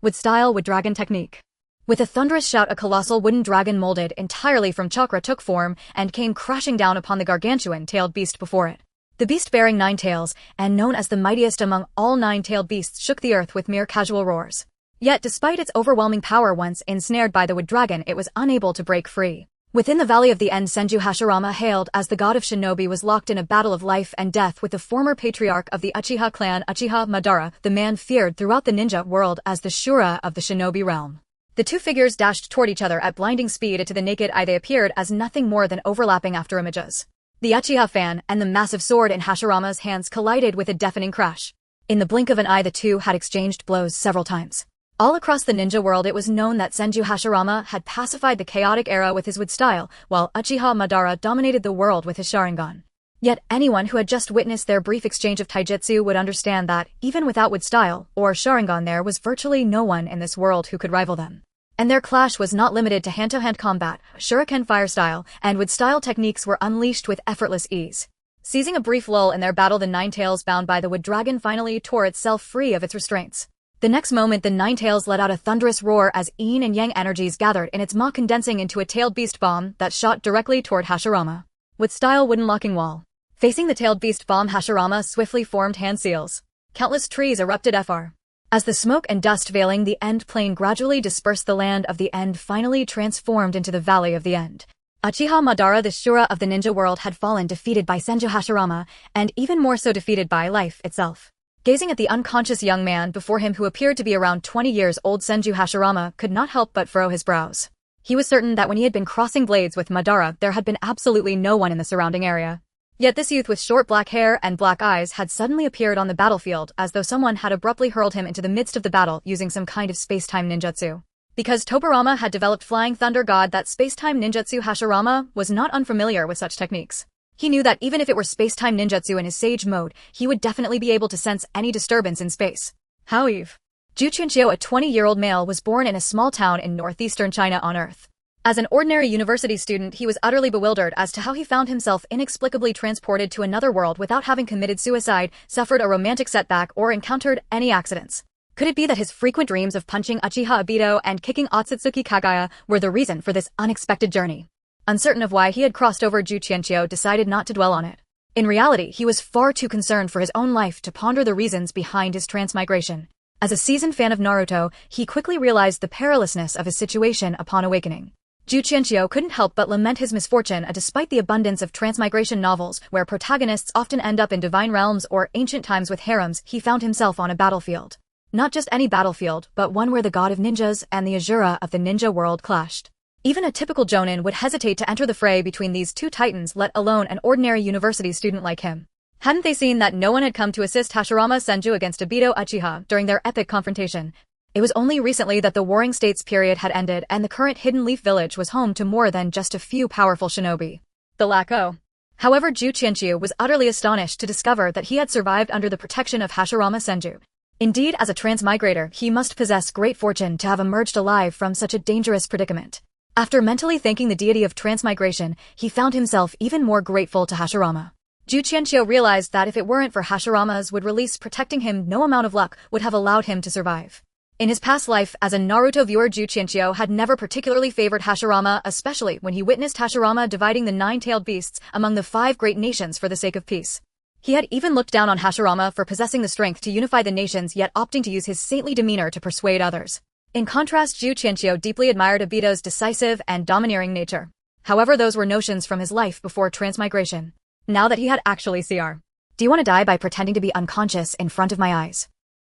With style with dragon technique. With a thunderous shout, a colossal wooden dragon molded entirely from chakra took form and came crashing down upon the gargantuan-tailed beast before it. The beast bearing 9 tails, and known as the mightiest among all 9-tailed beasts, shook the earth with mere casual roars. Yet despite its overwhelming power, once ensnared by the wood dragon, it was unable to break free. Within the Valley of the End, Senju Hashirama, hailed as the god of shinobi, was locked in a battle of life and death with the former patriarch of the Uchiha clan, Uchiha Madara, the man feared throughout the ninja world as the Shura of the shinobi realm. The two figures dashed toward each other at blinding speed. To the naked eye they appeared as nothing more than overlapping afterimages. The Uchiha fan and the massive sword in Hashirama's hands collided with a deafening crash. In the blink of an eye, the two had exchanged blows several times. All across the ninja world, it was known that Senju Hashirama had pacified the chaotic era with his wood style, while Uchiha Madara dominated the world with his Sharingan. Yet anyone who had just witnessed their brief exchange of taijutsu would understand that, even without wood style, or Sharingan, there was virtually no one in this world who could rival them. And their clash was not limited to hand-to-hand combat. Shuriken fire style and wood style techniques were unleashed with effortless ease. Seizing a brief lull in their battle, the 9 tails bound by the wood dragon finally tore itself free of its restraints. The next moment, the 9 tails let out a thunderous roar as yin and yang energies gathered in its maw, condensing into a tailed beast bomb that shot directly toward Hashirama. With style wooden locking wall. Facing the tailed beast bomb, Hashirama swiftly formed hand seals. Countless trees erupted fr. As the smoke and dust veiling the End plain gradually dispersed, the land of the End finally transformed into the Valley of the End. Uchiha Madara, the Shura of the ninja world, had fallen, defeated by Senju Hashirama, and even more so defeated by life itself. Gazing at the unconscious young man before him, who appeared to be around 20 years old, Senju Hashirama could not help but furrow his brows. He was certain that when he had been crossing blades with Madara, there had been absolutely no one in the surrounding area. Yet this youth with short black hair and black eyes had suddenly appeared on the battlefield, as though someone had abruptly hurled him into the midst of the battle using some kind of space-time ninjutsu. Because Tobirama had developed Flying Thunder God, that space-time ninjutsu, Hashirama was not unfamiliar with such techniques. He knew that even if it were space-time ninjutsu in his sage mode, he would definitely be able to sense any disturbance in space. However, Qiuqian, a 20-year-old male, was born in a small town in northeastern China on Earth. As an ordinary university student, he was utterly bewildered as to how he found himself inexplicably transported to another world without having committed suicide, suffered a romantic setback, or encountered any accidents. Could it be that his frequent dreams of punching Uchiha Obito and kicking Otsutsuki Kagaya were the reason for this unexpected journey? Uncertain of why he had crossed over, Qiuqian decided not to dwell on it. In reality, he was far too concerned for his own life to ponder the reasons behind his transmigration. As a seasoned fan of Naruto, he quickly realized the perilousness of his situation upon awakening. Qiuqian couldn't help but lament his misfortune. Despite the abundance of transmigration novels where protagonists often end up in divine realms or ancient times with harems, he found himself on a battlefield. Not just any battlefield, but one where the god of ninjas and the Asura of the ninja world clashed. Even a typical jonin would hesitate to enter the fray between these two titans, let alone an ordinary university student like him. Hadn't they seen that no one had come to assist Hashirama Senju against Obito Uchiha during their epic confrontation? It was only recently that the Warring States period had ended and the current Hidden Leaf Village was home to more than just a few powerful shinobi. However, Qiuqian was utterly astonished to discover that he had survived under the protection of Hashirama Senju. Indeed, as a transmigrator, he must possess great fortune to have emerged alive from such a dangerous predicament. After mentally thanking the deity of transmigration, he found himself even more grateful to Hashirama. Qiuqian realized that if it weren't for Hashirama's would release protecting him, no amount of luck would have allowed him to survive. In his past life as a Naruto viewer, Qiuqian had never particularly favored Hashirama, especially when he witnessed Hashirama dividing the 9-tailed beasts among the 5 great nations for the sake of peace. He had even looked down on Hashirama for possessing the strength to unify the nations, yet opting to use his saintly demeanor to persuade others. In contrast, Qiuqian deeply admired Obito's decisive and domineering nature. However, those were notions from his life before transmigration. Now that he had actually CR. Do you want to die by pretending to be unconscious in front of my eyes?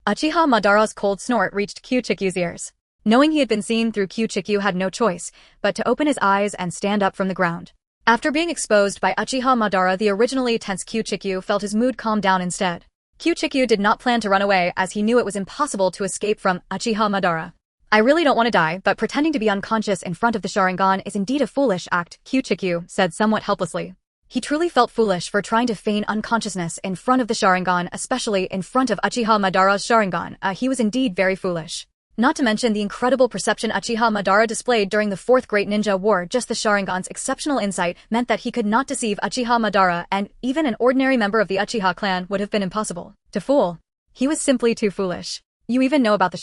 Uchiha Madara's cold snort reached Qiuqian's ears. Knowing he had been seen through, Qiuqian had no choice but to open his eyes and stand up from the ground. After being exposed by Uchiha Madara, the originally tense Qiuqian felt his mood calm down instead. Qiuqian did not plan to run away, as he knew it was impossible to escape from Uchiha Madara. I really don't want to die, but pretending to be unconscious in front of the Sharingan is indeed a foolish act, Qiuqian said somewhat helplessly. He truly felt foolish for trying to feign unconsciousness in front of the Sharingan, especially in front of Uchiha Madara's Sharingan. He was indeed very foolish. Not to mention the incredible perception Uchiha Madara displayed during the Fourth Great Ninja War. Just the Sharingan's exceptional insight meant that he could not deceive Uchiha Madara, and even an ordinary member of the Uchiha clan would have been impossible to fool. He was simply too foolish. You even know about the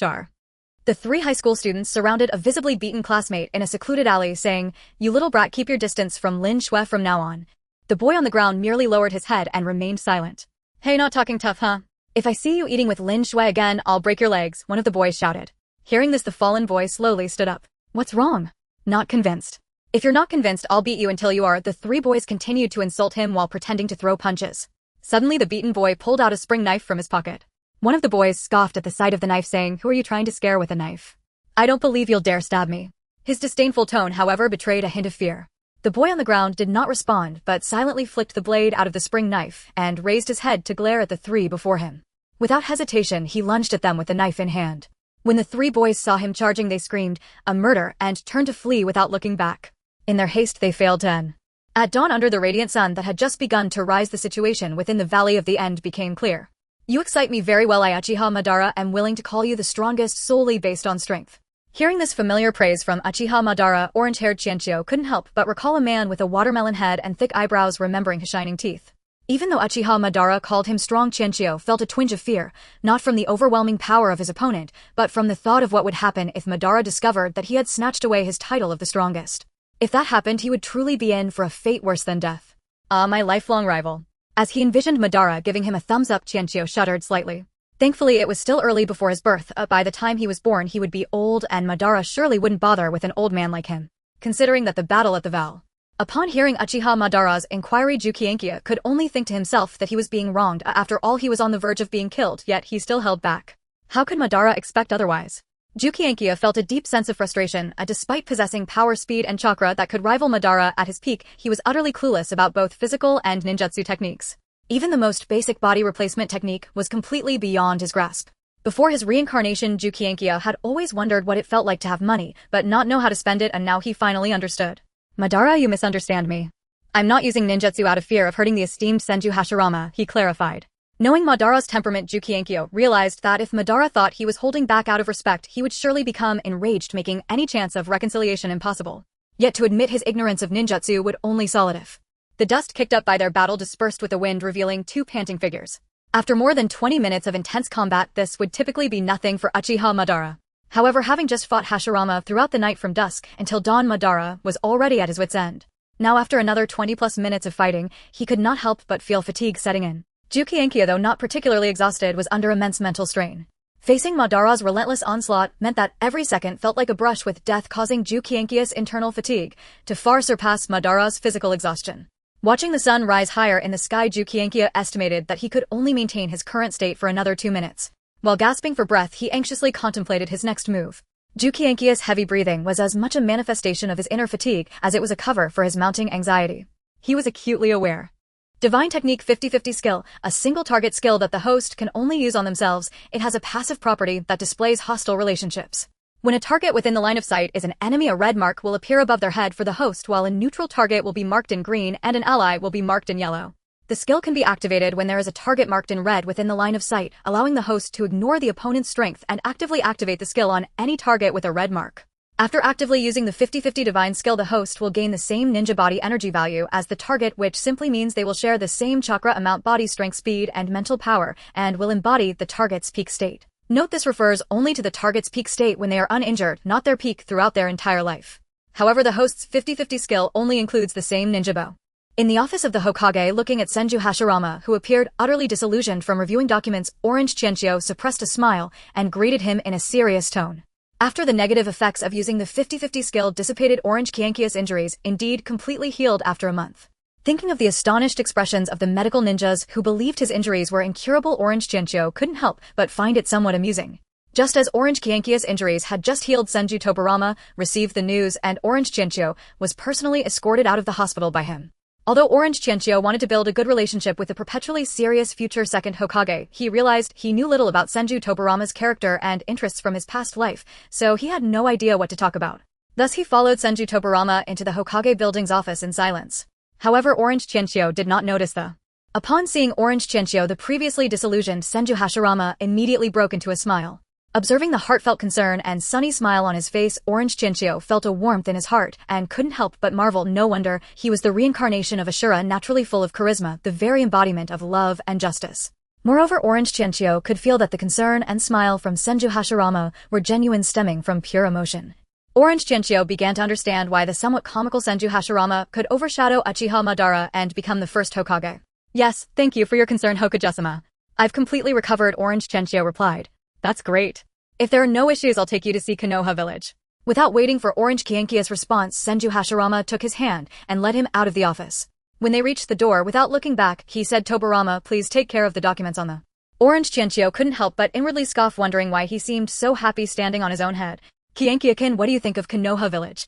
The 3 high school students surrounded a visibly beaten classmate in a secluded alley saying, "You little brat, keep your distance from Lin Shui from now on." The boy on the ground merely lowered his head and remained silent. "Hey, not talking tough, huh? If I see you eating with Lin Shui again, I'll break your legs," one of the boys shouted. Hearing this, the fallen boy slowly stood up. "What's wrong?" "Not convinced." "If you're not convinced, I'll beat you until you are." The 3 boys continued to insult him while pretending to throw punches. Suddenly, the beaten boy pulled out a spring knife from his pocket. One of the boys scoffed at the sight of the knife, saying, "Who are you trying to scare with a knife? I don't believe you'll dare stab me." His disdainful tone, however, betrayed a hint of fear. The boy on the ground did not respond, but silently flicked the blade out of the spring knife and raised his head to glare at the 3 before him. Without hesitation, he lunged at them with the knife in hand. When the 3 boys saw him charging, they screamed, "A murder!" and turned to flee without looking back. In their haste, they failed to end. At dawn, under the radiant sun that had just begun to rise, the situation within the Valley of the End became clear. "You excite me very well. I, Uchiha Madara, am willing to call you the strongest solely based on strength." Hearing this familiar praise from Uchiha Madara, orange-haired Qiuqian couldn't help but recall a man with a watermelon head and thick eyebrows, remembering his shining teeth. Even though Uchiha Madara called him strong, Qiuqian felt a twinge of fear, not from the overwhelming power of his opponent, but from the thought of what would happen if Madara discovered that he had snatched away his title of the strongest. If that happened, he would truly be in for a fate worse than death. "Ah, my lifelong rival." As he envisioned Madara giving him a thumbs up, Qiuqian shuddered slightly. Thankfully, it was still early before his birth. By the time he was born, he would be old, and Madara surely wouldn't bother with an old man like him. Considering that the battle at the Val. Upon hearing Uchiha Madara's inquiry, Qiuqian could only think to himself that he was being wronged. After all, he was on the verge of being killed, yet he still held back. How could Madara expect otherwise? Qiuqian felt a deep sense of frustration. Despite possessing power, speed, and chakra that could rival Madara at his peak, he was utterly clueless about both physical and ninjutsu techniques. Even the most basic body replacement technique was completely beyond his grasp. Before his reincarnation, Qiuqian had always wondered what it felt like to have money, but not know how to spend it, and now he finally understood. "Madara, you misunderstand me. I'm not using ninjutsu out of fear of hurting the esteemed Senju Hashirama," he clarified. Knowing Madara's temperament, Qiuqian realized that if Madara thought he was holding back out of respect, he would surely become enraged, making any chance of reconciliation impossible. Yet to admit his ignorance of ninjutsu would only solidify. The dust kicked up by their battle dispersed with the wind, revealing 2 panting figures. After more than 20 minutes of intense combat, this would typically be nothing for Uchiha Madara. However, having just fought Hashirama throughout the night from dusk until dawn, Madara was already at his wit's end. Now, after another 20+ minutes of fighting, he could not help but feel fatigue setting in. Qiuqian, though not particularly exhausted, was under immense mental strain. Facing Madara's relentless onslaught meant that every second felt like a brush with death, causing Qiuqian's internal fatigue to far surpass Madara's physical exhaustion. Watching the sun rise higher in the sky, Qiuqian estimated that he could only maintain his current state for another 2 minutes. While gasping for breath, he anxiously contemplated his next move. Qiuqian's heavy breathing was as much a manifestation of his inner fatigue as it was a cover for his mounting anxiety. He was acutely aware. Divine Technique 50/50 skill, a single target skill that the host can only use on themselves. It has a passive property that displays hostile relationships. When a target within the line of sight is an enemy, a red mark will appear above their head for the host, while a neutral target will be marked in green and an ally will be marked in yellow. The skill can be activated when there is a target marked in red within the line of sight, allowing the host to ignore the opponent's strength and actively activate the skill on any target with a red mark. After actively using the 50/50 divine skill, the host will gain the same ninja body energy value as the target, which simply means they will share the same chakra amount, body strength, speed, and mental power, and will embody the target's peak state. Note this refers only to the target's peak state when they are uninjured, not their peak throughout their entire life. However, the host's 50/50 skill only includes the same ninja bow. In the office of the Hokage, looking at Senju Hashirama, who appeared utterly disillusioned from reviewing documents, Orange Qiuqian suppressed a smile and greeted him in a serious tone. After the negative effects of using the 50/50 skill dissipated, Orange Qiuqian's injuries indeed completely healed after a month. Thinking of the astonished expressions of the medical ninjas who believed his injuries were incurable, Orange Qiuqian couldn't help but find it somewhat amusing. Just as Orange Qiuqian's injuries had just healed, Senju Tobirama received the news, and Orange Qiuqian was personally escorted out of the hospital by him. Although Orange Qiuqian wanted to build a good relationship with the perpetually serious future second Hokage, he realized he knew little about Senju Tobirama's character and interests from his past life, so he had no idea what to talk about. Thus he followed Senju Tobirama into the Hokage building's office in silence. However, Orange Qiuqian did not notice the. Upon seeing Orange Qiuqian, the previously disillusioned Senju Hashirama immediately broke into a smile. Observing the heartfelt concern and sunny smile on his face, Orange Qiuqian felt a warmth in his heart and couldn't help but marvel. No wonder, he was the reincarnation of Asura, naturally full of charisma, the very embodiment of love and justice. Moreover, Orange Qiuqian could feel that the concern and smile from Senju Hashirama were genuine, stemming from pure emotion. Orange Qiuqian began to understand why the somewhat comical Senju Hashirama could overshadow Uchiha Madara and become the first Hokage. Yes, thank you for your concern, Hokage-sama. I've completely recovered, Orange Qiuqian replied. That's great. If there are no issues, I'll take you to see Konoha village. Without waiting for Orange Qiuqian's response, Senju Hashirama took his hand and led him out of the office. When they reached the door, without looking back, he said, Tobarama, please take care of the documents on the... Orange Qiuqian couldn't help but inwardly scoff, wondering why he seemed so happy standing on his own head. Qiuqian, what do you think of Konoha village?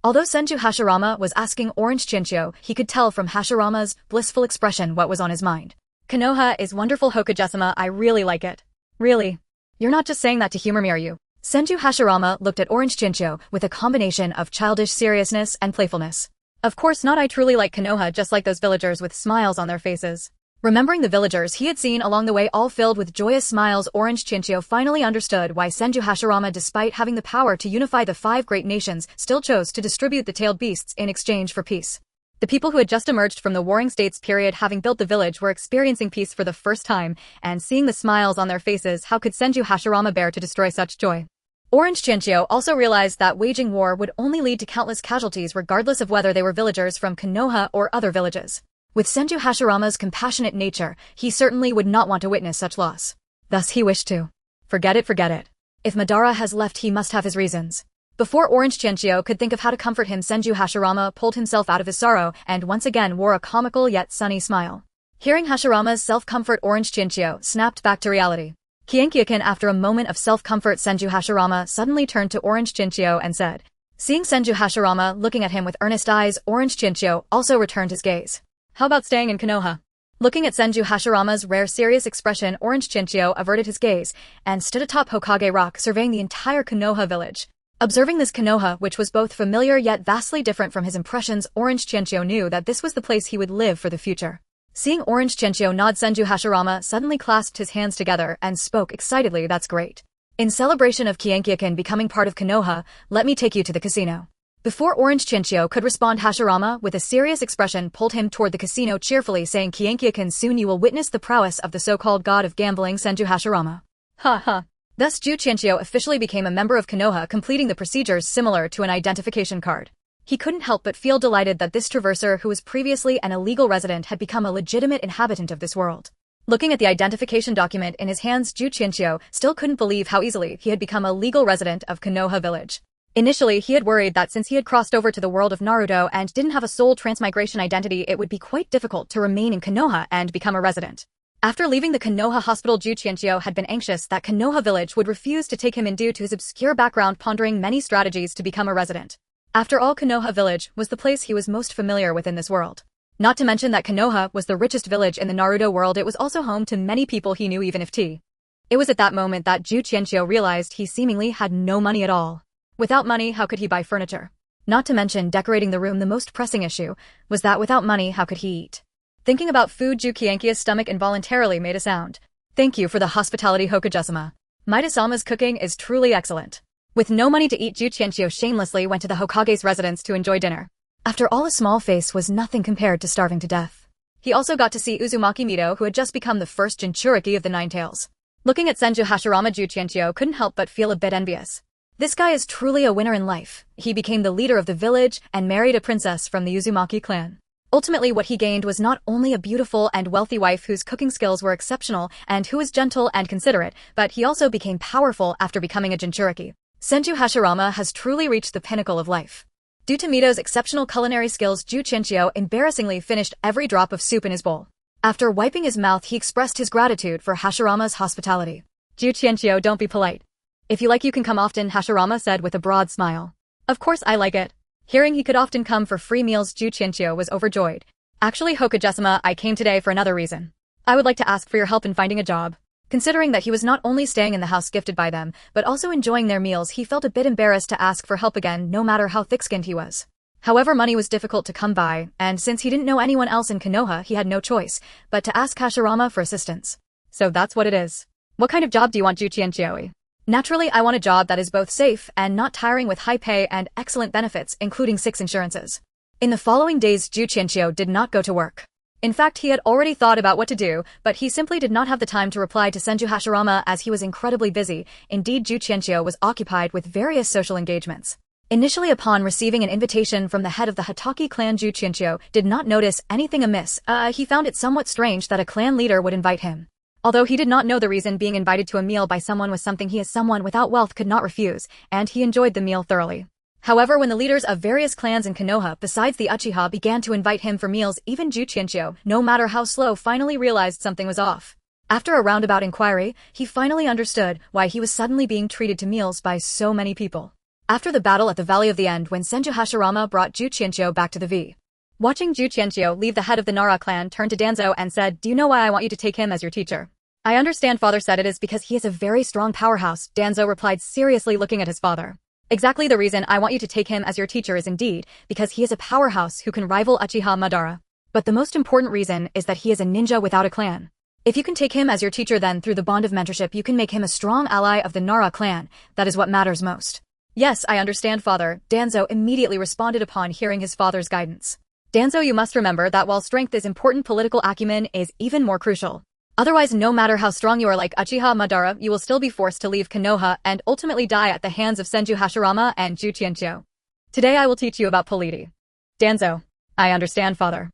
Although Senju Hashirama was asking Orange Qiuqian, he could tell from Hashirama's blissful expression what was on his mind. Konoha is wonderful, Hokage-sama, I really like it. Really? You're not just saying that to humor me, are you? Senju Hashirama looked at Orange Qiuqian with a combination of childish seriousness and playfulness. Of course not, I truly like Konoha, just like those villagers with smiles on their faces. Remembering the villagers he had seen along the way, all filled with joyous smiles, Orange Qiuqian finally understood why Senju Hashirama, despite having the power to unify the 5 great nations, still chose to distribute the tailed beasts in exchange for peace. The people who had just emerged from the Warring States period, having built the village, were experiencing peace for the first time, and seeing the smiles on their faces, how could Senju Hashirama bear to destroy such joy? Orange Qiuqian also realized that waging war would only lead to countless casualties, regardless of whether they were villagers from Konoha or other villages. With Senju Hashirama's compassionate nature, he certainly would not want to witness such loss. Thus he wished to. Forget it. If Madara has left, he must have his reasons. Before Orange Qiuqian could think of how to comfort him, Senju Hashirama pulled himself out of his sorrow and once again wore a comical yet sunny smile. Hearing Hashirama's self-comfort, Orange Qiuqian snapped back to reality. Qiuqian, after a moment of self-comfort, Senju Hashirama suddenly turned to Orange Qiuqian and said. Seeing Senju Hashirama looking at him with earnest eyes, Orange Qiuqian also returned his gaze. How about staying in Konoha? Looking at Senju Hashirama's rare serious expression, Orange Qiuqian averted his gaze and stood atop Hokage Rock, surveying the entire Konoha village. Observing this Konoha, which was both familiar yet vastly different from his impressions, Orange Qiuqian knew that this was the place he would live for the future. Seeing Orange Qiuqian nod, Senju Hashirama suddenly clasped his hands together and spoke excitedly, that's great. In celebration of Qiuqian becoming part of Konoha, let me take you to the casino. Before Orange Qiuqian could respond, Hashirama, with a serious expression, pulled him toward the casino, cheerfully saying, Qiuqian, soon you will witness the prowess of the so-called god of gambling, Senju Hashirama. Ha ha. Thus Qiuqian officially became a member of Konoha, completing the procedures similar to an identification card. He couldn't help but feel delighted that this traverser, who was previously an illegal resident, had become a legitimate inhabitant of this world. Looking at the identification document in his hands, Qiuqian still couldn't believe how easily he had become a legal resident of Konoha village. Initially, he had worried that since he had crossed over to the world of Naruto and didn't have a soul transmigration identity, it would be quite difficult to remain in Konoha and become a resident. After leaving the Konoha hospital, Qiuqian had been anxious that Konoha village would refuse to take him in due to his obscure background, pondering many strategies to become a resident. After all, Konoha village was the place he was most familiar with in this world. Not to mention that Konoha was the richest village in the Naruto world, it was also home to many people he knew, even if It was at that moment that Qiuqian realized he seemingly had no money at all. Without money, how could he buy furniture? Not to mention decorating the room. The most pressing issue was that without money, how could he eat? Thinking about food, Qiuqian's stomach involuntarily made a sound. Thank you for the hospitality, Hokage-sama. Maida-sama's cooking is truly excellent. With no money to eat, Qiuqian shamelessly went to the Hokage's residence to enjoy dinner. After all, a small face was nothing compared to starving to death. He also got to see Uzumaki Mito, who had just become the first Jinchuriki of the Nine Tails. Looking at Senju Hashirama, Qiuqian couldn't help but feel a bit envious. This guy is truly a winner in life. He became the leader of the village and married a princess from the Uzumaki clan. Ultimately, what he gained was not only a beautiful and wealthy wife whose cooking skills were exceptional and who was gentle and considerate, but he also became powerful after becoming a Jinchuriki. Senju Hashirama has truly reached the pinnacle of life. Due to Mito's exceptional culinary skills, Qiuqian embarrassingly finished every drop of soup in his bowl. After wiping his mouth, he expressed his gratitude for Hashirama's hospitality. Qiuqian, don't be polite. If you like, you can come often, Hashirama said with a broad smile. Of course I like it. Hearing he could often come for free meals, Qiuqian was overjoyed. Actually, Hokage-sama, I came today for another reason. I would like to ask for your help in finding a job. Considering that he was not only staying in the house gifted by them, but also enjoying their meals, he felt a bit embarrassed to ask for help again, no matter how thick-skinned he was. However, money was difficult to come by, and since he didn't know anyone else in Konoha, he had no choice but to ask Hashirama for assistance. So that's what it is. What kind of job do you want, Qiuqian? Naturally, I want a job that is both safe and not tiring, with high pay and excellent benefits, including 6 insurances. In the following days, Qiuqian did not go to work. In fact, he had already thought about what to do, but he simply did not have the time to reply to Senju Hashirama as he was incredibly busy. Indeed, Qiuqian was occupied with various social engagements. Initially, upon receiving an invitation from the head of the Hatake clan, Qiuqian did not notice anything amiss. He found it somewhat strange that a clan leader would invite him. Although he did not know the reason, being invited to a meal by someone was something he as someone without wealth could not refuse, and he enjoyed the meal thoroughly. However, when the leaders of various clans in Konoha besides the Uchiha began to invite him for meals, even Qiuqian, no matter how slow, finally realized something was off. After a roundabout inquiry, he finally understood why he was suddenly being treated to meals by so many people. After the battle at the Valley of the End, when Senju Hashirama brought Qiuqian back to the V. Watching Qiuqian leave, the head of the Nara clan turned to Danzo and said, "Do you know why I want you to take him as your teacher?" "I understand," father said. "It is because he is a very strong powerhouse," Danzo replied, seriously looking at his father. "Exactly the reason I want you to take him as your teacher is indeed because he is a powerhouse who can rival Uchiha Madara. But the most important reason is that he is a ninja without a clan. If you can take him as your teacher, then through the bond of mentorship you can make him a strong ally of the Nara clan. That is what matters most." "Yes, I understand, father," Danzo immediately responded upon hearing his father's guidance. "Danzo, you must remember that while strength is important, political acumen is even more crucial. Otherwise, no matter how strong you are like Uchiha Madara, you will still be forced to leave Konoha and ultimately die at the hands of Senju Hashirama and Qiuqian. Today I will teach you about polity." "Danzo, I understand, father."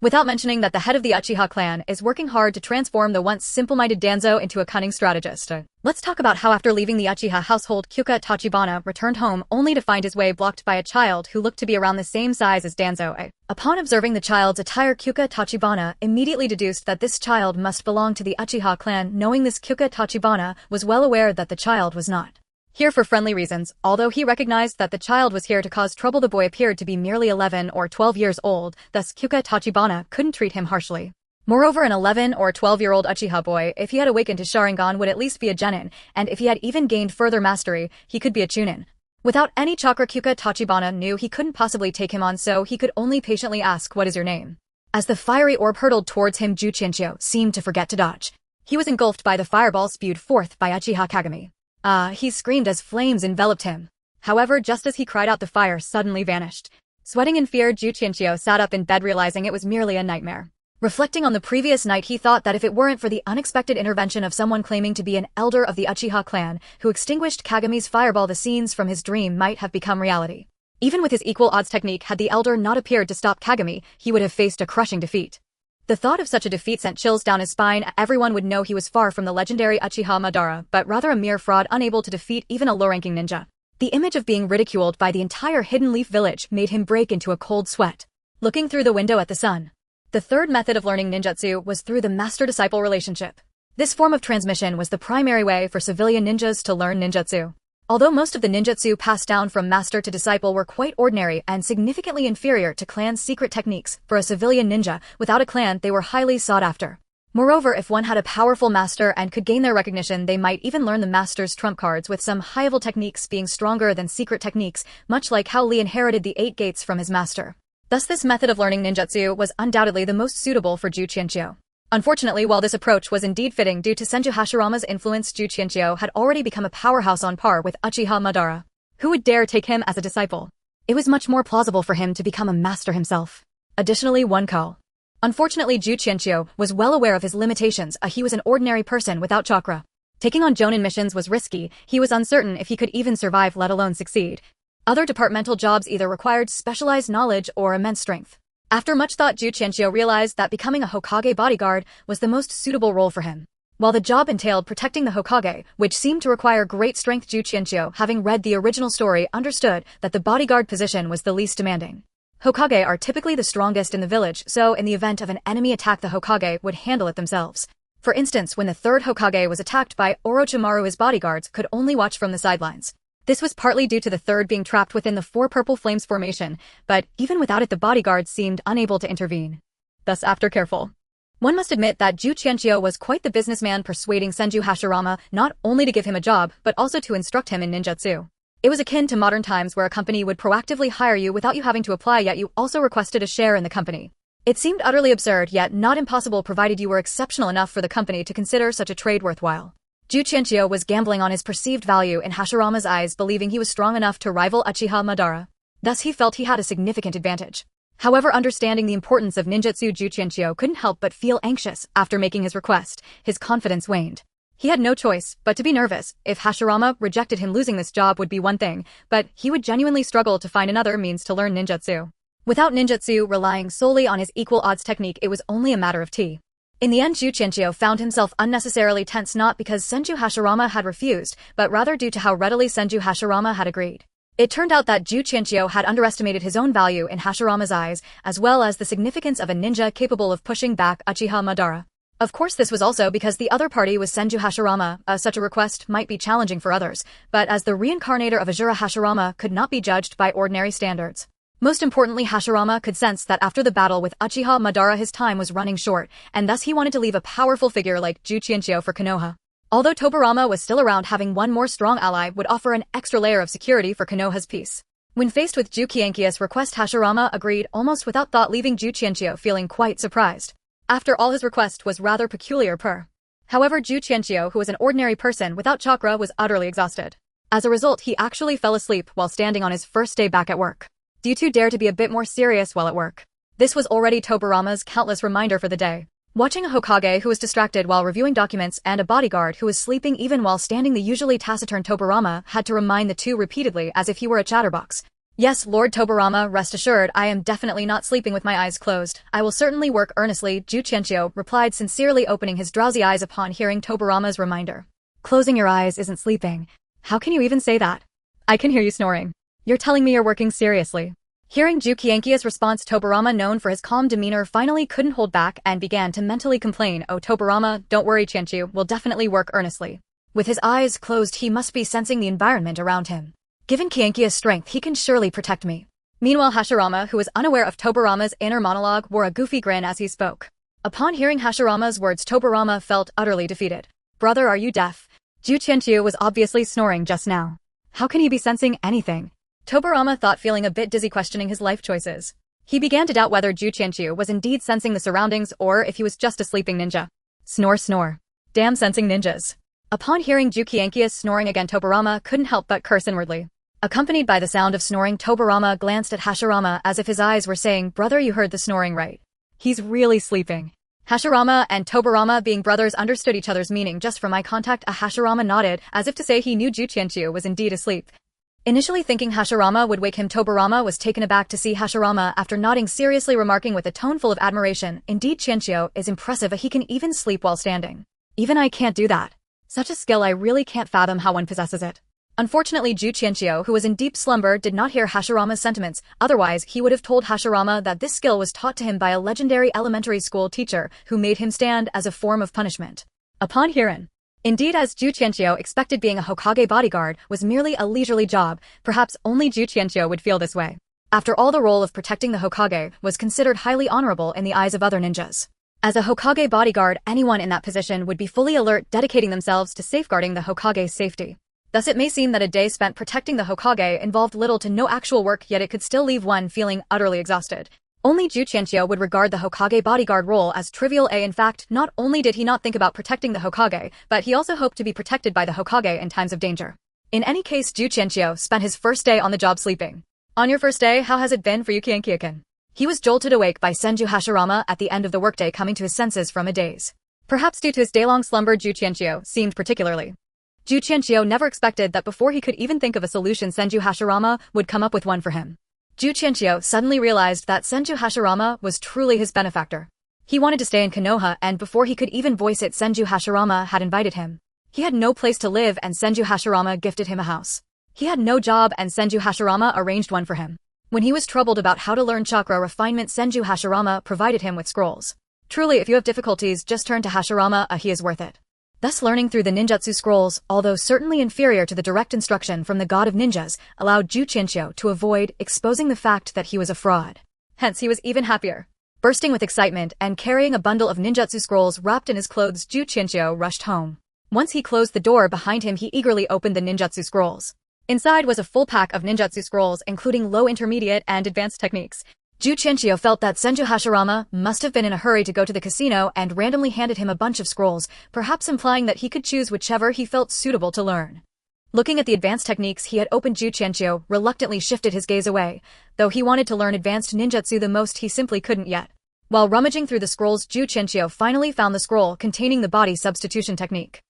Without mentioning that the head of the Uchiha clan is working hard to transform the once simple-minded Danzo into a cunning strategist. Let's talk about how after leaving the Uchiha household, Qiuqian Tachibana returned home only to find his way blocked by a child who looked to be around the same size as Danzo. Upon observing the child's attire, Qiuqian Tachibana immediately deduced that this child must belong to the Uchiha clan. Knowing this, Qiuqian Tachibana was well aware that the child was not here for friendly reasons. Although he recognized that the child was here to cause trouble, the boy appeared to be merely 11 or 12 years old, thus Qiuqian Tachibana couldn't treat him harshly. Moreover, an 11 or 12-year-old Uchiha boy, if he had awakened his Sharingan, would at least be a Genin, and if he had even gained further mastery, he could be a Chunin. Without any chakra, Qiuqian Tachibana knew he couldn't possibly take him on, so he could only patiently ask, "What is your name?" As the fiery orb hurtled towards him, Qiuqian seemed to forget to dodge. He was engulfed by the fireball spewed forth by Uchiha Kagami. He screamed as flames enveloped him. However, just as he cried out, the fire suddenly vanished. Sweating in fear, Qiuqian sat up in bed, realizing it was merely a nightmare. Reflecting on the previous night, he thought that if it weren't for the unexpected intervention of someone claiming to be an elder of the Uchiha clan who extinguished Kagami's fireball, the scenes from his dream might have become reality. Even with his equal odds technique, had the elder not appeared to stop Kagami, he would have faced a crushing defeat. The thought of such a defeat sent chills down his spine. Everyone would know he was far from the legendary Uchiha Madara, but rather a mere fraud unable to defeat even a low-ranking ninja. The image of being ridiculed by the entire Hidden Leaf village made him break into a cold sweat. Looking through the window at the sun. The third method of learning ninjutsu was through the master-disciple relationship. This form of transmission was the primary way for civilian ninjas to learn ninjutsu. Although most of the ninjutsu passed down from master to disciple were quite ordinary and significantly inferior to clan's secret techniques, for a civilian ninja without a clan they were highly sought after. Moreover, if one had a powerful master and could gain their recognition, they might even learn the master's trump cards, with some high-level techniques being stronger than secret techniques, much like how Lee inherited the 8 gates from his master. Thus this method of learning ninjutsu was undoubtedly the most suitable for Qiuqian. Unfortunately, while this approach was indeed fitting due to Senju Hashirama's influence, Qiuqian had already become a powerhouse on par with Uchiha Madara. Who would dare take him as a disciple? It was much more plausible for him to become a master himself. Additionally, one call. Unfortunately, Qiuqian was well aware of his limitations. He was an ordinary person without chakra. Taking on jonin missions was risky. He was uncertain if he could even survive, let alone succeed. Other departmental jobs either required specialized knowledge or immense strength. After much thought, Qiuqian realized that becoming a Hokage bodyguard was the most suitable role for him. While the job entailed protecting the Hokage, which seemed to require great strength, Qiuqian, having read the original story, understood that the bodyguard position was the least demanding. Hokage are typically the strongest in the village, so in the event of an enemy attack, the Hokage would handle it themselves. For instance, when the third Hokage was attacked by Orochimaru, his bodyguards could only watch from the sidelines. This was partly due to the third being trapped within the 4 purple flames formation, but even without it the bodyguards seemed unable to intervene. Thus, after careful, one must admit that Qiuqian was quite the businessman, persuading Senju Hashirama not only to give him a job, but also to instruct him in ninjutsu. It was akin to modern times where a company would proactively hire you without you having to apply, yet you also requested a share in the company. It seemed utterly absurd, yet not impossible provided you were exceptional enough for the company to consider such a trade worthwhile. Qiuqian was gambling on his perceived value in Hashirama's eyes, believing he was strong enough to rival Uchiha Madara. Thus he felt he had a significant advantage. However, understanding the importance of ninjutsu, Qiuqian couldn't help but feel anxious after making his request. His confidence waned. He had no choice but to be nervous. If Hashirama rejected him, losing this job would be one thing, but he would genuinely struggle to find another means to learn ninjutsu. Without ninjutsu relying solely on his equal odds technique, it was only a matter of tea. In the end, Qiuqian found himself unnecessarily tense, not because Senju Hashirama had refused, but rather due to how readily Senju Hashirama had agreed. It turned out that Qiuqian had underestimated his own value in Hashirama's eyes, as well as the significance of a ninja capable of pushing back Uchiha Madara. Of course, this was also because the other party was Senju Hashirama. Such a request might be challenging for others, but as the reincarnator of Asura, Hashirama could not be judged by ordinary standards. Most importantly, Hashirama could sense that after the battle with Uchiha Madara his time was running short, and thus he wanted to leave a powerful figure like Qiuqian for Konoha. Although Tobirama was still around, having one more strong ally would offer an extra layer of security for Konoha's peace. When faced with Qiuqian's request, Hashirama agreed almost without thought, leaving Qiuqian feeling quite surprised. After all, his request was rather peculiar per. However, Qiuqian, who was an ordinary person without chakra, was utterly exhausted. As a result, he actually fell asleep while standing on his first day back at work. Do you two dare to be a bit more serious while at work? This was already Tobirama's countless reminder for the day. Watching a Hokage who was distracted while reviewing documents and a bodyguard who was sleeping even while standing, the usually taciturn Tobirama had to remind the two repeatedly as if he were a chatterbox. Yes, Lord Tobirama, rest assured, I am definitely not sleeping with my eyes closed. I will certainly work earnestly, Qiuqian replied, sincerely opening his drowsy eyes upon hearing Tobirama's reminder. Closing your eyes isn't sleeping. How can you even say that? I can hear you snoring. You're telling me you're working seriously. Hearing Qiuqian's response, Tobirama, known for his calm demeanor, finally couldn't hold back and began to mentally complain. Oh, Tobirama, don't worry, Qiuqian will definitely work earnestly. With his eyes closed, he must be sensing the environment around him. Given Qiuqian's strength, he can surely protect me. Meanwhile, Hashirama, who was unaware of Tobirama's inner monologue, wore a goofy grin as he spoke. Upon hearing Hashirama's words, Tobirama felt utterly defeated. Brother, are you deaf? Qiuqian was obviously snoring just now. How can he be sensing anything? Tobirama thought, feeling a bit dizzy, questioning his life choices. He began to doubt whether Qiuqian was indeed sensing the surroundings or if he was just a sleeping ninja. Snore, snore. Damn sensing ninjas. Upon hearing Qiuqian's snoring again, Tobirama couldn't help but curse inwardly. Accompanied by the sound of snoring, Tobirama glanced at Hashirama as if his eyes were saying, Brother, you heard the snoring right. He's really sleeping. Hashirama and Tobirama, being brothers, understood each other's meaning just from eye contact. Hashirama nodded, as if to say he knew Qiuqian was indeed asleep. Initially thinking Hashirama would wake him, Tobirama was taken aback to see Hashirama after nodding seriously, remarking with a tone full of admiration, Indeed, Qiuqian is impressive. He can even sleep while standing. Even I can't do that. Such a skill, I really can't fathom how one possesses it. Unfortunately, Qiuqian, who was in deep slumber, did not hear Hashirama's sentiments. Otherwise, he would have told Hashirama that this skill was taught to him by a legendary elementary school teacher who made him stand as a form of punishment. Upon hearing, indeed, as Qiuqian expected, being a Hokage bodyguard was merely a leisurely job. Perhaps only Qiuqian would feel this way. After all, the role of protecting the Hokage was considered highly honorable in the eyes of other ninjas. As a Hokage bodyguard, anyone in that position would be fully alert, dedicating themselves to safeguarding the Hokage's safety. Thus, it may seem that a day spent protecting the Hokage involved little to no actual work, yet it could still leave one feeling utterly exhausted. Only Qiuqian would regard the Hokage bodyguard role as trivial. In fact, not only did he not think about protecting the Hokage, but he also hoped to be protected by the Hokage in times of danger. In any case, Qiuqian spent his first day on the job sleeping. On your first day, how has it been for you, Qiuqian? He was jolted awake by Senju Hashirama at the end of the workday, coming to his senses from a daze. Perhaps due to his day-long slumber, Qiuqian seemed particularly. Qiuqian never expected that before he could even think of a solution, Senju Hashirama would come up with one for him. Qiuqian suddenly realized that Senju Hashirama was truly his benefactor. He wanted to stay in Konoha, and before he could even voice it, Senju Hashirama had invited him. He had no place to live, and Senju Hashirama gifted him a house. He had no job, and Senju Hashirama arranged one for him. When he was troubled about how to learn chakra refinement, Senju Hashirama provided him with scrolls. Truly, if you have difficulties, just turn to Hashirama, he is worth it. Thus, learning through the ninjutsu scrolls, although certainly inferior to the direct instruction from the god of ninjas, allowed Qiuqian to avoid exposing the fact that he was a fraud. Hence, he was even happier. Bursting with excitement and carrying a bundle of ninjutsu scrolls wrapped in his clothes, Qiuqian rushed home. Once he closed the door behind him, he eagerly opened the ninjutsu scrolls. Inside was a full pack of ninjutsu scrolls, including low, intermediate, and advanced techniques. Qiuqian felt that Senju Hashirama must have been in a hurry to go to the casino and randomly handed him a bunch of scrolls, perhaps implying that he could choose whichever he felt suitable to learn. Looking at the advanced techniques he had opened, Qiuqian reluctantly shifted his gaze away, though he wanted to learn advanced ninjutsu the most he simply couldn't yet. While rummaging through the scrolls, Qiuqian finally found the scroll containing the body substitution technique.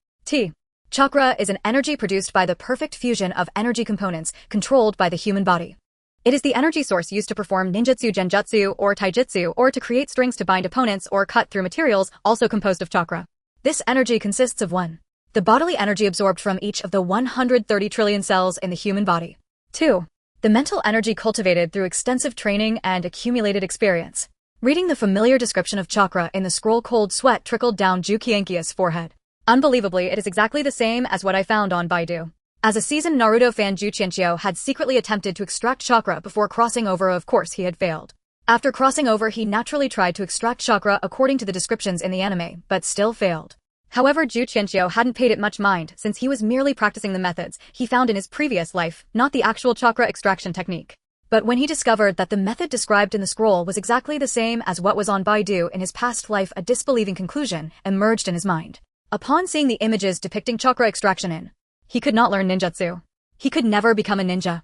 Chakra is an energy produced by the perfect fusion of energy components controlled by the human body. It is the energy source used to perform ninjutsu, genjutsu, or taijutsu, or to create strings to bind opponents or cut through materials, also composed of chakra. This energy consists of 1. The bodily energy absorbed from each of the 130 trillion cells in the human body. 2. The mental energy cultivated through extensive training and accumulated experience. Reading the familiar description of chakra in the scroll, cold sweat trickled down Qiuqian's forehead. Unbelievably, it is exactly the same as what I found on Baidu. As a seasoned Naruto fan, Qiuqian had secretly attempted to extract chakra before crossing over. Of course, he had failed. After crossing over, he naturally tried to extract chakra according to the descriptions in the anime, but still failed. However, Qiuqian hadn't paid it much mind since he was merely practicing the methods he found in his previous life, not the actual chakra extraction technique. But when he discovered that the method described in the scroll was exactly the same as what was on Baidu in his past life, a disbelieving conclusion emerged in his mind. Upon seeing the images depicting chakra extraction he could not learn ninjutsu. He could never become a ninja.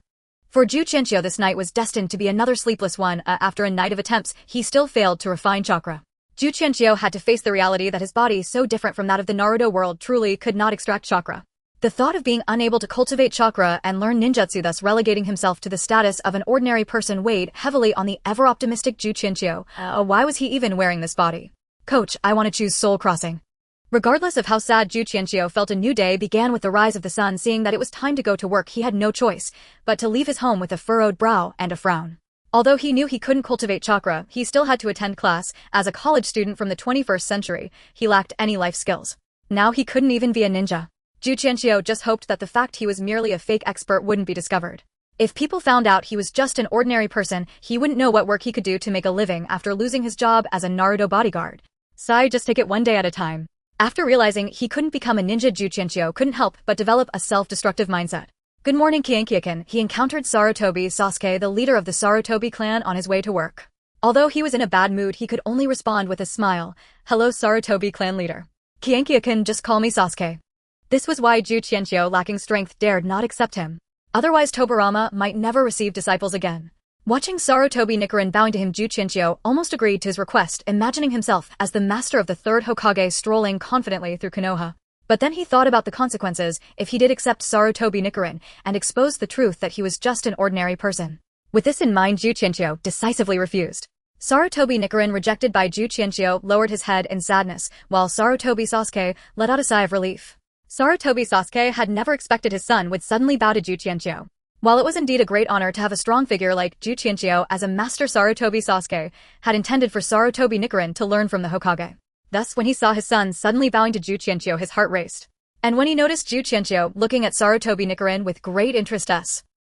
For Qiuqian, this night was destined to be another sleepless one. After a night of attempts, he still failed to refine chakra. Qiuqian had to face the reality that his body, so different from that of the Naruto world, truly could not extract chakra. The thought of being unable to cultivate chakra and learn ninjutsu, thus relegating himself to the status of an ordinary person, weighed heavily on the ever-optimistic Qiuqian. Why was he even wearing this body? Coach, I want to choose soul crossing. Regardless of how sad Qiuqian felt, a new day began with the rise of the sun. Seeing that it was time to go to work, he had no choice but to leave his home with a furrowed brow and a frown. Although he knew he couldn't cultivate chakra, he still had to attend class. As a college student from the 21st century, he lacked any life skills. Now he couldn't even be a ninja. Qiuqian just hoped that the fact he was merely a fake expert wouldn't be discovered. If people found out he was just an ordinary person, he wouldn't know what work he could do to make a living after losing his job as a Naruto bodyguard. Sigh, just take it one day at a time. After realizing he couldn't become a ninja, Qiuqian couldn't help but develop a self-destructive mindset. Good morning, Qiuqian. He encountered Sarutobi Sasuke, the leader of the Sarutobi clan, on his way to work. Although he was in a bad mood, he could only respond with a smile. Hello, Sarutobi clan leader. Qiuqian, just call me Sasuke. This was why Qiuqian, lacking strength, dared not accept him. Otherwise, Tobirama might never receive disciples again. Watching Sarutobi Nichiren bowing to him, Qiuqian almost agreed to his request, imagining himself as the master of the third Hokage strolling confidently through Konoha. But then he thought about the consequences if he did accept Sarutobi Nichiren and exposed the truth that he was just an ordinary person. With this in mind, Qiuqian decisively refused. Sarutobi Nichiren, rejected by Qiuqian, lowered his head in sadness, while Sarutobi Sasuke let out a sigh of relief. Sarutobi Sasuke had never expected his son would suddenly bow to Qiuqian. While it was indeed a great honor to have a strong figure like Qiuqian as a master, Sarutobi Sasuke had intended for Sarutobi Nichiren to learn from the Hokage. Thus, when he saw his son suddenly bowing to Qiuqian, his heart raced. And when he noticed Qiuqian looking at Sarutobi Nichiren with great interest,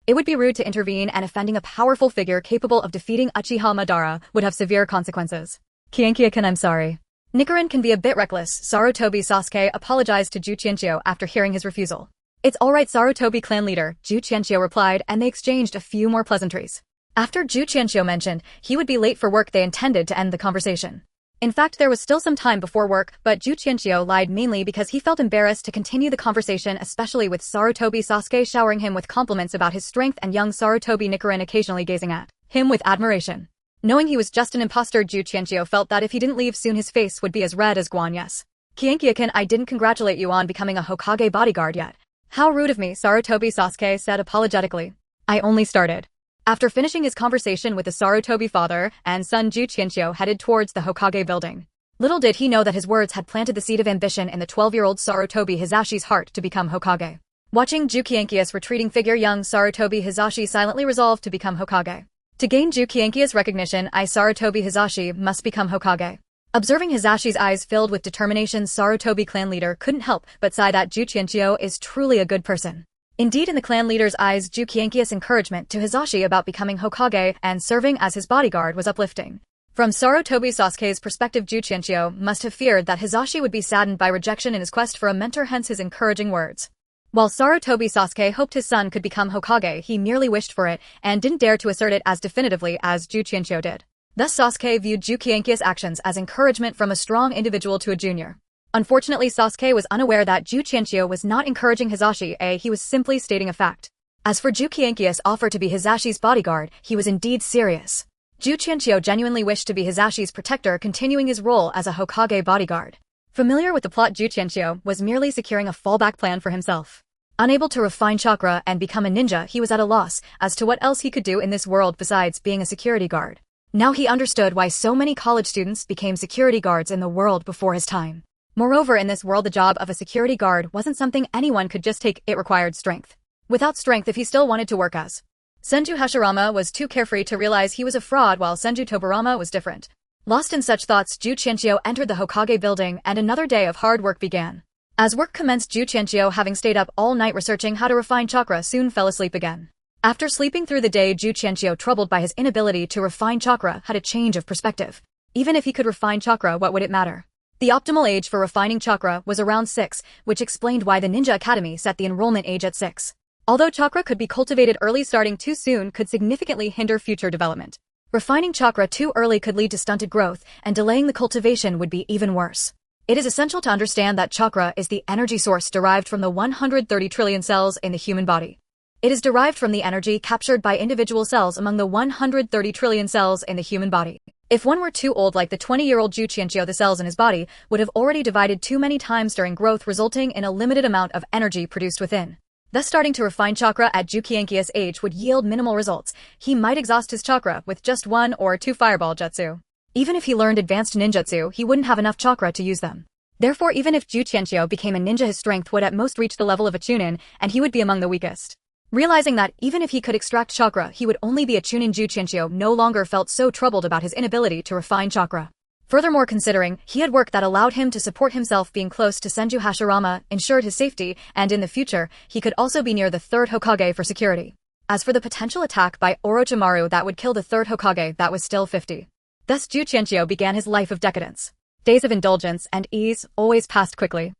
it would be rude to intervene, and offending a powerful figure capable of defeating Uchiha Madara would have severe consequences. Qiuqian, I'm sorry. Nichiren can be a bit reckless. Sarutobi Sasuke apologized to Qiuqian after hearing his refusal. It's alright, Sarutobi clan leader, Qiuqian replied, and they exchanged a few more pleasantries. After Qiuqian mentioned he would be late for work, they intended to end the conversation. In fact, there was still some time before work, but Qiuqian lied mainly because he felt embarrassed to continue the conversation, especially with Sarutobi Sasuke showering him with compliments about his strength and young Sarutobi Nichiren occasionally gazing at him with admiration. Knowing he was just an imposter, Qiuqian felt that if he didn't leave soon, his face would be as red as Guan. Yes. Qiuqian, I didn't congratulate you on becoming a Hokage bodyguard yet. How rude of me, Sarutobi Sasuke said apologetically. I only started. After finishing his conversation with the Sarutobi father and son, Qiuqian headed towards the Hokage building. Little did he know that his words had planted the seed of ambition in the 12-year-old Sarutobi Hizashi's heart to become Hokage. Watching Qiuqian's retreating figure, young Sarutobi Hizashi silently resolved to become Hokage. To gain Qiuqian's recognition, Sarutobi Hizashi must become Hokage. Observing Hizashi's eyes filled with determination, Sarutobi clan leader couldn't help but sigh that Qiuqian is truly a good person. Indeed, in the clan leader's eyes, Qiuqian's encouragement to Hizashi about becoming Hokage and serving as his bodyguard was uplifting. From Sarutobi Sasuke's perspective, Qiuqian must have feared that Hizashi would be saddened by rejection in his quest for a mentor, hence his encouraging words. While Sarutobi Sasuke hoped his son could become Hokage, he merely wished for it and didn't dare to assert it as definitively as Qiuqian did. Thus Sasuke viewed Qiuqian's actions as encouragement from a strong individual to a junior. Unfortunately, Sasuke was unaware that Qiuqian was not encouraging Hisashi, he was simply stating a fact. As for Qiuqian's offer to be Hisashi's bodyguard, he was indeed serious. Qiuqian genuinely wished to be Hisashi's protector, continuing his role as a Hokage bodyguard. Familiar with the plot, Qiuqian was merely securing a fallback plan for himself. Unable to refine chakra and become a ninja, he was at a loss as to what else he could do in this world besides being a security guard. Now he understood why so many college students became security guards in the world before his time. Moreover, in this world, the job of a security guard wasn't something anyone could just take, it required strength. Without strength, if he still wanted to work as Senju, Hashirama was too carefree to realize he was a fraud, while Senju Tobirama was different. Lost in such thoughts, Qiuqian entered the Hokage building and another day of hard work began. As work commenced, Qiuqian, having stayed up all night researching how to refine chakra, soon fell asleep again. After sleeping through the day, Qiuqian, troubled by his inability to refine chakra, had a change of perspective. Even if he could refine chakra, what would it matter? The optimal age for refining chakra was around 6, which explained why the Ninja Academy set the enrollment age at 6. Although chakra could be cultivated early, starting too soon could significantly hinder future development. Refining chakra too early could lead to stunted growth, and delaying the cultivation would be even worse. It is essential to understand that chakra is the energy source derived from the 130 trillion cells in the human body. It is derived from the energy captured by individual cells among the 130 trillion cells in the human body. If one were too old, like the 20-year-old Qiuqian, the cells in his body would have already divided too many times during growth, resulting in a limited amount of energy produced within. Thus, starting to refine chakra at Qiuqian's age would yield minimal results. He might exhaust his chakra with just 1 or 2 fireball jutsu. Even if he learned advanced ninjutsu, he wouldn't have enough chakra to use them. Therefore, even if Qiuqian became a ninja, his strength would at most reach the level of a chunin, and he would be among the weakest. Realizing that even if he could extract chakra, he would only be a chunin, Qiuqian no longer felt so troubled about his inability to refine chakra. Furthermore, considering he had work that allowed him to support himself, being close to Senju Hashirama ensured his safety, and in the future, he could also be near the 3rd Hokage for security. As for the potential attack by Orochimaru that would kill the 3rd Hokage, that was still 50. Thus Qiuqian began his life of decadence. Days of indulgence and ease always passed quickly.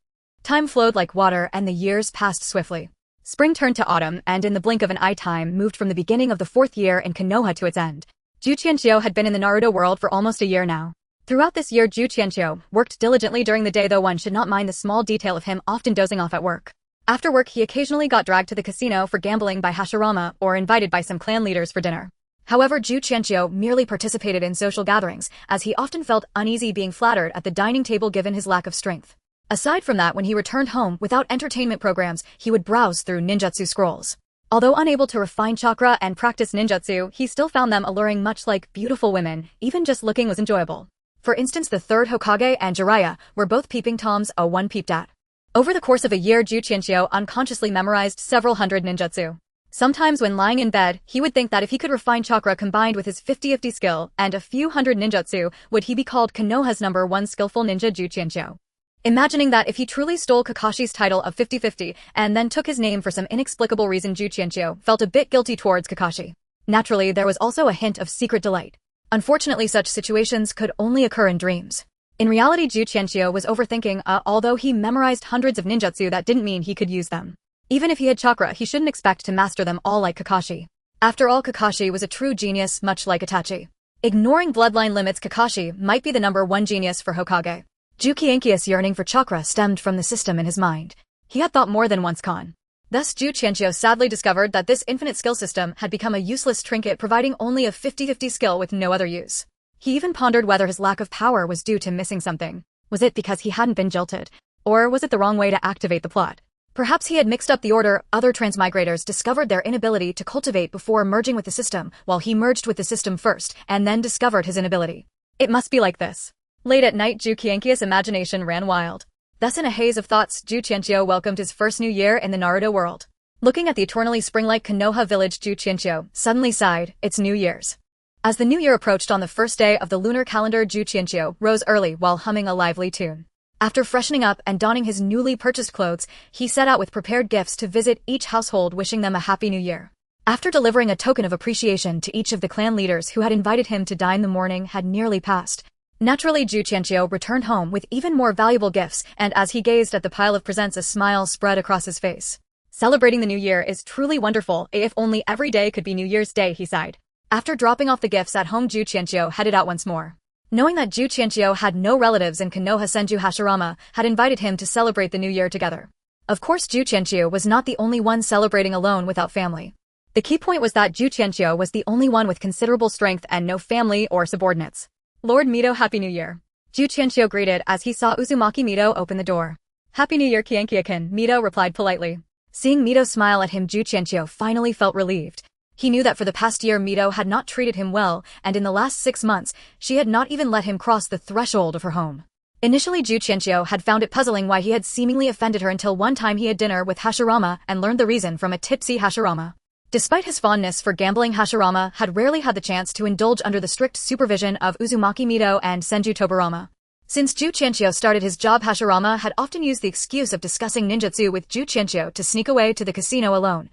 Time flowed like water and the years passed swiftly. Spring turned to autumn, and in the blink of an eye, time moved from the beginning of the 4th year in Konoha to its end. Qiuqian had been in the Naruto world for almost a year now. Throughout this year, Qiuqian worked diligently during the day, though one should not mind the small detail of him often dozing off at work. After work, he occasionally got dragged to the casino for gambling by Hashirama or invited by some clan leaders for dinner. However, Qiuqian merely participated in social gatherings, as he often felt uneasy being flattered at the dining table given his lack of strength. Aside from that, when he returned home without entertainment programs, he would browse through ninjutsu scrolls. Although unable to refine chakra and practice ninjutsu, he still found them alluring, much like beautiful women. Even just looking was enjoyable. For instance, the 3rd Hokage and Jiraiya were both peeping toms one peeped at. Over the course of a year, Qiuqian unconsciously memorized several hundred ninjutsu. Sometimes when lying in bed, he would think that if he could refine chakra combined with his 50-50 skill and a few hundred ninjutsu, would he be called Konoha's #1 skillful ninja Qiuqian. Imagining that if he truly stole Kakashi's title of 50-50 and then took his name for some inexplicable reason, Qiuqian felt a bit guilty towards Kakashi. Naturally, there was also a hint of secret delight. Unfortunately, such situations could only occur in dreams. In reality, Qiuqian was overthinking, although he memorized hundreds of ninjutsu, that didn't mean he could use them. Even if he had chakra, he shouldn't expect to master them all like Kakashi. After all, Kakashi was a true genius, much like Itachi. Ignoring bloodline limits, Kakashi might be the #1 genius for Hokage. Qiuqian's yearning for chakra stemmed from the system in his mind. He had thought more than once con. Thus, Qiuqian sadly discovered that this infinite skill system had become a useless trinket, providing only a 50-50 skill with no other use. He even pondered whether his lack of power was due to missing something. Was it because he hadn't been jilted? Or was it the wrong way to activate the plot? Perhaps he had mixed up the order. Other transmigrators discovered their inability to cultivate before merging with the system, while he merged with the system first, and then discovered his inability. It must be like this. Late at night, Qiuqian's imagination ran wild. Thus, in a haze of thoughts, Qiuqian welcomed his first new year in the Naruto world. Looking at the eternally spring-like Konoha village, Qiuqian suddenly sighed. It's New Year's. As the new year approached on the first day of the lunar calendar, Qiuqian rose early while humming a lively tune. After freshening up and donning his newly purchased clothes, he set out with prepared gifts to visit each household, wishing them a happy new year. After delivering a token of appreciation to each of the clan leaders who had invited him to dine, the morning had nearly passed. Naturally, Qiuqian returned home with even more valuable gifts, and as he gazed at the pile of presents, a smile spread across his face. Celebrating the new year is truly wonderful. If only every day could be New Year's Day, he sighed. After dropping off the gifts at home, Qiuqian headed out once more. Knowing that Qiuqian had no relatives in Konoha, Senju Hashirama had invited him to celebrate the new year together. Of course, Qiuqian was not the only one celebrating alone without family. The key point was that Qiuqian was the only one with considerable strength and no family or subordinates. Lord Mito, Happy New Year. Qiuqian greeted as he saw Uzumaki Mito open the door. Happy New Year, Qiuqian, Mito replied politely. Seeing Mito smile at him, Qiuqian finally felt relieved. He knew that for the past year Mito had not treated him well, and in the last 6 months, she had not even let him cross the threshold of her home. Initially, Qiuqian had found it puzzling why he had seemingly offended her until one time he had dinner with Hashirama and learned the reason from a tipsy Hashirama. Despite his fondness for gambling, Hashirama had rarely had the chance to indulge under the strict supervision of Uzumaki Mito and Senju Tobirama. Since Qiuqian started his job, Hashirama had often used the excuse of discussing ninjutsu with Qiuqian to sneak away to the casino alone.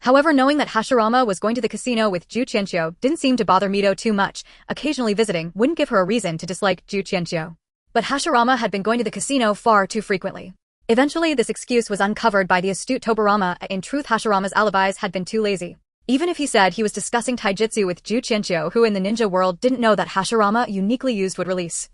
However, knowing that Hashirama was going to the casino with Qiuqian didn't seem to bother Mito too much. Occasionally visiting wouldn't give her a reason to dislike Qiuqian. But Hashirama had been going to the casino far too frequently. Eventually, this excuse was uncovered by the astute Tobirama. In truth, Hashirama's alibis had been too lazy. Even if he said he was discussing taijutsu with Qiuqian, who in the ninja world didn't know that Hashirama uniquely used would release.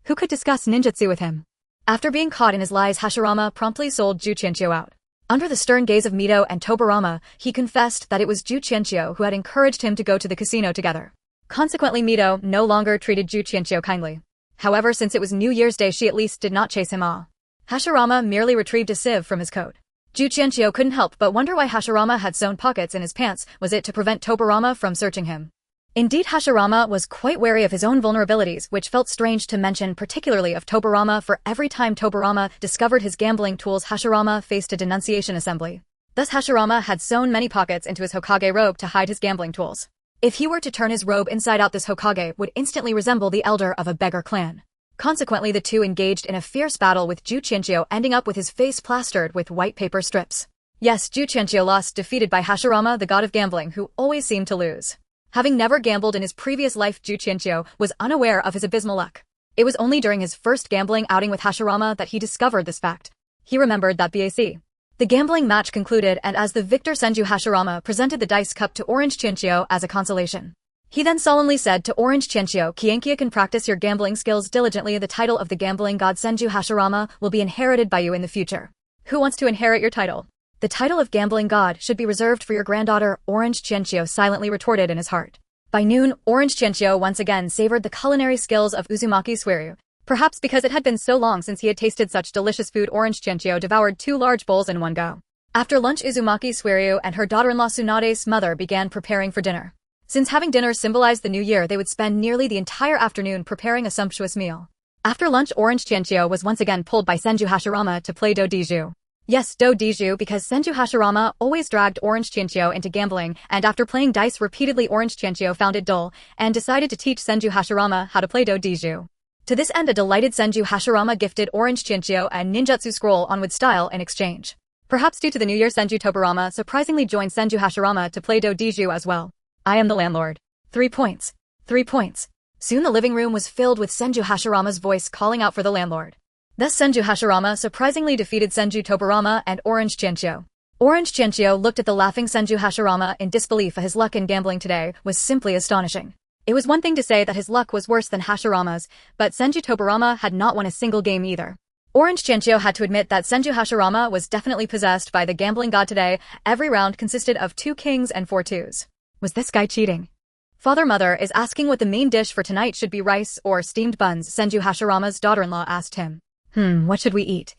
Who could discuss ninjutsu with him? After being caught in his lies, Hashirama promptly sold Qiuqian out. Under the stern gaze of Mito and Tobirama, he confessed that it was Qiuqian who had encouraged him to go to the casino together. Consequently, Mito no longer treated Qiuqian kindly. However, since it was New Year's Day, she at least did not chase him off. Hashirama merely retrieved a sieve from his coat. Qiuqian couldn't help but wonder why Hashirama had sewn pockets in his pants. Was it to prevent Tobirama from searching him? Indeed, Hashirama was quite wary of his own vulnerabilities, which felt strange to mention, particularly of Tobirama, for every time Tobirama discovered his gambling tools, Hashirama faced a denunciation assembly. Thus, Hashirama had sewn many pockets into his Hokage robe to hide his gambling tools. If he were to turn his robe inside out, this Hokage would instantly resemble the elder of a beggar clan. Consequently, the two engaged in a fierce battle, with Qiuqian ending up with his face plastered with white paper strips. Yes, Qiuqian lost, defeated by Hashirama, the god of gambling, who always seemed to lose. Having never gambled in his previous life, Qiuqian was unaware of his abysmal luck. It was only during his first gambling outing with Hashirama that he discovered this fact. He remembered that BAC. The gambling match concluded, and as the victor, Senju Hashirama presented the dice cup to Orange Qiuqian as a consolation. He then solemnly said to Orange Qiuqian, "Qiuqian can practice your gambling skills diligently. The title of the gambling god Senju Hashirama will be inherited by you in the future. Who wants to inherit your title?" "The title of gambling god should be reserved for your granddaughter," Orange Qiuqian silently retorted in his heart. By noon, Orange Qiuqian once again savored the culinary skills of Uzumaki Suiryu. Perhaps because it had been so long since he had tasted such delicious food, Orange Qiuqian devoured 2 large bowls in one go. After lunch, Uzumaki Suiryu and her daughter-in-law Tsunade's mother began preparing for dinner. Since having dinner symbolized the new year, they would spend nearly the entire afternoon preparing a sumptuous meal. After lunch, Orange Qiuqian was once again pulled by Senju Hashirama to play do-diju. Yes, do-diju, because Senju Hashirama always dragged Orange Qiuqian into gambling, and after playing dice repeatedly, Orange Qiuqian found it dull and decided to teach Senju Hashirama how to play do-diju. To this end, a delighted Senju Hashirama gifted Orange Qiuqian a ninjutsu scroll on with style in exchange. Perhaps due to the new year, Senju Tobirama surprisingly joined Senju Hashirama to play do-diju as well. "I am the landlord. 3 points. 3 points." Soon the living room was filled with Senju Hashirama's voice calling out for the landlord. Thus Senju Hashirama surprisingly defeated Senju Tobirama and Orange Qiuqian. Orange Qiuqian looked at the laughing Senju Hashirama in disbelief. His luck in gambling today was simply astonishing. It was one thing to say that his luck was worse than Hashirama's, but Senju Tobirama had not won a single game either. Orange Qiuqian had to admit that Senju Hashirama was definitely possessed by the gambling god today. Every round consisted of 2 kings and 4 twos. Was this guy cheating? "Father-mother is asking what the main dish for tonight should be, rice or steamed buns," Senju Hashirama's daughter-in-law asked him. What should we eat?"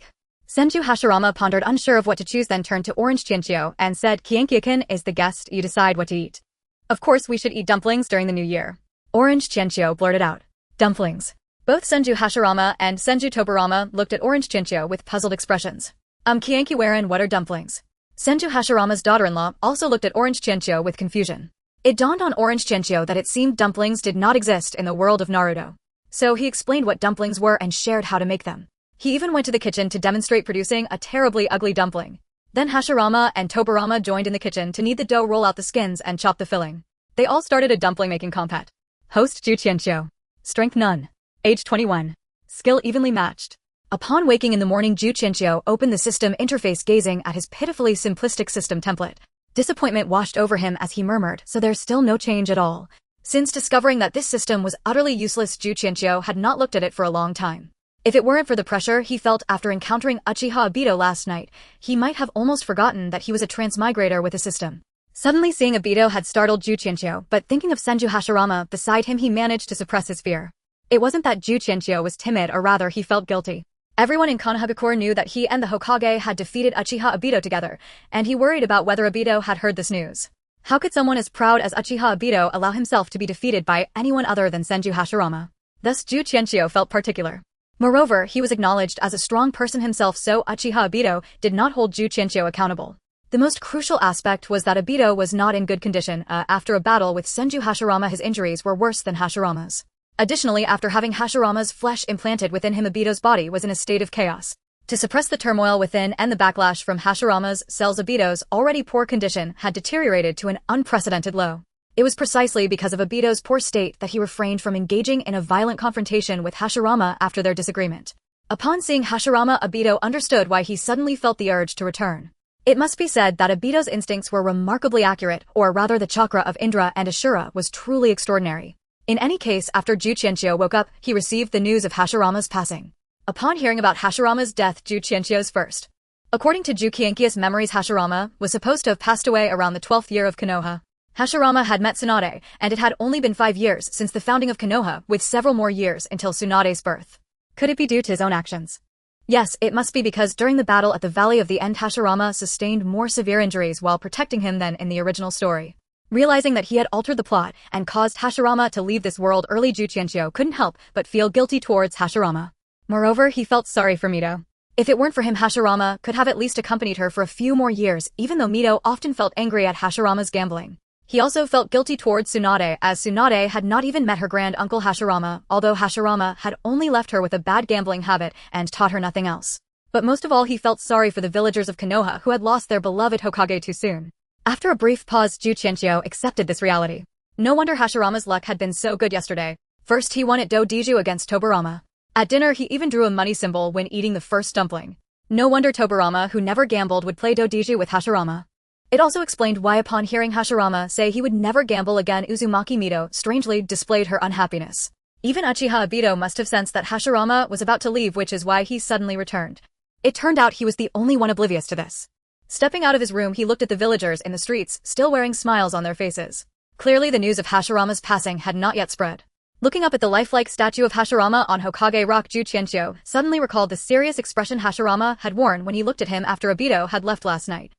Senju Hashirama pondered, unsure of what to choose, then turned to Orange Qiuqian and said, "Qiuqian is the guest, you decide what to eat." "Of course we should eat dumplings during the new year," Orange Qiuqian blurted out. "Dumplings?" Both Senju Hashirama and Senju Tobirama looked at Orange Qiuqian with puzzled expressions. Qiuqian, what are dumplings?" Senju Hashirama's daughter-in-law also looked at Orange Qiuqian with confusion. It dawned on Orange Qiuqian that it seemed dumplings did not exist in the world of Naruto. So he explained what dumplings were and shared how to make them. He even went to the kitchen to demonstrate producing a terribly ugly dumpling. Then Hashirama and Tobirama joined in the kitchen to knead the dough, roll out the skins, and chop the filling. They all started a dumpling-making compet. Host Qiuqian. Strength none. Age 21. Skill evenly matched. Upon waking in the morning, Qiuqian opened the system interface, gazing at his pitifully simplistic system template. Disappointment washed over him as he murmured, "So there's still no change at all." Since discovering that this system was utterly useless, Qiuqian had not looked at it for a long time. If it weren't for the pressure he felt after encountering Uchiha Obito last night, he might have almost forgotten that he was a transmigrator with a system. Suddenly seeing Obito had startled Qiuqian, but thinking of Senju Hashirama beside him, he managed to suppress his fear. It wasn't that Qiuqian was timid, or rather he felt guilty. Everyone in Konohagakure knew that he and the Hokage had defeated Uchiha Obito together, and he worried about whether Obito had heard this news. How could someone as proud as Uchiha Obito allow himself to be defeated by anyone other than Senju Hashirama? Thus Qiuqian felt particular. Moreover, he was acknowledged as a strong person himself, so Uchiha Obito did not hold Qiuqian accountable. The most crucial aspect was that Obito was not in good condition. After a battle with Senju Hashirama, his injuries were worse than Hashirama's. Additionally, after having Hashirama's flesh implanted within him, Obito's body was in a state of chaos. To suppress the turmoil within and the backlash from Hashirama's cells, Obito's already poor condition had deteriorated to an unprecedented low. It was precisely because of Obito's poor state that he refrained from engaging in a violent confrontation with Hashirama after their disagreement. Upon seeing Hashirama, Obito understood why he suddenly felt the urge to return. It must be said that Obito's instincts were remarkably accurate, or rather the chakra of Indra and Asura was truly extraordinary. In any case, after Qiuqian woke up, he received the news of Hashirama's passing. Upon hearing about Hashirama's death, Qiuqian's first. According to Qiuqian's memories, Hashirama was supposed to have passed away around the 12th year of Konoha. Hashirama had met Tsunade, and it had only been 5 years since the founding of Konoha, with several more years until Tsunade's birth. Could it be due to his own actions? Yes, it must be, because during the battle at the Valley of the End, Hashirama sustained more severe injuries while protecting him than in the original story. Realizing that he had altered the plot and caused Hashirama to leave this world early, Qiuqian couldn't help but feel guilty towards Hashirama. Moreover, he felt sorry for Mito. If it weren't for him, Hashirama could have at least accompanied her for a few more years, even though Mito often felt angry at Hashirama's gambling. He also felt guilty towards Tsunade, as Tsunade had not even met her grand uncle Hashirama, although Hashirama had only left her with a bad gambling habit and taught her nothing else. But most of all, he felt sorry for the villagers of Konoha who had lost their beloved Hokage too soon. After a brief pause, Qiuqian accepted this reality. No wonder Hashirama's luck had been so good yesterday. First, he won at Dojiju against Tobirama. At dinner, he even drew a money symbol when eating the first dumpling. No wonder Tobirama, who never gambled, would play Dojiju with Hashirama. It also explained why, upon hearing Hashirama say he would never gamble again, Uzumaki Mito strangely displayed her unhappiness. Even Uchiha Obito must have sensed that Hashirama was about to leave, which is why he suddenly returned. It turned out he was the only one oblivious to this. Stepping out of his room, he looked at the villagers in the streets, still wearing smiles on their faces. Clearly the news of Hashirama's passing had not yet spread. Looking up at the lifelike statue of Hashirama on Hokage Rock, Qiuqian suddenly recalled the serious expression Hashirama had worn when he looked at him after Obito had left last night.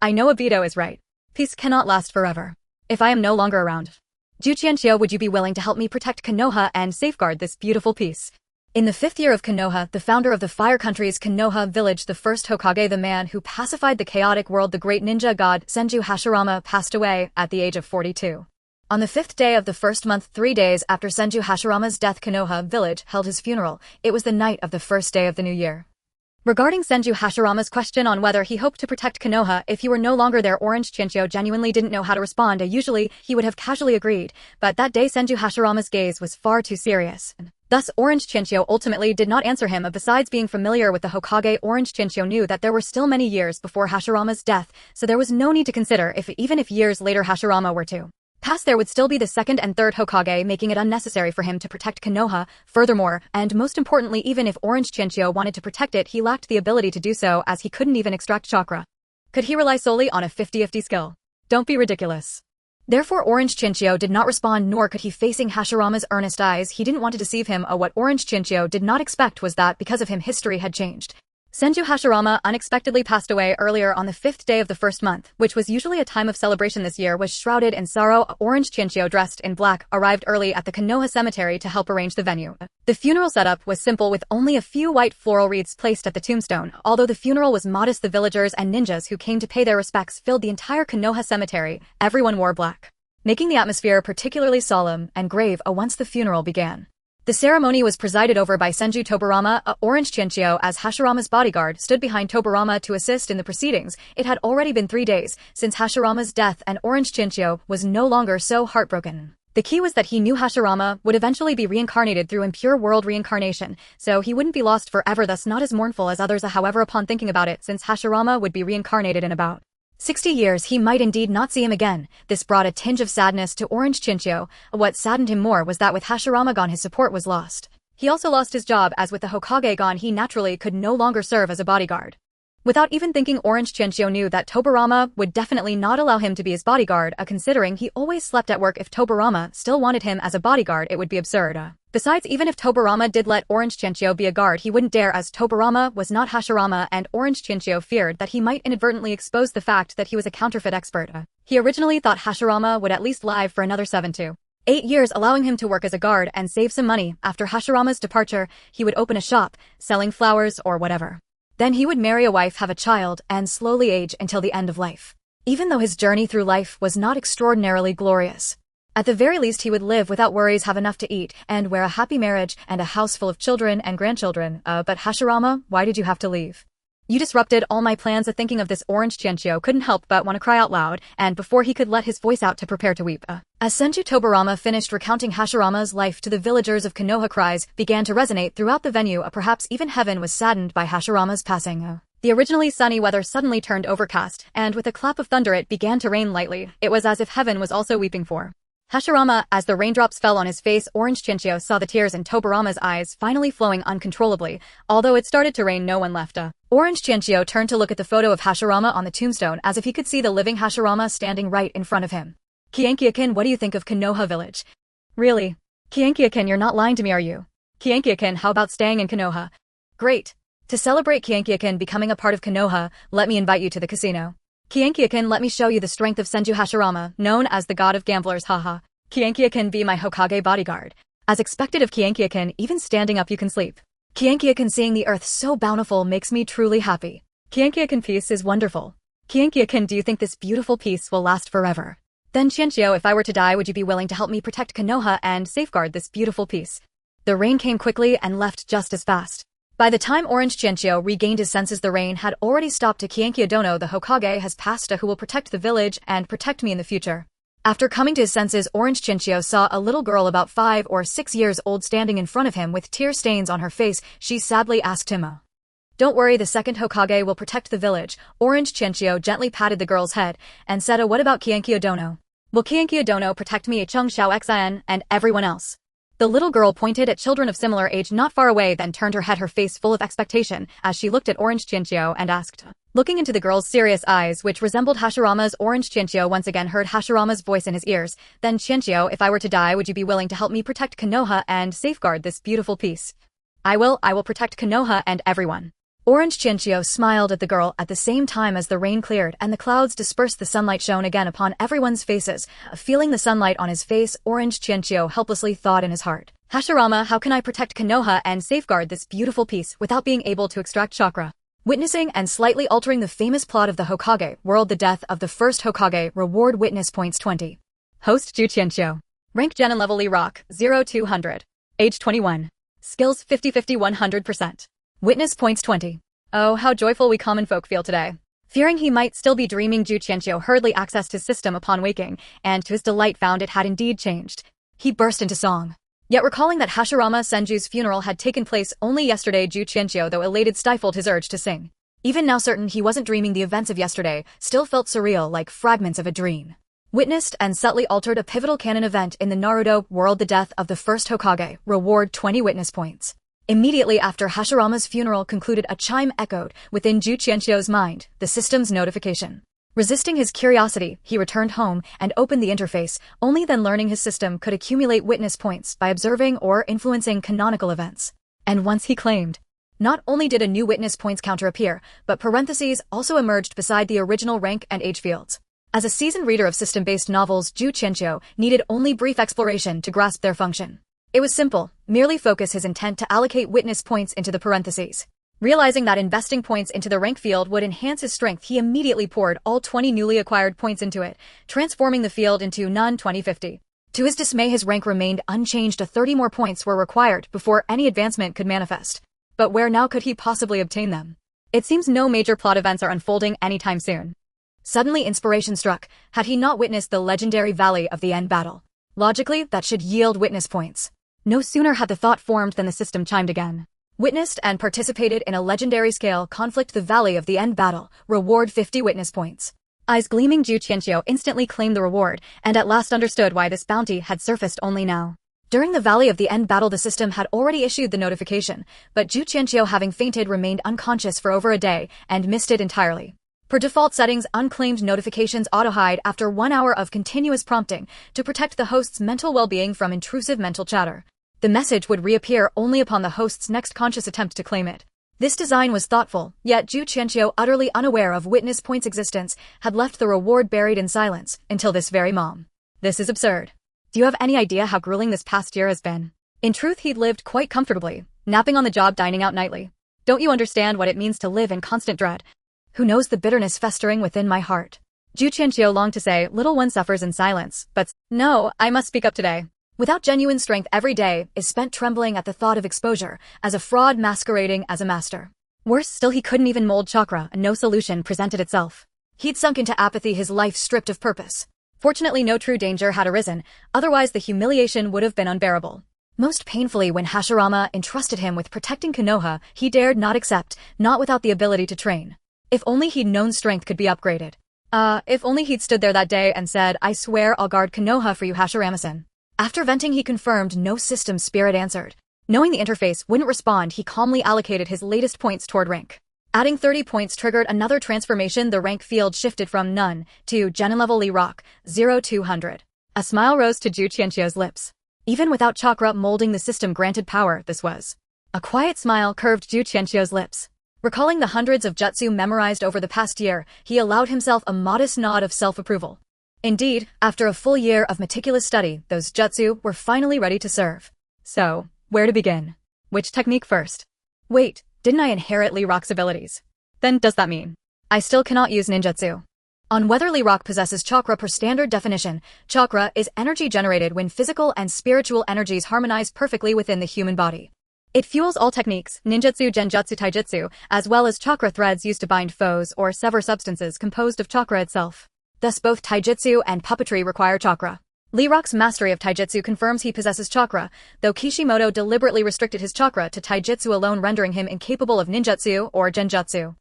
I know Obito is right. Peace cannot last forever. If I am no longer around. Qiuqian, would you be willing to help me protect Konoha and safeguard this beautiful peace? In the 5th year of Konoha, the founder of the Fire Country's Konoha village, the first Hokage, the man who pacified the chaotic world, the great ninja god Senju Hashirama, passed away at the age of 42. On the 5th day of the first month, 3 days after Senju Hashirama's death, Konoha village held his funeral. It was the night of the first day of the new year. Regarding Senju Hashirama's question on whether he hoped to protect Konoha if he were no longer there, Orange Qiuqian genuinely didn't know how to respond. Usually, he would have casually agreed, but that day Senju Hashirama's gaze was far too serious. Thus, Orange Qiuqian ultimately did not answer him. Besides being familiar with the Hokage, Orange Qiuqian knew that there were still many years before Hashirama's death, so there was no need to consider if even if years later Hashirama were to pass, there would still be the 2nd and 3rd Hokage, making it unnecessary for him to protect Konoha. Furthermore, and most importantly, even if Orange Qiuqian wanted to protect it, he lacked the ability to do so, as he couldn't even extract chakra. Could he rely solely on a 50-50 skill? Don't be ridiculous. Therefore, Orange Qiuqian did not respond, nor could he, facing Hashirama's earnest eyes. He didn't want to deceive him. What Orange Qiuqian did not expect was that, because of him, history had changed. Senju Hashirama unexpectedly passed away earlier on the 5th day of the first month, which was usually a time of celebration this year was shrouded in sorrow. Orange Qiuqian, dressed in black, arrived early at the Konoha cemetery to help arrange the venue. The funeral setup was simple, with only a few white floral wreaths placed at the tombstone. Although the funeral was modest, the villagers and ninjas who came to pay their respects filled the entire Konoha cemetery. Everyone wore black, making the atmosphere particularly solemn and grave once the funeral began. The ceremony was presided over by Senju Tobirama. Orange Qiuqian, as Hashirama's bodyguard, stood behind Tobirama to assist in the proceedings. It had already been 3 days since Hashirama's death, and Orange Qiuqian was no longer so heartbroken. The key was that he knew Hashirama would eventually be reincarnated through impure world reincarnation, so he wouldn't be lost forever, thus not as mournful as others. However, upon thinking about it, since Hashirama would be reincarnated in about 60 years he might indeed not see him again. This brought a tinge of sadness to Orange Qiuqian. What saddened him more was that with Hashirama gone his support was lost. He also lost his job, as with the Hokage gone he naturally could no longer serve as a bodyguard. Without even thinking, Orange Qiuqian knew that Tobirama would definitely not allow him to be his bodyguard, considering he always slept at work. If Tobirama still wanted him as a bodyguard, it would be absurd. Besides, even if Tobirama did let Orange Qiuqian be a guard, he wouldn't dare, as Tobirama was not Hashirama, and Orange Qiuqian feared that he might inadvertently expose the fact that he was a counterfeit expert. He originally thought Hashirama would at least live for another 7 to 8 years, allowing him to work as a guard and save some money. After Hashirama's departure, he would open a shop, selling flowers or whatever. Then he would marry a wife, have a child, and slowly age until the end of life. Even though his journey through life was not extraordinarily glorious, at the very least he would live without worries, have enough to eat, and wear a happy marriage and a house full of children and grandchildren. But Hashirama, why did you have to leave? You disrupted all my plans. Thinking of this, Orange Qiuqian couldn't help but want to cry out loud, and before he could let his voice out to prepare to weep. As Senju Tobirama finished recounting Hashirama's life to the villagers of Konoha, cries began to resonate throughout the venue. Perhaps even heaven was saddened by Hashirama's passing. The originally sunny weather suddenly turned overcast, and with a clap of thunder it began to rain lightly. It was as if heaven was also weeping for Hashirama. As the raindrops fell on his face, Orange Qiuqian saw the tears in Tobirama's eyes finally flowing uncontrollably. Although it started to rain, no one left. Orange Qiuqian turned to look at the photo of Hashirama on the tombstone, as if he could see the living Hashirama standing right in front of him. Qiuqian, what do you think of Konoha village? Really? Qiuqian, you're not lying to me, are you? Qiuqian, how about staying in Konoha? Great. To celebrate Qiuqian becoming a part of Konoha, let me invite you to the casino. Qiuqian, let me show you the strength of Senju Hashirama, known as the god of gamblers, haha. Qiuqian, be my Hokage bodyguard. As expected of Qiuqian, even standing up you can sleep. Qiuqian, seeing the earth so bountiful makes me truly happy. Qiuqian, peace is wonderful. Qiuqian, do you think this beautiful peace will last forever? Then Qiuqian, if I were to die, would you be willing to help me protect Konoha and safeguard this beautiful peace? The rain came quickly and left just as fast. By the time Orange Qiuqian regained his senses, the rain had already stopped. To Qiuqian, the Hokage has passed, who will protect the village and protect me in the future. After coming to his senses, Orange Qiuqian saw a little girl about 5 or 6 years old standing in front of him with tear stains on her face. She sadly asked him, "Don't worry, the second Hokage will protect the village." Orange Qiuqian gently patted the girl's head and said, "What about Qiuqian? Will Qiuqian protect me, Chung Xiao Xian, and everyone else?" The little girl pointed at children of similar age not far away, then turned her head, her face full of expectation, as she looked at Orange Qiuqian and asked. Looking into the girl's serious eyes, which resembled Hashirama's, Orange Qiuqian once again heard Hashirama's voice in his ears. Then, Qiuqian, if I were to die, would you be willing to help me protect Konoha and safeguard this beautiful peace? I will protect Konoha and everyone. Orange Qiuqian smiled at the girl at the same time as the rain cleared and the clouds dispersed. The sunlight shone again upon everyone's faces. Feeling the sunlight on his face, Orange Qiuqian helplessly thought in his heart, "Hashirama, how can I protect Konoha and safeguard this beautiful peace without being able to extract chakra?" Witnessing and slightly altering the famous plot of the Hokage world, the death of the first Hokage, reward witness points 20. Host Ju Qiuqian. Rank Genin level Lee Rock, 0-200. Age 21. Skills 50-50 100%. Witness points 20. Oh, how joyful we common folk feel today. Fearing he might still be dreaming, Ju Qiuqian hurriedly accessed his system upon waking, and to his delight found it had indeed changed. He burst into song. Yet recalling that Hashirama Senju's funeral had taken place only yesterday, Ju Qiuqian, though elated, stifled his urge to sing. Even now certain he wasn't dreaming, the events of yesterday still felt surreal, like fragments of a dream. Witnessed and subtly altered a pivotal canon event in the Naruto world, the death of the first Hokage, reward 20 witness points. Immediately after Hashirama's funeral concluded, a chime echoed within Ju Qiuqian's mind, the system's notification. Resisting his curiosity, he returned home and opened the interface, only then learning his system could accumulate witness points by observing or influencing canonical events. And once he claimed, not only did a new witness points counter appear, but parentheses also emerged beside the original rank and age fields. As a seasoned reader of system-based novels, Ju Qiuqian needed only brief exploration to grasp their function. It was simple, merely focus his intent to allocate witness points into the parentheses. Realizing that investing points into the rank field would enhance his strength, he immediately poured all 20 newly acquired points into it, transforming the field into none 2050. To his dismay, his rank remained unchanged. 30 more points were required before any advancement could manifest. But where now could he possibly obtain them? It seems no major plot events are unfolding anytime soon. Suddenly inspiration struck. Had he not witnessed the legendary Valley of the End battle? Logically, that should yield witness points. No sooner had the thought formed than the system chimed again. Witnessed and participated in a legendary scale conflict, the Valley of the End battle, reward 50 witness points. Eyes gleaming, Qiuqian instantly claimed the reward, and at last understood why this bounty had surfaced only now. During the Valley of the End battle, the system had already issued the notification, but Qiuqian, having fainted, remained unconscious for over a day and missed it entirely. Per default settings, unclaimed notifications auto-hide after 1 hour of continuous prompting to protect the host's mental well-being from intrusive mental chatter. The message would reappear only upon the host's next conscious attempt to claim it. This design was thoughtful, yet Qiuqian, utterly unaware of witness point's existence, had left the reward buried in silence until this very moment. This is absurd. Do you have any idea how grueling this past year has been? In truth, he'd lived quite comfortably, napping on the job, dining out nightly. Don't you understand what it means to live in constant dread? Who knows the bitterness festering within my heart? Qiuqian longed to say, little one suffers in silence, but no, I must speak up today. Without genuine strength, every day is spent trembling at the thought of exposure, as a fraud masquerading as a master. Worse still, he couldn't even mold chakra, and no solution presented itself. He'd sunk into apathy, his life stripped of purpose. Fortunately, no true danger had arisen, otherwise the humiliation would have been unbearable. Most painfully, when Hashirama entrusted him with protecting Konoha, he dared not accept, not without the ability to train. If only he'd known strength could be upgraded. If only he'd stood there that day and said, I swear I'll guard Konoha for you, Hashirama-san. After venting, he confirmed no system spirit answered. Knowing the interface wouldn't respond, he calmly allocated his latest points toward rank. Adding 30 points triggered another transformation. The rank field shifted from none to Genin level Lee Rock, 0200. A smile rose to Qiuqian's lips. Even without chakra molding the system granted power, this was. A quiet smile curved Qiuqian's lips. Recalling the hundreds of jutsu memorized over the past year, he allowed himself a modest nod of self-approval. Indeed, after a full year of meticulous study, those jutsu were finally ready to serve. So, where to begin? Which technique first? Wait, didn't I inherit Lee Rock's abilities? Then does that mean I still cannot use ninjutsu? On whether Lee Rock possesses chakra. Per standard definition, chakra is energy generated when physical and spiritual energies harmonize perfectly within the human body. It fuels all techniques, ninjutsu, genjutsu, taijutsu, as well as chakra threads used to bind foes or sever substances composed of chakra itself. Thus both taijutsu and puppetry require chakra. Lee Rock's mastery of taijutsu confirms he possesses chakra, though Kishimoto deliberately restricted his chakra to taijutsu alone, rendering him incapable of ninjutsu or genjutsu.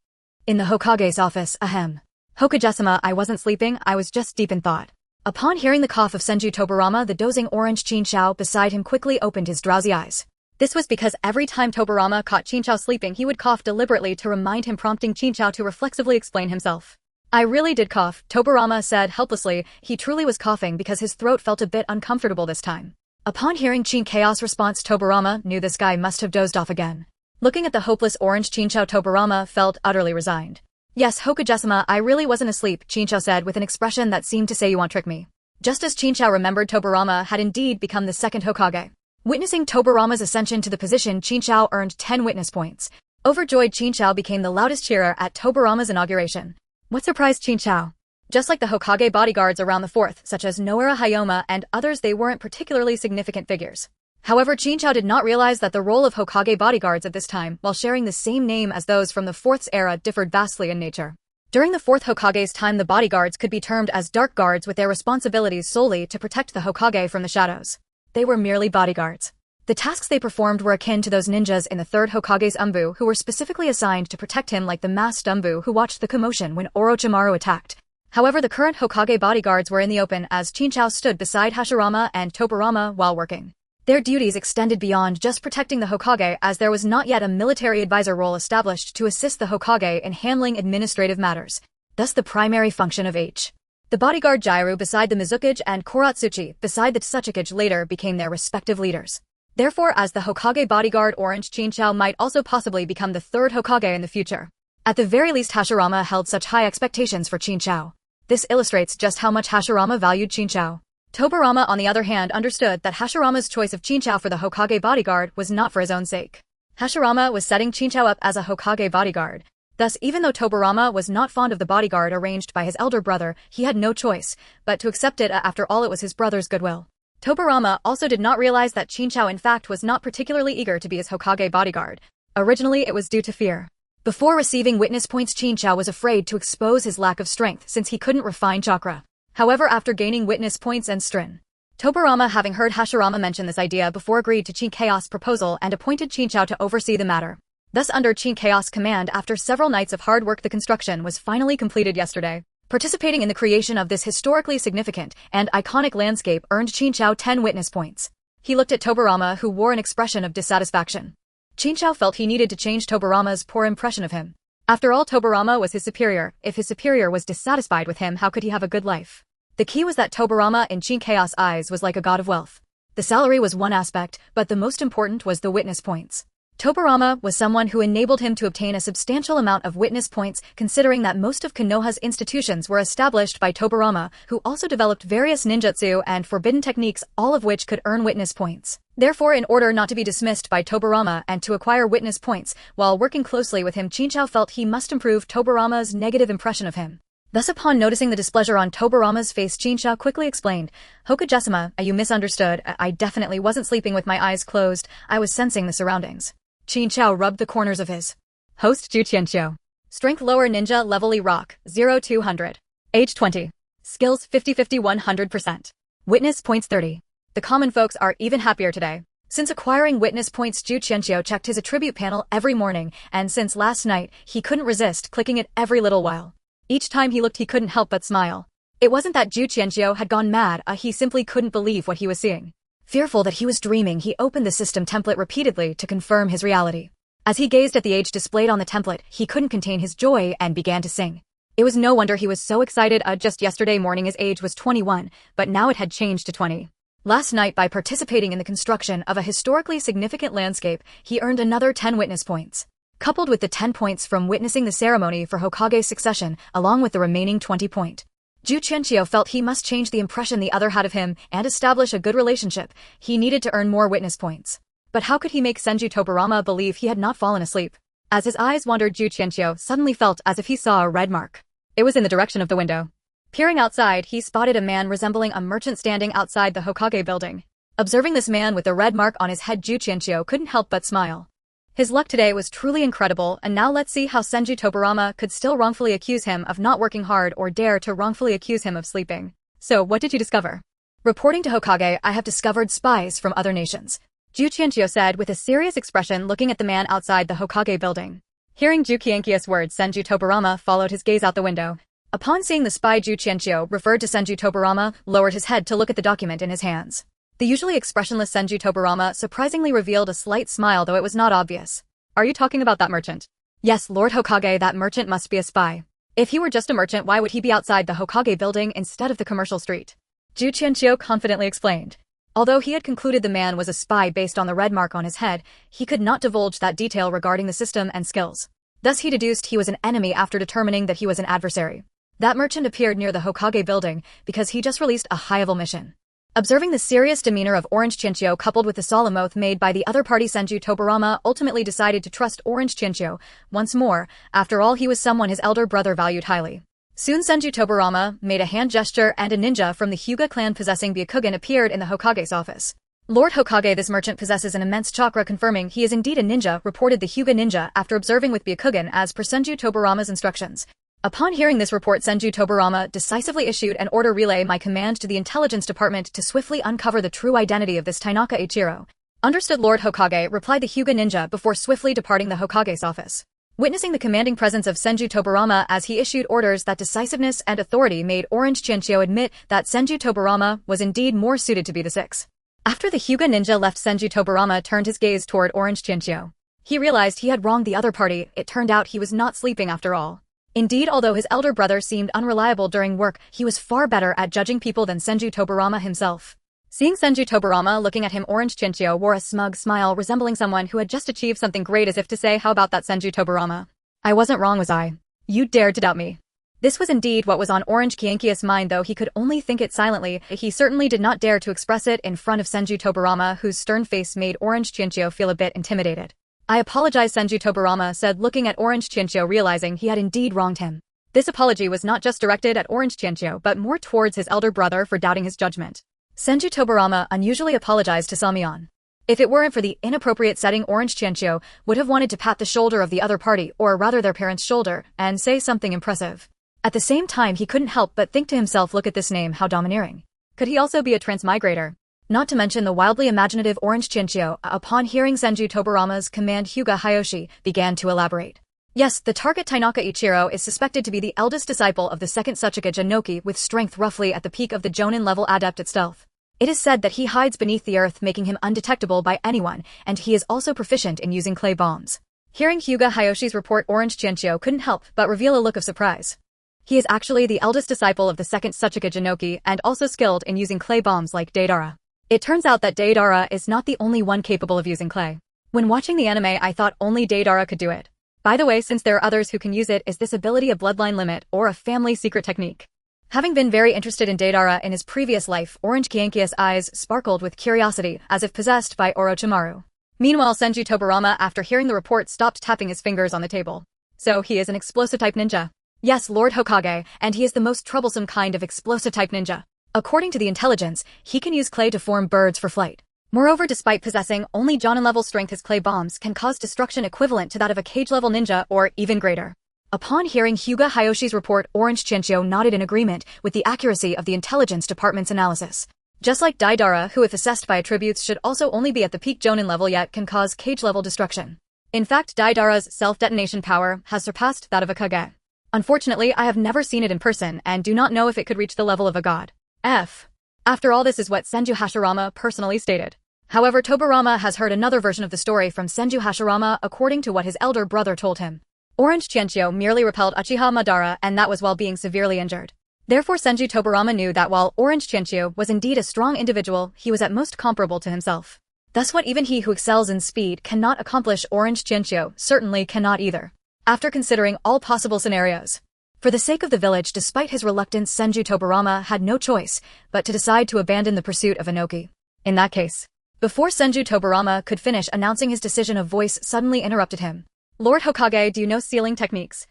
In the Hokage's office, ahem. Hokage-sama, I wasn't sleeping, I was just deep in thought. Upon hearing the cough of Senju Tobarama, the dozing orange Qinchao beside him quickly opened his drowsy eyes. This was because every time Tobarama caught Qinchao sleeping, he would cough deliberately to remind him, prompting Qinchao to reflexively explain himself. I really did cough, Tobarama said helplessly. He truly was coughing because his throat felt a bit uncomfortable this time. Upon hearing Qiuqian's response, Tobarama knew this guy must have dozed off again. Looking at the hopeless orange Qinchao, Tobarama felt utterly resigned. Yes, Hokage-sama, I really wasn't asleep, Qinchao said with an expression that seemed to say, you want trick me. Just as Qinchao remembered, Tobarama had indeed become the second Hokage. Witnessing Tobarama's ascension to the position, Qinchao earned 10 witness points. Overjoyed, Qinchao became the loudest cheerer at Tobarama's inauguration. What surprised Qinchao? Just like the Hokage bodyguards around the fourth, such as Noara Hayoma and others, they weren't particularly significant figures. However, Qinchao did not realize that the role of Hokage bodyguards at this time, while sharing the same name as those from the fourth's era, differed vastly in nature. During the fourth Hokage's time, the bodyguards could be termed as dark guards, with their responsibilities solely to protect the Hokage from the shadows. They were merely bodyguards. The tasks they performed were akin to those ninjas in the third Hokage's Umbu, who were specifically assigned to protect him, like the masked Umbu who watched the commotion when Orochimaru attacked. However, the current Hokage bodyguards were in the open as Qinchao stood beside Hashirama and Tobarama while working. Their duties extended beyond just protecting the Hokage, as there was not yet a military advisor role established to assist the Hokage in handling administrative matters. Thus the primary function of H. The bodyguard Jairu beside the Mizukage and Koratsuchi beside the Tsuchikage later became their respective leaders. Therefore, as the Hokage bodyguard, Orange Qinchao might also possibly become the third Hokage in the future. At the very least, Hashirama held such high expectations for Qinchao. This illustrates just how much Hashirama valued Qinchao. Tobarama, on the other hand, understood that Hashirama's choice of Qinchao for the Hokage bodyguard was not for his own sake. Hashirama was setting Qinchao up as a Hokage bodyguard. Thus, even though Tobarama was not fond of the bodyguard arranged by his elder brother, he had no choice but to accept it. After all, it was his brother's goodwill. Tobarama also did not realize that Qinchao in fact was not particularly eager to be his Hokage bodyguard. Originally, it was due to fear. Before receiving witness points, Qinchao was afraid to expose his lack of strength since he couldn't refine chakra. However, after gaining witness points and strin, Tobarama, having heard Hashirama mention this idea before, agreed to Qiuqian's proposal and appointed Qinchao to oversee the matter. Thus, under Qiuqian's command, after several nights of hard work, the construction was finally completed yesterday. Participating in the creation of this historically significant and iconic landscape earned Qiuqian 10 witness points. He looked at Tobirama, who wore an expression of dissatisfaction. Qiuqian felt he needed to change Tobirama's poor impression of him. After all, Tobirama was his superior. If his superior was dissatisfied with him, how could he have a good life? The key was that Tobirama in Qiuqian's eyes was like a god of wealth. The salary was one aspect, but the most important was the witness points. Tobirama was someone who enabled him to obtain a substantial amount of witness points, considering that most of Konoha's institutions were established by Tobirama, who also developed various ninjutsu and forbidden techniques, all of which could earn witness points. Therefore, in order not to be dismissed by Tobirama and to acquire witness points, while working closely with him, Qiuqian felt he must improve Tobirama's negative impression of him. Thus, upon noticing the displeasure on Tobirama's face, Qiuqian quickly explained, "Hokage-sama, you misunderstood. I definitely wasn't sleeping with my eyes closed. I was sensing the surroundings." Qiuqian rubbed the corners of his host Qiuqian. Strength lower ninja level E rock 0-200. Age 20. Skills 50-50 100%. Witness points 30. The common folks are even happier today. Since acquiring witness points, Qiuqian checked his attribute panel every morning, and since last night, he couldn't resist clicking it every little while. Each time he looked, he couldn't help but smile. It wasn't that Qiuqian had gone mad, he simply couldn't believe what he was seeing. Fearful that he was dreaming, he opened the system template repeatedly to confirm his reality. As he gazed at the age displayed on the template, he couldn't contain his joy and began to sing. It was no wonder he was so excited. Just yesterday morning his age was 21, but now it had changed to 20. Last night, by participating in the construction of a historically significant landscape, he earned another 10 witness points. Coupled with the 10 points from witnessing the ceremony for Hokage's succession, along with the remaining 20 points. Qiuqian felt he must change the impression the other had of him and establish a good relationship. He needed to earn more witness points. But how could he make Senju Tobirama believe he had not fallen asleep? As his eyes wandered, Qiuqian suddenly felt as if he saw a red mark. It was in the direction of the window. Peering outside, he spotted a man resembling a merchant standing outside the Hokage building. Observing this man with the red mark on his head, Qiuqian couldn't help but smile. His luck today was truly incredible, and now let's see how Senju Tobirama could still wrongfully accuse him of not working hard or dare to wrongfully accuse him of sleeping. So what did you discover? Reporting to Hokage, I have discovered spies from other nations. Qiuqian said with a serious expression, looking at the man outside the Hokage building. Hearing Qiuqian's words, Senju Tobirama followed his gaze out the window. Upon seeing the spy, Qiuqian referred to Senju Tobirama, lowered his head to look at the document in his hands. The usually expressionless Senju Tobirama surprisingly revealed a slight smile, though it was not obvious. Are you talking about that merchant? Yes, Lord Hokage, that merchant must be a spy. If he were just a merchant, why would he be outside the Hokage building instead of the commercial street? Qiuqian confidently explained. Although he had concluded the man was a spy based on the red mark on his head, he could not divulge that detail regarding the system and skills. Thus he deduced he was an enemy after determining that he was an adversary. That merchant appeared near the Hokage building because he just released a high-level mission. Observing the serious demeanor of Orange Qiuqian coupled with the solemn oath made by the other party, Senju Tobirama ultimately decided to trust Orange Qiuqian once more. After all, he was someone his elder brother valued highly. Soon Senju Tobirama made a hand gesture and a ninja from the Hyuga clan possessing Qiuqian appeared in the Hokage's office. Lord Hokage, this merchant possesses an immense chakra, confirming he is indeed a ninja, reported the Hyuga ninja after observing with Qiuqian as per Senju Tobirama's instructions. Upon hearing this report, Senju Tobirama decisively issued an order: relay my command to the intelligence department to swiftly uncover the true identity of this Tainaka Ichiro. Understood, Lord Hokage, replied the Hyuga ninja before swiftly departing the Hokage's office. Witnessing the commanding presence of Senju Tobirama as he issued orders, that decisiveness and authority made Orange Qiuqian admit that Senju Tobirama was indeed more suited to be the six. After the Hyuga ninja left, Senju Tobirama turned his gaze toward Orange Qiuqian. He realized he had wronged the other party. It turned out he was not sleeping after all. Indeed, although his elder brother seemed unreliable during work, he was far better at judging people than Senju Tobirama himself. Seeing Senju Tobirama looking at him, Orange Qiuqian wore a smug smile resembling someone who had just achieved something great, as if to say, how about that, Senju Tobirama? I wasn't wrong, was I? You dared to doubt me. This was indeed what was on Orange Qiuqian's mind, though he could only think it silently. He certainly did not dare to express it in front of Senju Tobirama, whose stern face made Orange Qiuqian feel a bit intimidated. I apologize, Senju Tobirama said, looking at Orange Qiuqian, realizing he had indeed wronged him. This apology was not just directed at Orange Qiuqian, but more towards his elder brother for doubting his judgment. Senju Tobirama unusually apologized to Samyeon. If it weren't for the inappropriate setting, Orange Qiuqian would have wanted to pat the shoulder of the other party, or rather their parents' shoulder, and say something impressive. At the same time, he couldn't help but think to himself, look at this name, how domineering. Could he also be a transmigrator? Not to mention the wildly imaginative Orange Qiuqian, upon hearing Senju Tobirama's command, Hyuga Hayoshi began to elaborate. Yes, the target Tainaka Ichiro is suspected to be the eldest disciple of the second Tsuchikage Inoki with strength roughly at the peak of the Jonin level adept at stealth. It is said that he hides beneath the earth, making him undetectable by anyone, and he is also proficient in using clay bombs. Hearing Hyuga Hayoshi's report, Orange Qianqiu couldn't help but reveal a look of surprise. He is actually the eldest disciple of the second Tsuchikage Inoki and also skilled in using clay bombs like Deidara. It turns out that Deidara is not the only one capable of using clay. When watching the anime, I thought only Deidara could do it. By the way, since there are others who can use it, is this ability a bloodline limit or a family secret technique? Having been very interested in Deidara in his previous life, Orange Qianqiu's eyes sparkled with curiosity as if possessed by Orochimaru. Meanwhile, Senju Tobarama, after hearing the report, stopped tapping his fingers on the table. So he is an explosive-type ninja. Yes, Lord Hokage, and he is the most troublesome kind of explosive-type ninja. According to the intelligence, he can use clay to form birds for flight. Moreover, despite possessing only Jonin-level strength, his clay bombs can cause destruction equivalent to that of a cage-level ninja or even greater. Upon hearing Hyuga Hayoshi's report, Orange Qianqiu nodded in agreement with the accuracy of the intelligence department's analysis. Just like Deidara, who if assessed by attributes should also only be at the peak Jonin level yet can cause cage-level destruction. In fact, Deidara's self-detonation power has surpassed that of a Kage. Unfortunately, I have never seen it in person and do not know if it could reach the level of a god. After all, this is what Senju Hashirama personally stated. However, Tobarama has heard another version of the story from Senju Hashirama according to what his elder brother told him. Orange Qianqiu merely repelled Uchiha Madara, and that was while being severely injured. Therefore, Senju Tobarama knew that while Orange Qianqiu was indeed a strong individual, he was at most comparable to himself. Thus what even he who excels in speed cannot accomplish, Orange Qianqiu certainly cannot either. After considering all possible scenarios, for the sake of the village, despite his reluctance, Senju Tobarama had no choice but to decide to abandon the pursuit of Inoki. In that case, before Senju Tobarama could finish announcing his decision, a voice suddenly interrupted him. Lord Hokage, do you know sealing techniques?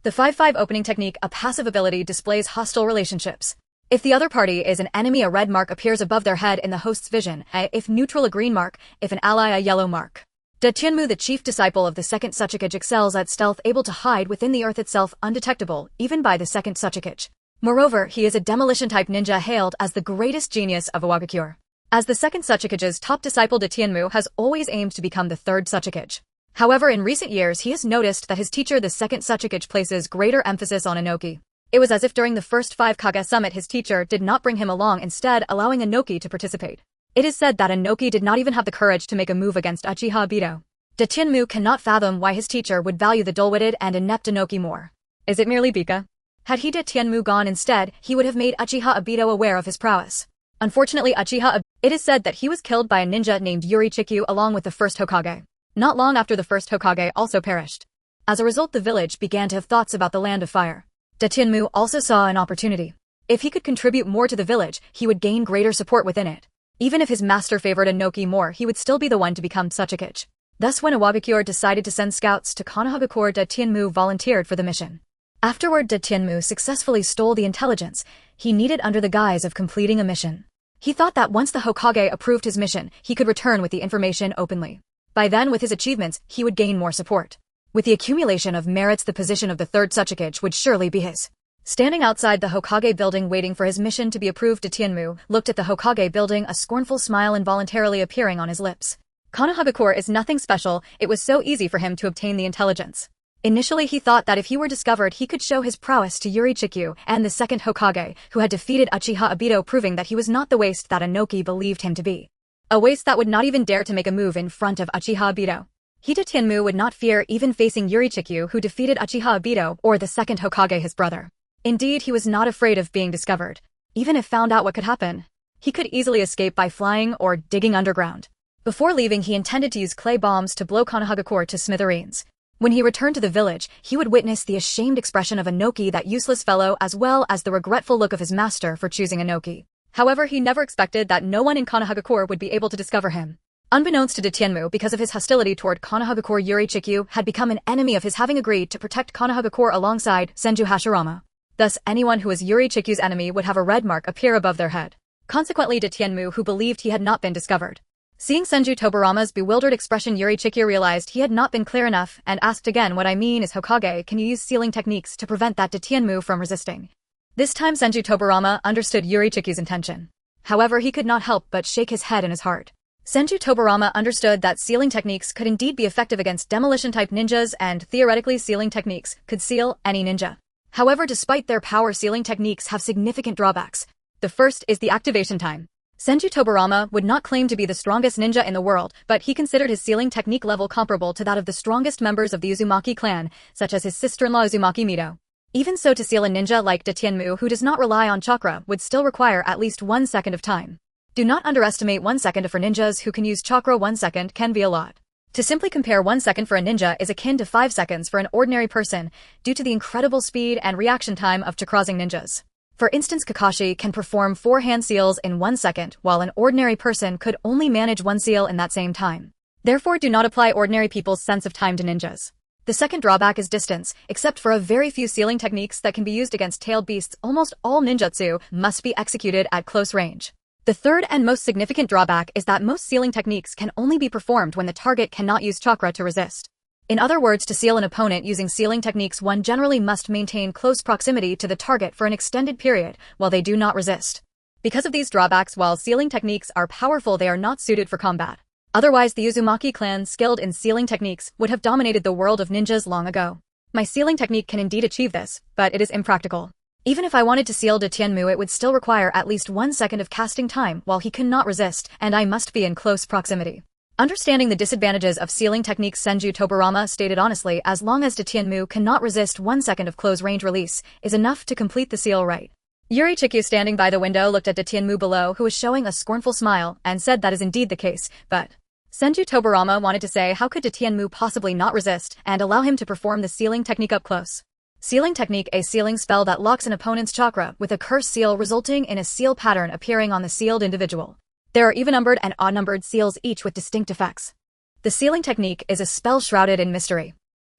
The 5-5 opening technique, a passive ability, displays hostile relationships. If the other party is an enemy, a red mark appears above their head in the host's vision, if neutral, a green mark, if an ally, a yellow mark. De Tianmu, the chief disciple of the second Tsuchikage, excels at stealth, able to hide within the earth itself, undetectable, even by the second Tsuchikage. Moreover, he is a demolition-type ninja hailed as the greatest genius of Iwagakure. As the second Tsuchikage's top disciple, De Tianmu has always aimed to become the third Tsuchikage. However, in recent years, he has noticed that his teacher, the second Tsuchikage, places greater emphasis on Inoki. It was as if during the first 5 Kage Summit, his teacher did not bring him along, instead allowing Inoki to participate. It is said that Inoki did not even have the courage to make a move against Uchiha Obito. De Tianmu cannot fathom why his teacher would value the dull-witted and inept Inoki more. Is it merely Bika? Had he De Tianmu gone instead, he would have made Uchiha Obito aware of his prowess. Unfortunately, it is said that he was killed by a ninja named Yuri Chikyu along with the first Hokage. Not long after, the first Hokage also perished. As a result, the village began to have thoughts about the Land of Fire. De Tianmu also saw an opportunity. If he could contribute more to the village, he would gain greater support within it. Even if his master favored Inoki more, he would still be the one to become Tsuchikage. Thus, when Iwagakure decided to send scouts to Konohagakure, De Tianmu volunteered for the mission. Afterward, De Tianmu successfully stole the intelligence he needed under the guise of completing a mission. He thought that once the Hokage approved his mission, he could return with the information openly. By then, with his achievements, he would gain more support. With the accumulation of merits, the position of the third Tsuchikage would surely be his. Standing outside the Hokage building waiting for his mission to be approved, De Tianmu looked at the Hokage building, a scornful smile involuntarily appearing on his lips. Konohagakure is nothing special, it was so easy for him to obtain the intelligence. Initially, he thought that if he were discovered, he could show his prowess to Yuri Chikyu and the second Hokage, who had defeated Uchiha Obito, proving that he was not the waste that Inoki believed him to be. A waste that would not even dare to make a move in front of Uchiha Obito. He, De Tianmu, would not fear even facing Yuri Chikyu, who defeated Uchiha Obito, or the second Hokage, his brother. Indeed, he was not afraid of being discovered. Even if found out, what could happen? He could easily escape by flying or digging underground. Before leaving, he intended to use clay bombs to blow Konohagakure to smithereens. When he returned to the village, he would witness the ashamed expression of Inoki, that useless fellow, as well as the regretful look of his master for choosing Inoki. However, he never expected that no one in Konohagakure would be able to discover him. Unbeknownst to De Tianmu, because of his hostility toward Konohagakure, Yuri Chikyu had become an enemy of his, having agreed to protect Konohagakure alongside Senju Hashirama. Thus, anyone who was Yuri Chikyu's enemy would have a red mark appear above their head. Consequently, De Tianmu, who believed he had not been discovered. Seeing Senju Tobarama's bewildered expression, Yuri Chikyu realized he had not been clear enough and asked again, "What I mean is, Hokage, can you use sealing techniques to prevent that De Tianmu from resisting?" This time Senju Tobarama understood Yuri Chikyu's intention. However, he could not help but shake his head in his heart. Senju Tobarama understood that sealing techniques could indeed be effective against demolition-type ninjas and, theoretically, sealing techniques could seal any ninja. However, despite their power, sealing techniques have significant drawbacks. The first is the activation time. Senju Tobarama would not claim to be the strongest ninja in the world, but he considered his sealing technique level comparable to that of the strongest members of the Uzumaki clan, such as his sister-in-law Uzumaki Mido. Even so, to seal a ninja like Datianmu, who does not rely on chakra, would still require at least 1 second of time. Do not underestimate 1 second for ninjas who can use chakra. 1 second can be a lot. To simply compare, 1 second for a ninja is akin to 5 seconds for an ordinary person, due to the incredible speed and reaction time of chakrazing ninjas. For instance, Kakashi can perform 4 hand seals in 1 second, while an ordinary person could only manage 1 seal in that same time. Therefore, do not apply ordinary people's sense of time to ninjas. The second drawback is distance. Except for a very few sealing techniques that can be used against tailed beasts, almost all ninjutsu must be executed at close range. The third and most significant drawback is that most sealing techniques can only be performed when the target cannot use chakra to resist. In other words, to seal an opponent using sealing techniques, one generally must maintain close proximity to the target for an extended period while they do not resist. Because of these drawbacks, while sealing techniques are powerful, they are not suited for combat. Otherwise, the Uzumaki clan, skilled in sealing techniques, would have dominated the world of ninjas long ago. My sealing technique can indeed achieve this, but it is impractical. Even if I wanted to seal Datianmu, it would still require at least 1 second of casting time while he cannot resist, and I must be in close proximity. Understanding the disadvantages of sealing techniques, Senju Tobarama stated honestly, as long as Datianmu cannot resist 1 second of close-range release, is enough to complete the seal right. Yuri Qiuqian, standing by the window, looked at Datianmu below, who was showing a scornful smile, and said that is indeed the case, but Senju Tobarama wanted to say, how could Datianmu possibly not resist, and allow him to perform the sealing technique up close? Sealing technique, a sealing spell that locks an opponent's chakra with a curse seal, resulting in a seal pattern appearing on the sealed individual. There are even-numbered and odd-numbered seals, each with distinct effects. The sealing technique is a spell shrouded in mystery.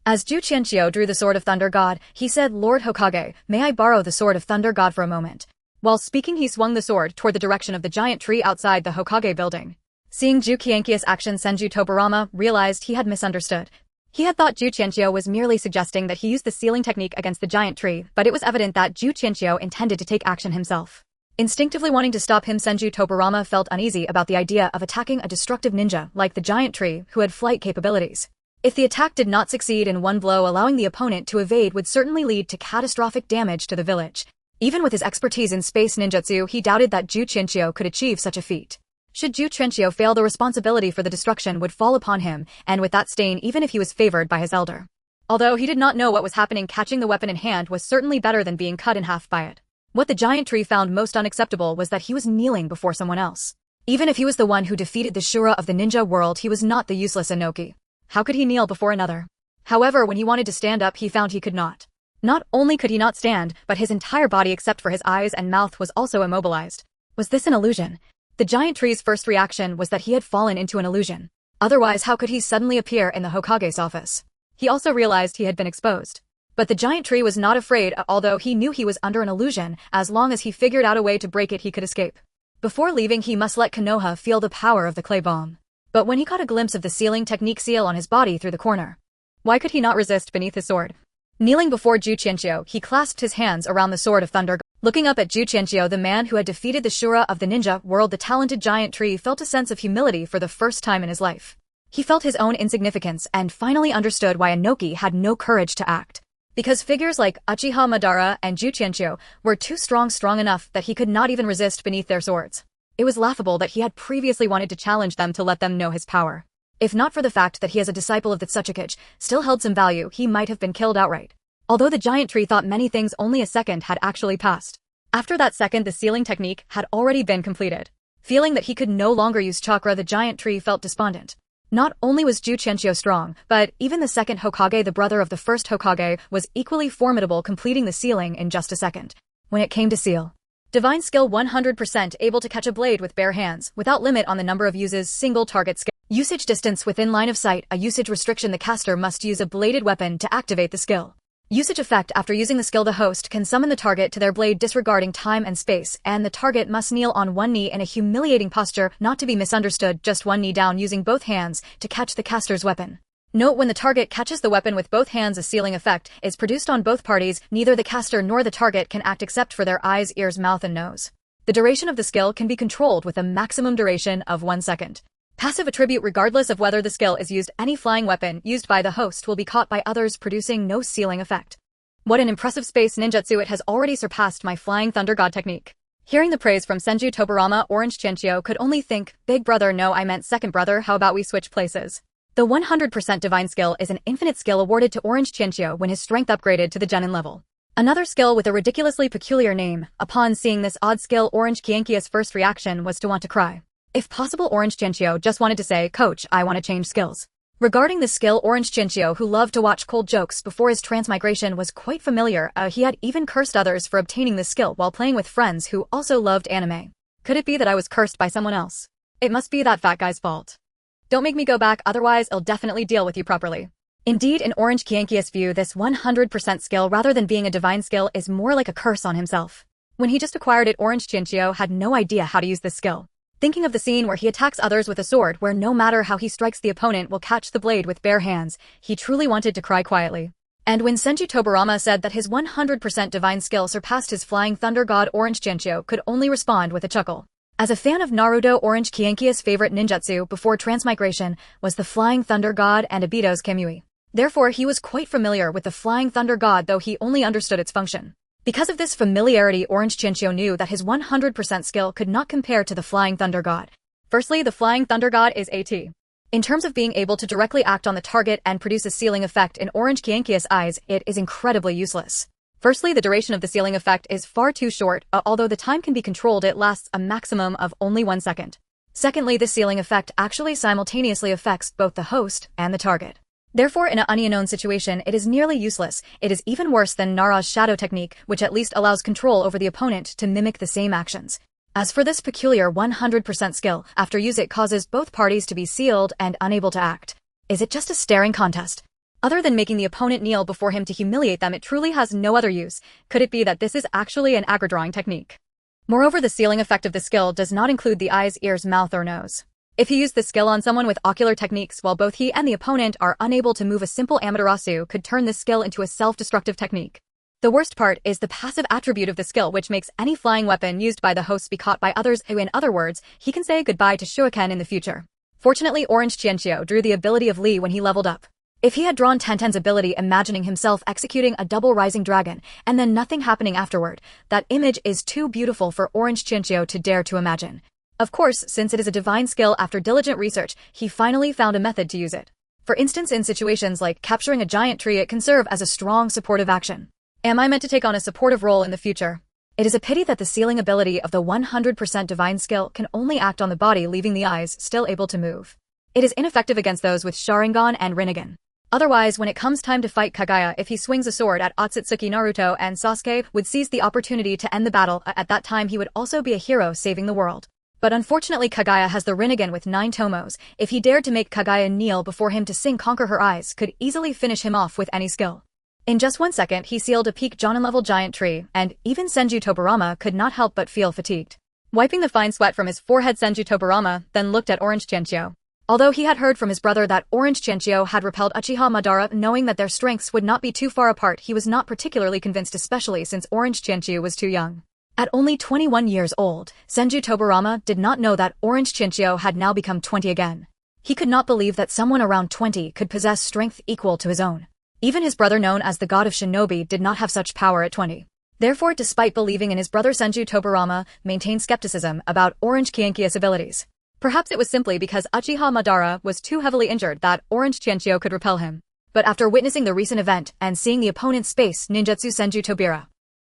As Qiuqian drew the Sword of Thunder God, he said, Lord Hokage, may I borrow the Sword of Thunder God for a moment? While speaking, he swung the sword toward the direction of the giant tree outside the Hokage building. Seeing Qiuqian's action, Senju Tobarama realized he had misunderstood. He had thought Qiuqian was merely suggesting that he used the sealing technique against the giant tree, but it was evident that Qiuqian intended to take action himself. Instinctively wanting to stop him, Senju Tobarama felt uneasy about the idea of attacking a destructive ninja like the giant tree who had flight capabilities. If the attack did not succeed in one blow, allowing the opponent to evade would certainly lead to catastrophic damage to the village. Even with his expertise in space ninjutsu, he doubted that Qiuqian could achieve such a feat. Should Qiuqian fail, the responsibility for the destruction would fall upon him, and with that stain, even if he was favored by his elder. Although he did not know what was happening, catching the weapon in hand was certainly better than being cut in half by it. What the giant tree found most unacceptable was that he was kneeling before someone else. Even if he was the one who defeated the Shura of the ninja world, he was not the useless Inoki. How could he kneel before another? However, when he wanted to stand up, he found he could not. Not only could he not stand, but his entire body except for his eyes and mouth was also immobilized. Was this an illusion? The giant tree's first reaction was that he had fallen into an illusion. Otherwise, how could he suddenly appear in the Hokage's office? He also realized he had been exposed. But the giant tree was not afraid, although he knew he was under an illusion. As long as he figured out a way to break it, he could escape. Before leaving, he must let Konoha feel the power of the clay bomb. But when he caught a glimpse of the sealing technique seal on his body through the corner, why could he not resist beneath his sword? Kneeling before Qiuqian, he clasped his hands around the Sword of Thunder. Looking up at Qiuqian, the man who had defeated the Shura of the ninja world, the talented giant tree felt a sense of humility for the first time in his life. He felt his own insignificance and finally understood why Inoki had no courage to act. Because figures like Uchiha, Madara, and Qiuqian were too strong enough that he could not even resist beneath their swords. It was laughable that he had previously wanted to challenge them to let them know his power. If not for the fact that he as a disciple of the Tsuchikage still held some value, he might have been killed outright. Although the giant tree thought many things, only a second had actually passed. After that second, the sealing technique had already been completed. Feeling that he could no longer use chakra, the giant tree felt despondent. Not only was Qiuqian strong, but even the second Hokage, the brother of the first Hokage, was equally formidable, completing the sealing in just a second. When it came to seal, divine skill 100%, able to catch a blade with bare hands, without limit on the number of uses, single target skill. Usage distance within line of sight, a usage restriction, the caster must use a bladed weapon to activate the skill. Usage effect, after using the skill, the host can summon the target to their blade disregarding time and space, and the target must kneel on one knee in a humiliating posture, not to be misunderstood, just one knee down, using both hands to catch the caster's weapon. Note, when the target catches the weapon with both hands, a sealing effect is produced on both parties. Neither the caster nor the target can act except for their eyes, ears, mouth, and nose. The duration of the skill can be controlled with a maximum duration of 1 second. Passive attribute regardless of whether the skill is used, any flying weapon used by the host will be caught by others, producing no sealing effect. What an impressive space ninjutsu, it has already surpassed my flying thunder god technique. Hearing the praise from Senju Tobirama, Orange Qiuqian could only think, big brother, no, I meant second brother, how about we switch places? The 100% divine skill is an infinite skill awarded to Orange Qiuqian when his strength upgraded to the genin level. Another skill with a ridiculously peculiar name. Upon seeing this odd skill, Orange Qiuqian's first reaction was to want to cry. If possible, Orange Qiuqian just wanted to say, Coach, I want to change skills. Regarding this skill, Orange Qiuqian, who loved to watch cold jokes before his transmigration, was quite familiar. He had even cursed others for obtaining this skill while playing with friends who also loved anime. Could it be that I was cursed by someone else? It must be that fat guy's fault. Don't make me go back, otherwise I'll definitely deal with you properly. Indeed, in Orange Qiuqian's view, this 100% skill, rather than being a divine skill, is more like a curse on himself. When he just acquired it, Orange Qiuqian had no idea how to use this skill. Thinking of the scene where he attacks others with a sword, where no matter how he strikes, the opponent will catch the blade with bare hands, he truly wanted to cry quietly. And when Senju Tobirama said that his 100% divine skill surpassed his flying thunder god, Orange Qiuqian could only respond with a chuckle. As a fan of Naruto, Orange Qiuqian's favorite ninjutsu before transmigration was the Flying Thunder God and Obito's Kamui. Therefore, he was quite familiar with the Flying Thunder God, though he only understood its function. Because of this familiarity, Orange Qiuqian knew that his 100% skill could not compare to the Flying Thunder God. Firstly, the Flying Thunder God is AT. In terms of being able to directly act on the target and produce a sealing effect, in Orange Qiuqian's eyes, it is incredibly useless. Firstly, the duration of the sealing effect is far too short, although the time can be controlled, it lasts a maximum of only 1 second. Secondly, the sealing effect actually simultaneously affects both the host and the target. Therefore, in an unknown situation, it is nearly useless. It is even worse than Nara's shadow technique, which at least allows control over the opponent to mimic the same actions. As for this peculiar 100% skill, after use it causes both parties to be sealed and unable to act. Is it just a staring contest? Other than making the opponent kneel before him to humiliate them, it truly has no other use. Could it be that this is actually an aggro-drawing technique? Moreover, the sealing effect of the skill does not include the eyes, ears, mouth, or nose. If he used the skill on someone with ocular techniques while both he and the opponent are unable to move, a simple Amaterasu could turn this skill into a self-destructive technique. The worst part is the passive attribute of the skill, which makes any flying weapon used by the host be caught by others, who, in other words, he can say goodbye to Qiuqian in the future. Fortunately, Orange Qiuqian drew the ability of Li when he leveled up. If he had drawn Tenten's ability, imagining himself executing a double rising dragon, and then nothing happening afterward, that image is too beautiful for Orange Qiuqian to dare to imagine. Of course, since it is a divine skill, after diligent research, he finally found a method to use it. For instance, in situations like capturing a giant tree, it can serve as a strong supportive action. Am I meant to take on a supportive role in the future? It is a pity that the sealing ability of the 100% divine skill can only act on the body, leaving the eyes still able to move. It is ineffective against those with Sharingan and Rinnegan. Otherwise, when it comes time to fight Kaguya, if he swings a sword at Otsutsuki, Naruto and Sasuke would seize the opportunity to end the battle. At that time, he would also be a hero saving the world. But unfortunately, Kaguya has the Rinnegan with 9 tomos. If he dared to make Kaguya kneel before him to sing Conquer Her Eyes, could easily finish him off with any skill. In just 1 second, he sealed a peak Jonin-level giant tree, and even Senju Tobirama could not help but feel fatigued. Wiping the fine sweat from his forehead, Senju Tobirama then looked at Orange Qiuqian. Although he had heard from his brother that Orange Qiuqian had repelled Uchiha Madara, knowing that their strengths would not be too far apart, he was not particularly convinced, especially since Orange Qiuqian was too young. At only 21 years old, Senju Tobirama did not know that Orange Qiuqian had now become 20 again. He could not believe that someone around 20 could possess strength equal to his own. Even his brother, known as the god of shinobi, did not have such power at 20. Therefore, despite believing in his brother, Senju Tobirama maintained skepticism about Orange Qiuqian's abilities. Perhaps it was simply because Uchiha Madara was too heavily injured that Orange Qiuqian could repel him. But after witnessing the recent event and seeing the opponent's space ninjutsu Senju Tobira,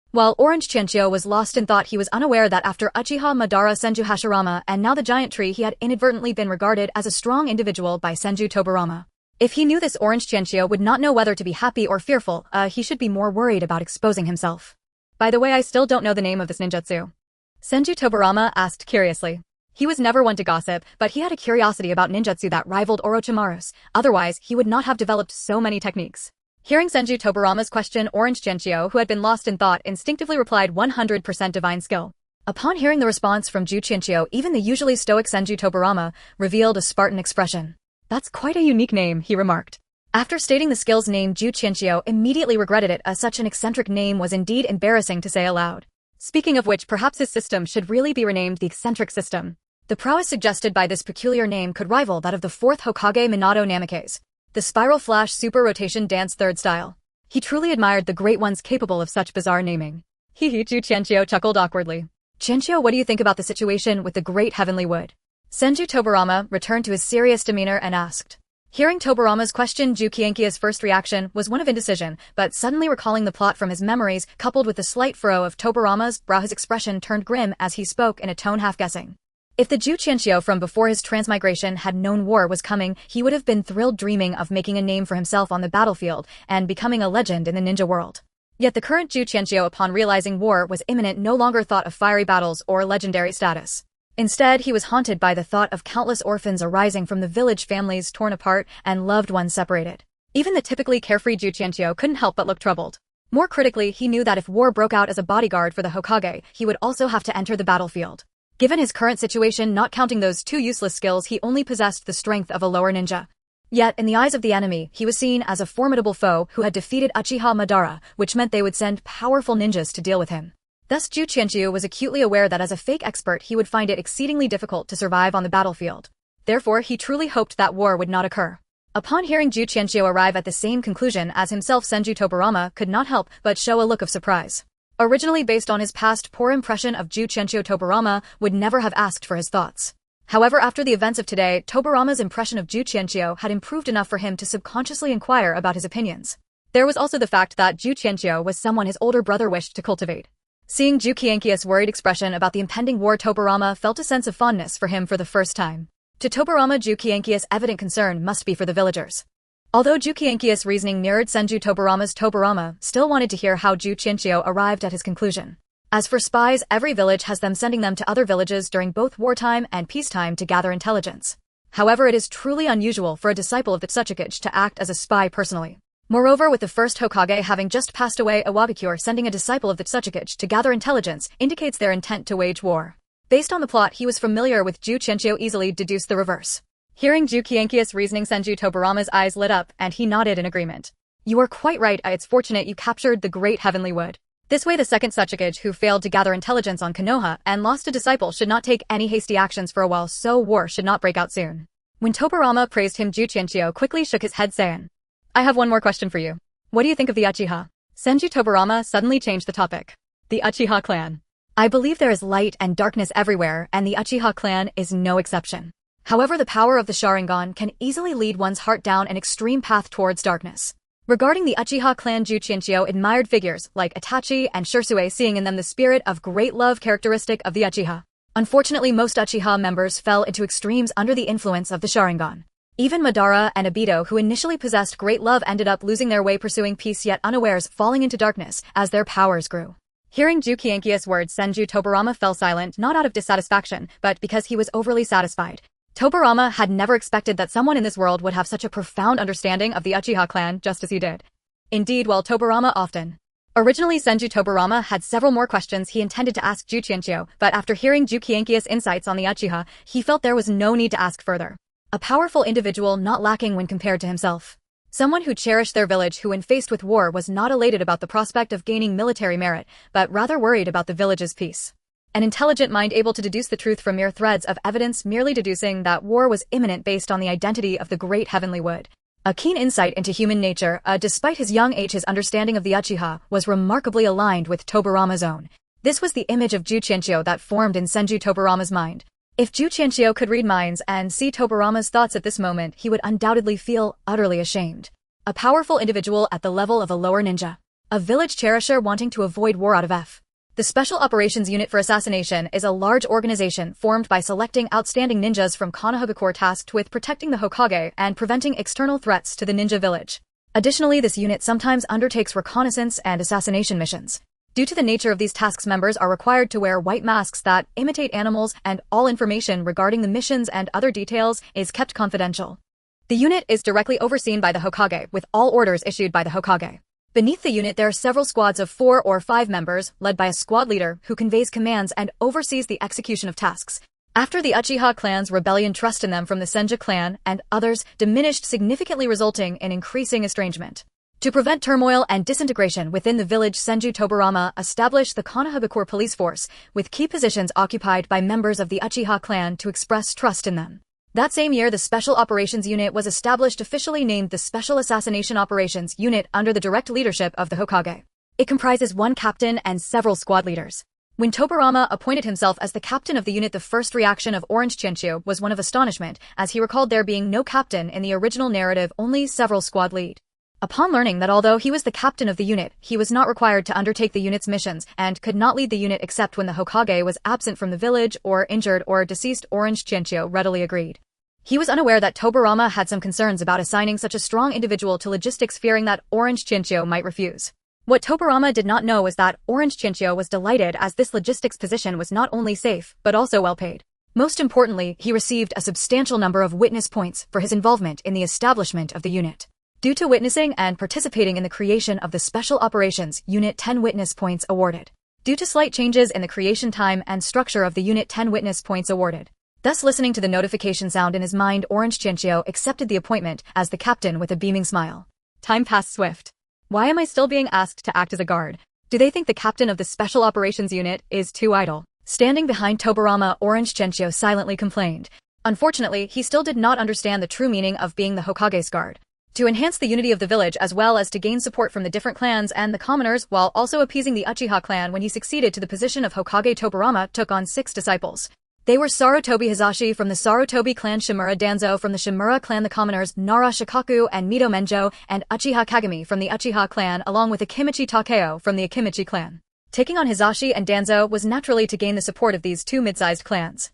while Orange Qiuqian was lost in thought, he was unaware that after Uchiha Madara, Senju Hashirama, and now the giant tree, he had inadvertently been regarded as a strong individual by Senju Tobirama. If he knew this, Orange Qiuqian would not know whether to be happy or fearful. He should be more worried about exposing himself. By the way, I still don't know the name of this ninjutsu. Senju Tobirama asked curiously. He was never one to gossip, but he had a curiosity about ninjutsu that rivaled Orochimaru's. Otherwise, he would not have developed so many techniques. Hearing Senju Tobirama's question, Orange Qiuqian, who had been lost in thought, instinctively replied 100% divine skill. Upon hearing the response from Qiuqian, even the usually stoic Senju Tobirama revealed a Spartan expression. That's quite a unique name, he remarked. After stating the skill's name, Qiuqian immediately regretted it, as such an eccentric name was indeed embarrassing to say aloud. Speaking of which, perhaps his system should really be renamed the eccentric system. The prowess suggested by this peculiar name could rival that of the 4th Hokage Minato Namikaze, the spiral flash super rotation dance 3rd style. He truly admired the great ones capable of such bizarre naming. Hehe, Qiuqian chuckled awkwardly. Qiuqian, what do you think about the situation with the great heavenly wood? Senju Tobirama returned to his serious demeanor and asked. Hearing Tobirama's question, Qiuqian's first reaction was one of indecision, but suddenly recalling the plot from his memories, coupled with the slight furrow of Tobirama's brow, his expression turned grim as he spoke in a tone half-guessing. If the Qiuqian from before his transmigration had known war was coming, he would have been thrilled dreaming of making a name for himself on the battlefield and becoming a legend in the ninja world. Yet the current Qiuqian, upon realizing war was imminent, no longer thought of fiery battles or legendary status. Instead, he was haunted by the thought of countless orphans arising from the village, families torn apart and loved ones separated. Even the typically carefree Qiuqian couldn't help but look troubled. More critically, he knew that if war broke out as a bodyguard for the Hokage, he would also have to enter the battlefield. Given his current situation, not counting those 2 useless skills, he only possessed the strength of a lower ninja. Yet, in the eyes of the enemy, he was seen as a formidable foe who had defeated Uchiha Madara, which meant they would send powerful ninjas to deal with him. Thus, Qiuqian was acutely aware that as a fake expert he would find it exceedingly difficult to survive on the battlefield. Therefore, he truly hoped that war would not occur. Upon hearing Qiuqian arrive at the same conclusion as himself, Senju Tobirama could not help but show a look of surprise. Originally based on his past poor impression of Qiuqian, Tobirama would never have asked for his thoughts. However, after the events of today, Tobirama's impression of Qiuqian had improved enough for him to subconsciously inquire about his opinions. There was also the fact that Qiuqian was someone his older brother wished to cultivate. Seeing Qiuqian's worried expression about the impending war, Tobirama felt a sense of fondness for him for the first time. To Tobirama, Qiuqian's evident concern must be for the villagers. Although Qiuqian's reasoning mirrored Senju Tobirama's, Tobirama still wanted to hear how Qiuqian arrived at his conclusion. As for spies, every village has them sending them to other villages during both wartime and peacetime to gather intelligence. However, it is truly unusual for a disciple of the Qiuqian to act as a spy personally. Moreover, with the first Hokage having just passed away, Iwabakure sending a disciple of the Qiuqian to gather intelligence indicates their intent to wage war. Based on the plot, he was familiar with Qiuqian, easily deduced the reverse. Hearing Qiuqian's reasoning, Senju Tobirama's eyes lit up, and he nodded in agreement. You are quite right. It's fortunate you captured the great heavenly wood. This way the second Qiuqian who failed to gather intelligence on Konoha and lost a disciple should not take any hasty actions for a while, so war should not break out soon. When Tobirama praised him, Qiuqian quickly shook his head, saying, I have one more question for you. What do you think of the Uchiha? Senju Tobirama suddenly changed the topic. The Uchiha clan. I believe there is light and darkness everywhere, and the Uchiha clan is no exception. However, the power of the Sharingan can easily lead one's heart down an extreme path towards darkness. Regarding the Uchiha clan, Qiuqian admired figures like Itachi and Shisui, seeing in them the spirit of great love characteristic of the Uchiha. Unfortunately, most Uchiha members fell into extremes under the influence of the Sharingan. Even Madara and Obito, who initially possessed great love, ended up losing their way pursuing peace, yet unawares falling into darkness as their powers grew. Hearing Qiuqian's words, Senju Tobirama fell silent, not out of dissatisfaction, but because he was overly satisfied. Tobirama had never expected that someone in this world would have such a profound understanding of the Uchiha clan just as he did. Indeed, while Tobirama often. Originally, Senju Tobirama had several more questions he intended to ask Qiuqian, but after hearing Qiuqian's insights on the Uchiha, he felt there was no need to ask further. A powerful individual not lacking when compared to himself. Someone who cherished their village, who when faced with war was not elated about the prospect of gaining military merit, but rather worried about the village's peace. An intelligent mind able to deduce the truth from mere threads of evidence, merely deducing that war was imminent based on the identity of the great heavenly wood. A keen insight into human nature, despite his young age, his understanding of the Uchiha was remarkably aligned with Tobirama's own. This was the image of Qiuqian that formed in Senju Tobirama's mind. If Qiuqian could read minds and see Tobirama's thoughts at this moment, he would undoubtedly feel utterly ashamed. A powerful individual at the level of a lower ninja. A village cherisher wanting to avoid war out of F. The Special Operations Unit for Assassination is a large organization formed by selecting outstanding ninjas from Konohagakure tasked with protecting the Hokage and preventing external threats to the ninja village. Additionally, this unit sometimes undertakes reconnaissance and assassination missions. Due to the nature of these tasks, members are required to wear white masks that imitate animals, and all information regarding the missions and other details is kept confidential. The unit is directly overseen by the Hokage, with all orders issued by the Hokage. Beneath the unit there are several squads of 4 or 5 members, led by a squad leader who conveys commands and oversees the execution of tasks. After the Uchiha clan's rebellion, trust in them from the Senju clan and others diminished significantly, resulting in increasing estrangement. To prevent turmoil and disintegration within the village, Senju Tobarama established the Konohagakure police force, with key positions occupied by members of the Uchiha clan to express trust in them. That same year, the Special Operations Unit was established, officially named the Special Assassination Operations Unit, under the direct leadership of the Hokage. It comprises one captain and several squad leaders. When Tobarama appointed himself as the captain of the unit, the first reaction of Orange Qiuqian was one of astonishment, as he recalled there being no captain in the original narrative, only several squad lead. Upon learning that although he was the captain of the unit, he was not required to undertake the unit's missions and could not lead the unit except when the Hokage was absent from the village or injured or deceased, Orange Qiuqian readily agreed. He was unaware that Tobarama had some concerns about assigning such a strong individual to logistics, fearing that Orange Qiuqian might refuse. What Tobarama did not know was that Orange Qiuqian was delighted, as this logistics position was not only safe, but also well paid. Most importantly, he received a substantial number of witness points for his involvement in the establishment of the unit. Due to witnessing and participating in the creation of the Special Operations Unit, 10 witness points awarded. Due to slight changes in the creation time and structure of the unit, 10 witness points awarded. Thus, listening to the notification sound in his mind, Orange Qiuqian accepted the appointment as the captain with a beaming smile. Time passed swift. Why am I still being asked to act as a guard? Do they think the captain of the Special Operations Unit is too idle? Standing behind Tobarama, Orange Qiuqian silently complained. Unfortunately, he still did not understand the true meaning of being the Hokage's guard. To enhance the unity of the village, as well as to gain support from the different clans and the commoners, while also appeasing the Uchiha clan, when he succeeded to the position of Hokage, Tobarama took on 6 disciples. They were Sarutobi Hisashi from the Sarutobi clan, Shimura Danzo from the Shimura clan, the commoners Nara Shikaku and Mito Menjo, and Uchiha Kagami from the Uchiha clan, along with Akimichi Takeo from the Akimichi clan. Taking on Hisashi and Danzo was naturally to gain the support of these two mid-sized clans.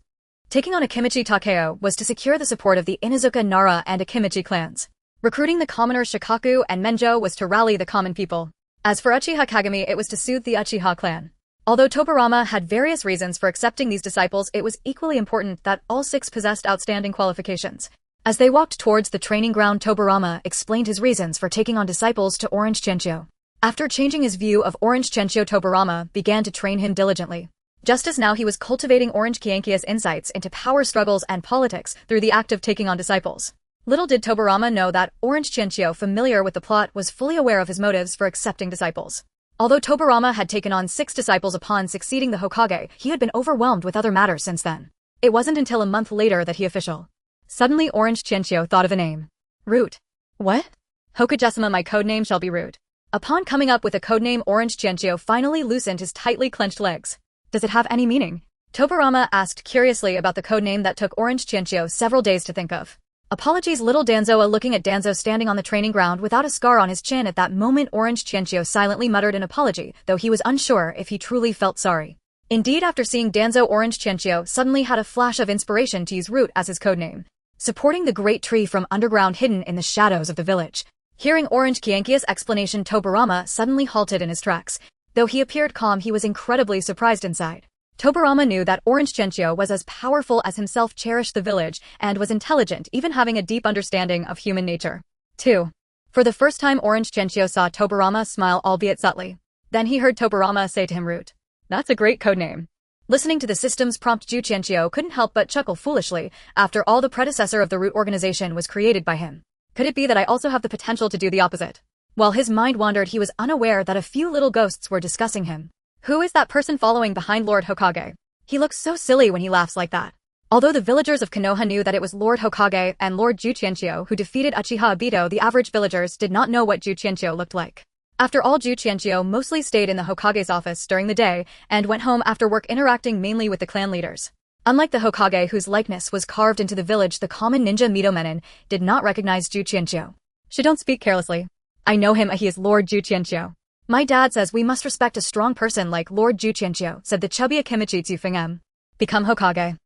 Taking on Akimichi Takeo was to secure the support of the Inuzuka, Nara, and Akimichi clans. Recruiting the commoners Shikaku and Menjo was to rally the common people. As for Uchiha Kagami, it was to soothe the Uchiha clan. Although Tobarama had various reasons for accepting these disciples, it was equally important that all 6 possessed outstanding qualifications. As they walked towards the training ground, Tobarama explained his reasons for taking on disciples to Orange Qiuqian. After changing his view of Orange Qiuqian, Tobarama began to train him diligently. Just as now he was cultivating Orange Qiuqian's insights into power struggles and politics through the act of taking on disciples. Little did Tobarama know that Orange Qiuqian, familiar with the plot, was fully aware of his motives for accepting disciples. Although Tobarama had taken on 6 disciples upon succeeding the Hokage, he had been overwhelmed with other matters since then. It wasn't until a month later that he official. Suddenly Orange Qiuqian thought of a name. Root. What? Hokagesima, my codename shall be Root. Upon coming up with a codename, Orange Qiuqian finally loosened his tightly clenched legs. Does it have any meaning? Tobarama asked curiously about the codename that took Orange Qiuqian several days to think of. Apologies, little Danzo. Looking at Danzo standing on the training ground without a scar on his chin at that moment, Orange Qiuqian silently muttered an apology, though he was unsure if he truly felt sorry. Indeed, after seeing Danzo, Orange Qiuqian suddenly had a flash of inspiration to use Root as his codename. Supporting the great tree from underground hidden in the shadows of the village. Hearing Orange Qiuqian's explanation, Tobarama suddenly halted in his tracks. Though he appeared calm, he was incredibly surprised inside. Tobarama knew that Orange Qiuqian was as powerful as himself, cherished the village, and was intelligent, even having a deep understanding of human nature. 2. For the first time, Orange Qiuqian saw Tobarama smile, albeit subtly. Then he heard Tobarama say to him, Root. That's a great codename. Listening to the system's prompt, Ju Qiuqian couldn't help but chuckle foolishly. After all, the predecessor of the Root organization was created by him. Could it be that I also have the potential to do the opposite? While his mind wandered, he was unaware that a few little ghosts were discussing him. Who is that person following behind Lord Hokage? He looks so silly when he laughs like that. Although the villagers of Konoha knew that it was Lord Hokage and Lord Ju Qiuqian who defeated Uchiha Obito, the average villagers did not know what Ju Qiuqian looked like. After all, Ju Qiuqian mostly stayed in the Hokage's office during the day and went home after work, interacting mainly with the clan leaders. Unlike the Hokage, whose likeness was carved into the village, the common ninja Mito Menon did not recognize Ju Qiuqian. She don't speak carelessly. I know him, he is Lord Ju Qiuqian. My dad says we must respect a strong person like Lord Ju Qiuqian, said the chubby Akimichi Qiuqian. Become Hokage.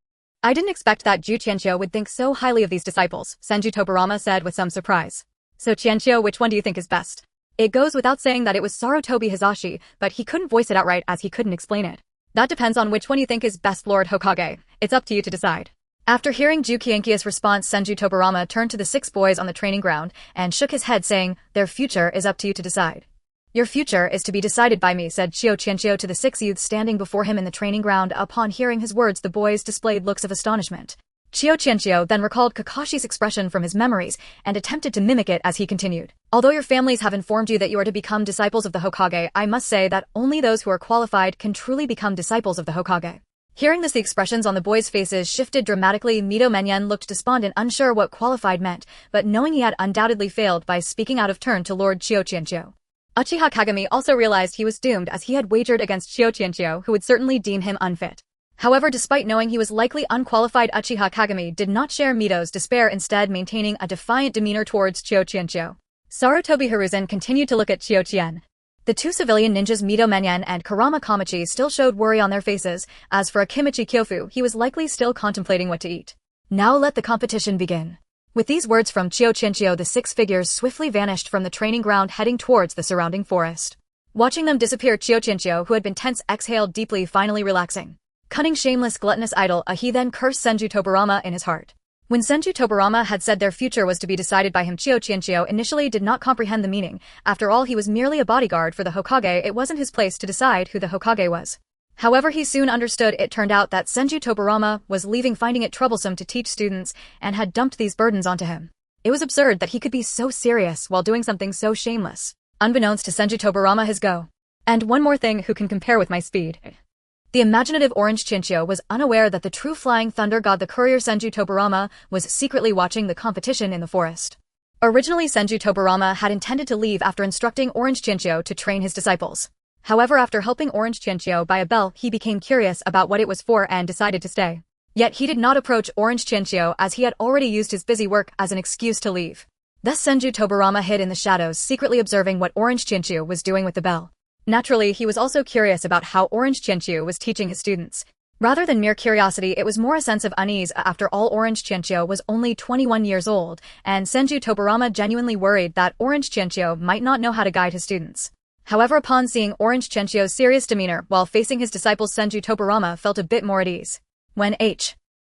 I didn't expect that Ju Qiuqian would think so highly of these disciples, Senju Tobarama said with some surprise. So Qiuqian, which one do you think is best? It goes without saying that it was Sarutobi Hisashi, but he couldn't voice it outright as he couldn't explain it. That depends on which one you think is best, Lord Hokage. It's up to you to decide. After hearing Ju Qiuqian's response, Senju Tobarama turned to the 6 boys on the training ground and shook his head, saying, Their future is up to you to decide. Your future is to be decided by me, said Qiuqian to the 6 youths standing before him in the training ground. Upon hearing his words, the boys displayed looks of astonishment. Qiuqian then recalled Kakashi's expression from his memories and attempted to mimic it as he continued. Although your families have informed you that you are to become disciples of the Hokage, I must say that only those who are qualified can truly become disciples of the Hokage. Hearing this, the expressions on the boys' faces shifted dramatically. Mito Menyen looked despondent, unsure what qualified meant, but knowing he had undoubtedly failed by speaking out of turn to Lord Qiuqian. Uchiha Kagami also realized he was doomed as he had wagered against Qiuqian, who would certainly deem him unfit. However, despite knowing he was likely unqualified, Uchiha Kagami did not share Mito's despair, instead maintaining a defiant demeanor towards Qiuqian. Sarutobi Hiruzen continued to look at Qiuqian. The two civilian ninjas Mito Menyen and Kurama Kamachi still showed worry on their faces. As for Akimichi Kyofu, he was likely still contemplating what to eat. Now let the competition begin. With these words from Qiuqian, the six figures swiftly vanished from the training ground, heading towards the surrounding forest. Watching them disappear, Qiuqian, who had been tense, exhaled deeply, finally relaxing. Cunning, shameless, gluttonous idol, he then cursed Senju Tobirama in his heart. When Senju Tobirama had said their future was to be decided by him, Qiuqian initially did not comprehend the meaning. After all, he was merely a bodyguard for the Hokage. It wasn't his place to decide who the Hokage was. However, he soon understood. It turned out that Senju Tobirama was leaving, finding it troublesome to teach students, and had dumped these burdens onto him. It was absurd that he could be so serious while doing something so shameless. Unbeknownst to Senju Tobirama, his go. And one more thing, who can compare with my speed? The imaginative Orange Chinchou was unaware that the true flying thunder god, the courier Senju Tobirama, was secretly watching the competition in the forest. Originally, Senju Tobirama had intended to leave after instructing Orange Chinchou to train his disciples. However, after helping Orange Chinchou by a bell, he became curious about what it was for and decided to stay. Yet he did not approach Orange Chinchou as he had already used his busy work as an excuse to leave. Thus Senju Tobirama hid in the shadows, secretly observing what Orange Chinchou was doing with the bell. Naturally, he was also curious about how Orange Chinchou was teaching his students. Rather than mere curiosity, it was more a sense of unease. After all, Orange Chinchou was only 21 years old, and Senju Tobirama genuinely worried that Orange Chinchou might not know how to guide his students. However, upon seeing Orange Chinchou's serious demeanor while facing his disciples, Senju Tobirama felt a bit more at ease. When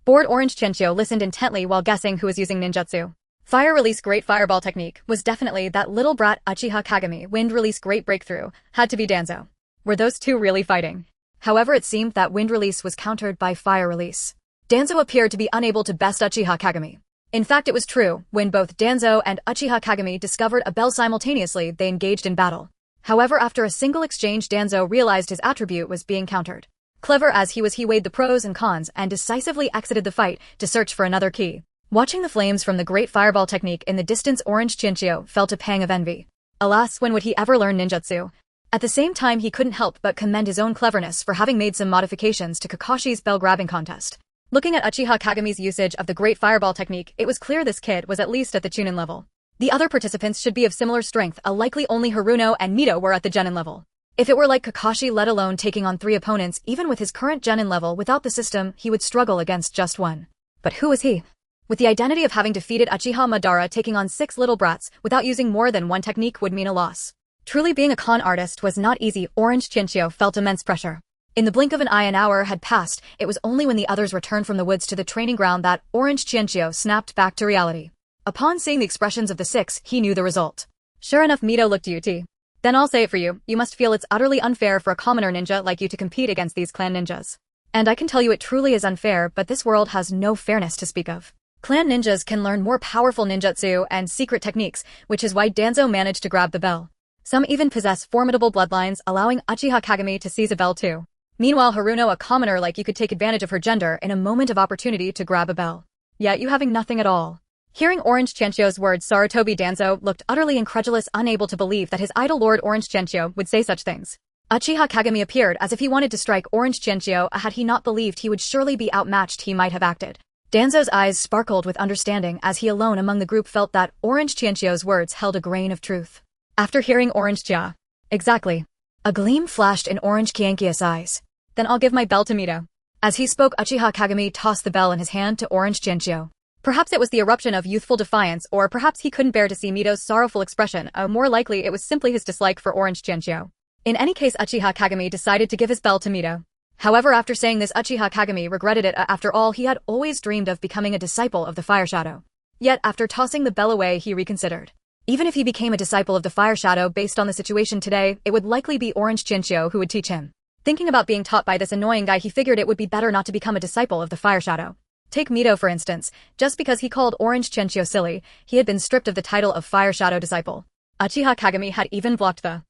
bored, Orange Chinchou listened intently while guessing who was using ninjutsu. Fire release great fireball technique was definitely that little brat Uchiha Kagami. Wind release great breakthrough had to be Danzo. Were those two really fighting? However, it seemed that wind release was countered by fire release. Danzo appeared to be unable to best Uchiha Kagami. In fact, it was true. When both Danzo and Uchiha Kagami discovered a bell simultaneously, they engaged in battle. However, after a single exchange, Danzo realized his attribute was being countered. Clever as he was, he weighed the pros and cons and decisively exited the fight to search for another key. Watching the flames from the great fireball technique in the distance, Orange Chinchou felt a pang of envy. Alas, when would he ever learn ninjutsu? At the same time, he couldn't help but commend his own cleverness for having made some modifications to Kakashi's bell-grabbing contest. Looking at Uchiha Kagami's usage of the great fireball technique, it was clear this kid was at least at the Chunin level. The other participants should be of similar strength, likely only Haruno and Mito were at the Genin level. If it were like Kakashi, let alone taking on 3 opponents, even with his current Genin level without the system, he would struggle against just one. But who was he? With the identity of having defeated Uchiha Madara, taking on 6 little brats without using more than one technique would mean a loss. Truly, being a con artist was not easy. Orange Chinchou felt immense pressure. In the blink of an eye, an hour had passed. It was only when the others returned from the woods to the training ground that Orange Chinchou snapped back to reality. Upon seeing the expressions of the 6, he knew the result. Sure enough, Mito looked UT. Then I'll say it for you, you must feel it's utterly unfair for a commoner ninja like you to compete against these clan ninjas. And I can tell you it truly is unfair, but this world has no fairness to speak of. Clan ninjas can learn more powerful ninjutsu and secret techniques, which is why Danzo managed to grab the bell. Some even possess formidable bloodlines, allowing Uchiha Kagami to seize a bell too. Meanwhile, Haruno, a commoner like you, could take advantage of her gender in a moment of opportunity to grab a bell. Yet you having nothing at all. Hearing Orange Chinchou's words, Sarutobi Danzo looked utterly incredulous, unable to believe that his idol Lord Orange Chinchou would say such things. Uchiha Kagami appeared as if he wanted to strike Orange Chinchou. Had he not believed he would surely be outmatched, he might have acted. Danzo's eyes sparkled with understanding as he alone among the group felt that Orange Chinchou's words held a grain of truth. After hearing Orange Chia, exactly. A gleam flashed in Orange Qiuqian's eyes. Then I'll give my bell to Mito. As he spoke, Uchiha Kagami tossed the bell in his hand to Orange Chinchou. Perhaps it was the eruption of youthful defiance, or perhaps he couldn't bear to see Mito's sorrowful expression. More likely it was simply his dislike for Orange Chinchou. In any case, Uchiha Kagami decided to give his bell to Mito. However, after saying this, Uchiha Kagami regretted it. After all, he had always dreamed of becoming a disciple of the Fire Shadow. Yet, after tossing the bell away, he reconsidered. Even if he became a disciple of the Fire Shadow based on the situation today, it would likely be Orange Chinchou who would teach him. Thinking about being taught by this annoying guy, he figured it would be better not to become a disciple of the Fire Shadow. Take Mito for instance. Just because he called Orange Qiuqian silly, he had been stripped of the title of Fire Shadow Disciple. Uchiha Kagami had even blocked the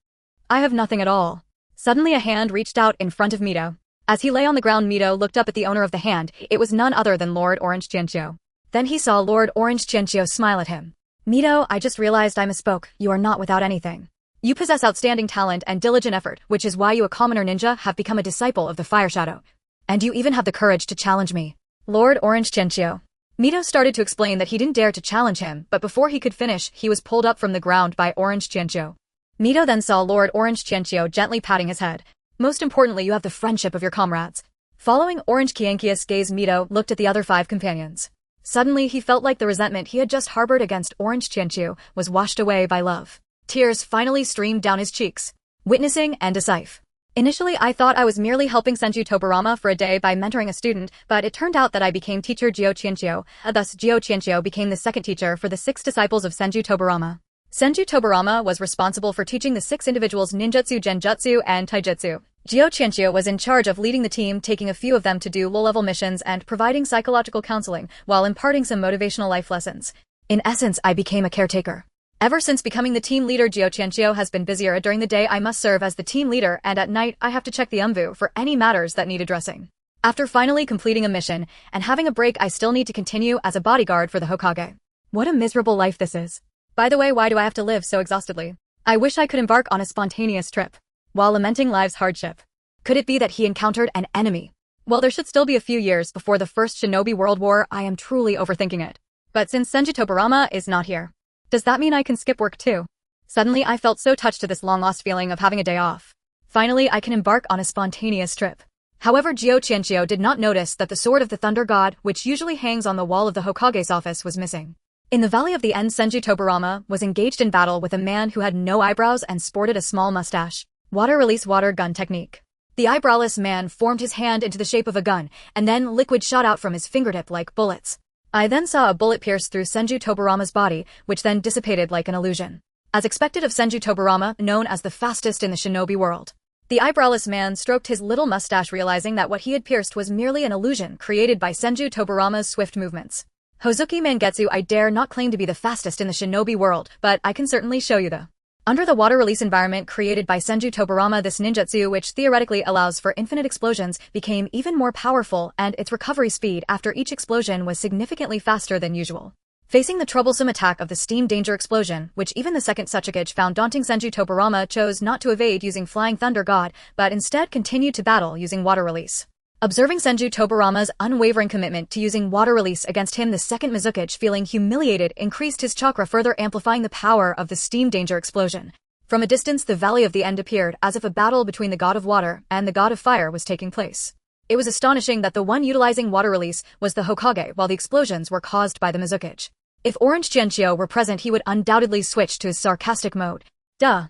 "I have nothing at all." Suddenly a hand reached out in front of Mito. As he lay on the ground, Mito looked up at the owner of the hand. It was none other than Lord Orange Qiuqian. Then he saw Lord Orange Qiuqian smile at him. "Mito, I just realized I misspoke. You are not without anything. You possess outstanding talent and diligent effort, which is why you, a commoner ninja, have become a disciple of the Fire Shadow. And you even have the courage to challenge me." Lord Orange Qiuqian. Mito started to explain that he didn't dare to challenge him, but before he could finish, he was pulled up from the ground by Orange Qiuqian. Mito then saw Lord Orange Qiuqian gently patting his head. "Most importantly, you have the friendship of your comrades." Following Orange Qiuqian's gaze, Mito looked at the other 5 companions. Suddenly, he felt like the resentment he had just harbored against Orange Qiuqian was washed away by love. Tears finally streamed down his cheeks. Witnessing and decipher. "Initially, I thought I was merely helping Senju Tobirama for a day by mentoring a student, but it turned out that I became teacher Qiuqian. Thus, Qiuqian became the second teacher for the 6 disciples of Senju Tobirama. Senju Tobirama was responsible for teaching the 6 individuals ninjutsu, genjutsu, and taijutsu. Qiuqian was in charge of leading the team, taking a few of them to do low-level missions and providing psychological counseling while imparting some motivational life lessons. In essence, I became a caretaker. Ever since becoming the team leader, Qiuqian has been busier. During the day, I must serve as the team leader, and at night, I have to check the umbu for any matters that need addressing. After finally completing a mission and having a break, I still need to continue as a bodyguard for the Hokage. What a miserable life this is. By the way, why do I have to live so exhaustedly? I wish I could embark on a spontaneous trip." While lamenting life's hardship. Could it be that he encountered an enemy? Well, there should still be a few years before the First Shinobi World War. I am truly overthinking it. But since Senju Tobirama is not here, does that mean I can skip work too? Suddenly, I felt so touched to this long-lost feeling of having a day off. Finally, I can embark on a spontaneous trip. However, Qiuqian did not notice that the Sword of the Thunder God, which usually hangs on the wall of the Hokage's office, was missing. In the Valley of the End, Senju Tobirama was engaged in battle with a man who had no eyebrows and sported a small mustache. Water release water gun technique. The eyebrowless man formed his hand into the shape of a gun, and then liquid shot out from his fingertip like bullets. I then saw a bullet pierce through Senju Tobirama's body, which then dissipated like an illusion. As expected of Senju Tobirama, known as the fastest in the shinobi world. The eyebrowless man stroked his little mustache, realizing that what he had pierced was merely an illusion created by Senju Tobirama's swift movements. Hozuki Mangetsu, I dare not claim to be the fastest in the shinobi world, but I can certainly show you the. Under the water release environment created by Senju Tobirama, this ninjutsu, which theoretically allows for infinite explosions, became even more powerful, and its recovery speed after each explosion was significantly faster than usual. Facing the troublesome attack of the steam danger explosion, which even the second Tsuchikage found daunting, Senju Tobirama chose not to evade using Flying Thunder God, but instead continued to battle using water release. Observing Senju Tobirama's unwavering commitment to using water release against him, the second Mizukage, feeling humiliated, increased his chakra, further amplifying the power of the steam danger explosion. From a distance, the Valley of the End appeared, as if a battle between the god of water and the god of fire was taking place. It was astonishing that the one utilizing water release was the Hokage, while the explosions were caused by the Mizukage. If Orange Qiuqian were present, he would undoubtedly switch to his sarcastic mode. Duh.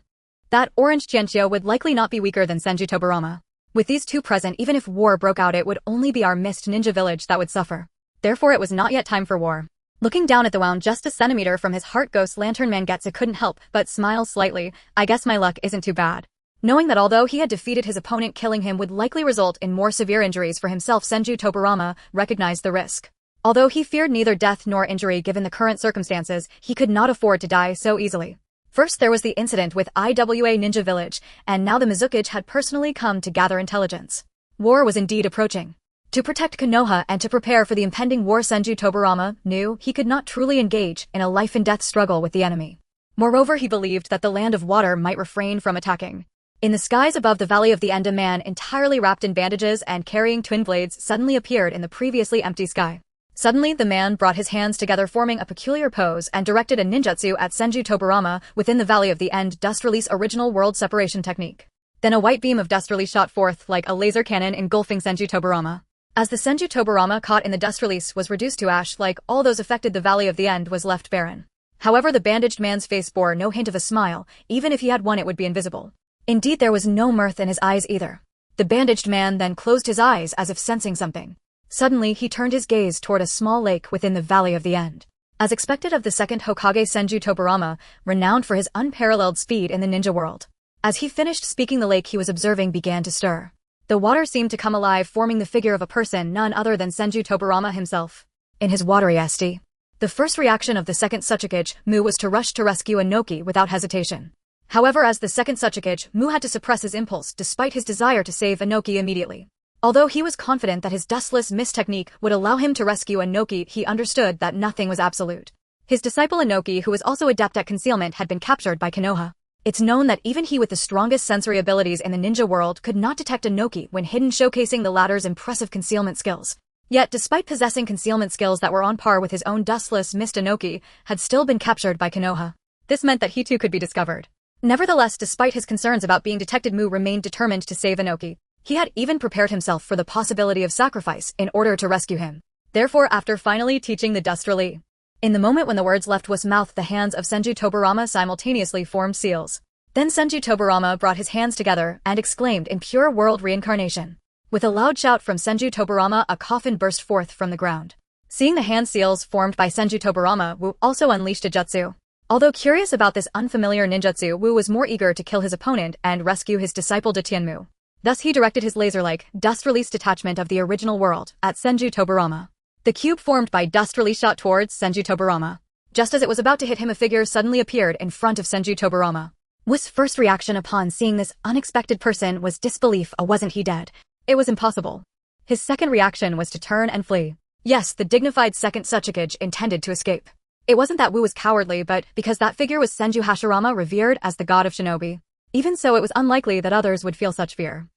That Orange Qiuqian would likely not be weaker than Senju Tobirama. With these two present, even if war broke out, it would only be our mist ninja village that would suffer. Therefore, it was not yet time for war. Looking down at the wound just a centimeter from his heart, Ghost Lantern Mangetsu couldn't help but smile slightly. I guess my luck isn't too bad. Knowing that although he had defeated his opponent, killing him would likely result in more severe injuries for himself, Senju Tobirama recognized the risk. Although he feared neither death nor injury given the current circumstances, he could not afford to die so easily. First, there was the incident with IWA Ninja Village, and now the Mizukage had personally come to gather intelligence. War was indeed approaching. To protect Konoha and to prepare for the impending war, Senju Tobirama knew he could not truly engage in a life-and-death struggle with the enemy. Moreover, he believed that the land of water might refrain from attacking. In the skies above the Valley of the End, a man entirely wrapped in bandages and carrying twin blades suddenly appeared in the previously empty sky. Suddenly, the man brought his hands together, forming a peculiar pose, and directed a ninjutsu at Senju Tobirama within the Valley of the End. Dust release, original world separation technique. Then a white beam of dust release shot forth like a laser cannon, engulfing Senju Tobirama. As the Senju Tobirama caught in the dust release was reduced to ash, like all those affected, the Valley of the End was left barren. However, the bandaged man's face bore no hint of a smile. Even if he had one, it would be invisible. Indeed, there was no mirth in his eyes either. The bandaged man then closed his eyes as if sensing something. Suddenly, he turned his gaze toward a small lake within the Valley of the End. As expected of the second Hokage, Senju Tobirama, renowned for his unparalleled speed in the ninja world. As he finished speaking, the lake he was observing began to stir. The water seemed to come alive, forming the figure of a person none other than Senju Tobarama himself. In his watery st. The first reaction of the second Tsuchikage, Mu, was to rush to rescue Inoki without hesitation. However, as the second Tsuchikage, Mu had to suppress his impulse despite his desire to save Inoki immediately. Although he was confident that his dustless mist technique would allow him to rescue Inoki, he understood that nothing was absolute. His disciple Inoki, who was also adept at concealment, had been captured by Konoha. It's known that even he with the strongest sensory abilities in the ninja world could not detect Inoki when hidden, showcasing the latter's impressive concealment skills. Yet, despite possessing concealment skills that were on par with his own dustless mist, Inoki had still been captured by Konoha. This meant that he too could be discovered. Nevertheless, despite his concerns about being detected, Mu remained determined to save Inoki. He had even prepared himself for the possibility of sacrifice in order to rescue him. Therefore, after finally teaching the dust release, in the moment when the words left Wu's mouth, the hands of Senju Tobarama simultaneously formed seals. Then Senju Tobarama brought his hands together and exclaimed in pure world reincarnation. With a loud shout from Senju Tobarama, a coffin burst forth from the ground. Seeing the hand seals formed by Senju Tobarama, Wu also unleashed a jutsu. Although curious about this unfamiliar ninjutsu, Wu was more eager to kill his opponent and rescue his disciple Tianmu. Thus he directed his laser-like, dust-release detachment of the original world at Senju Tobarama. The cube formed by dust release shot towards Senju Tobarama. Just as it was about to hit him, a figure suddenly appeared in front of Senju Tobarama. Wu's first reaction upon seeing this unexpected person was disbelief. Wasn't he dead? It was impossible. His second reaction was to turn and flee. Yes, the dignified second Tsuchikage intended to escape. It wasn't that Wu was cowardly, but because that figure was Senju Hashirama, revered as the god of shinobi. Even so, it was unlikely that others would feel such fear.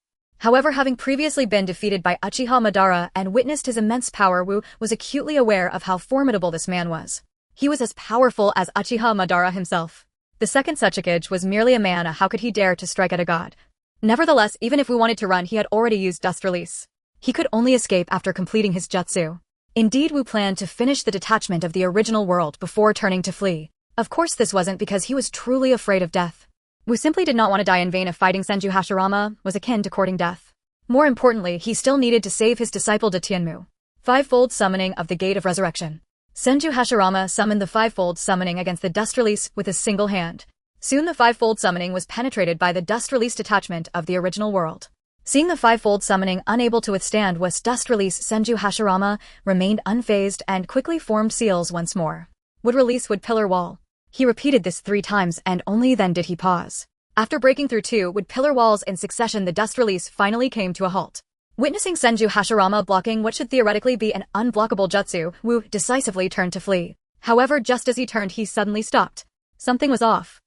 However, having previously been defeated by Uchiha Madara and witnessed his immense power, Wu was acutely aware of how formidable this man was. He was as powerful as Uchiha Madara himself. The second Tsuchikage was merely a man. How could he dare to strike at a god? Nevertheless, even if Wu wanted to run, he had already used dust release. He could only escape after completing his jutsu. Indeed, Wu planned to finish the detachment of the original world before turning to flee. Of course, this wasn't because he was truly afraid of death. Wu simply did not want to die in vain. If fighting Senju Hashirama was akin to courting death. More importantly, he still needed to save his disciple Tianmu. Fivefold summoning of the Gate of Resurrection. Senju Hashirama summoned the fivefold summoning against the dust release with a single hand. Soon the fivefold summoning was penetrated by the dust release detachment of the original world. Seeing the fivefold summoning unable to withstand Wu's dust release, Senju Hashirama remained unfazed and quickly formed seals once more. Would release, would pillar wall. He repeated this 3 times and only then did he pause. After breaking through 2 wood pillar walls in succession, the dust release finally came to a halt. Witnessing Senju Hashirama blocking what should theoretically be an unblockable jutsu, Wu decisively turned to flee. However, just as he turned, he suddenly stopped. Something was off.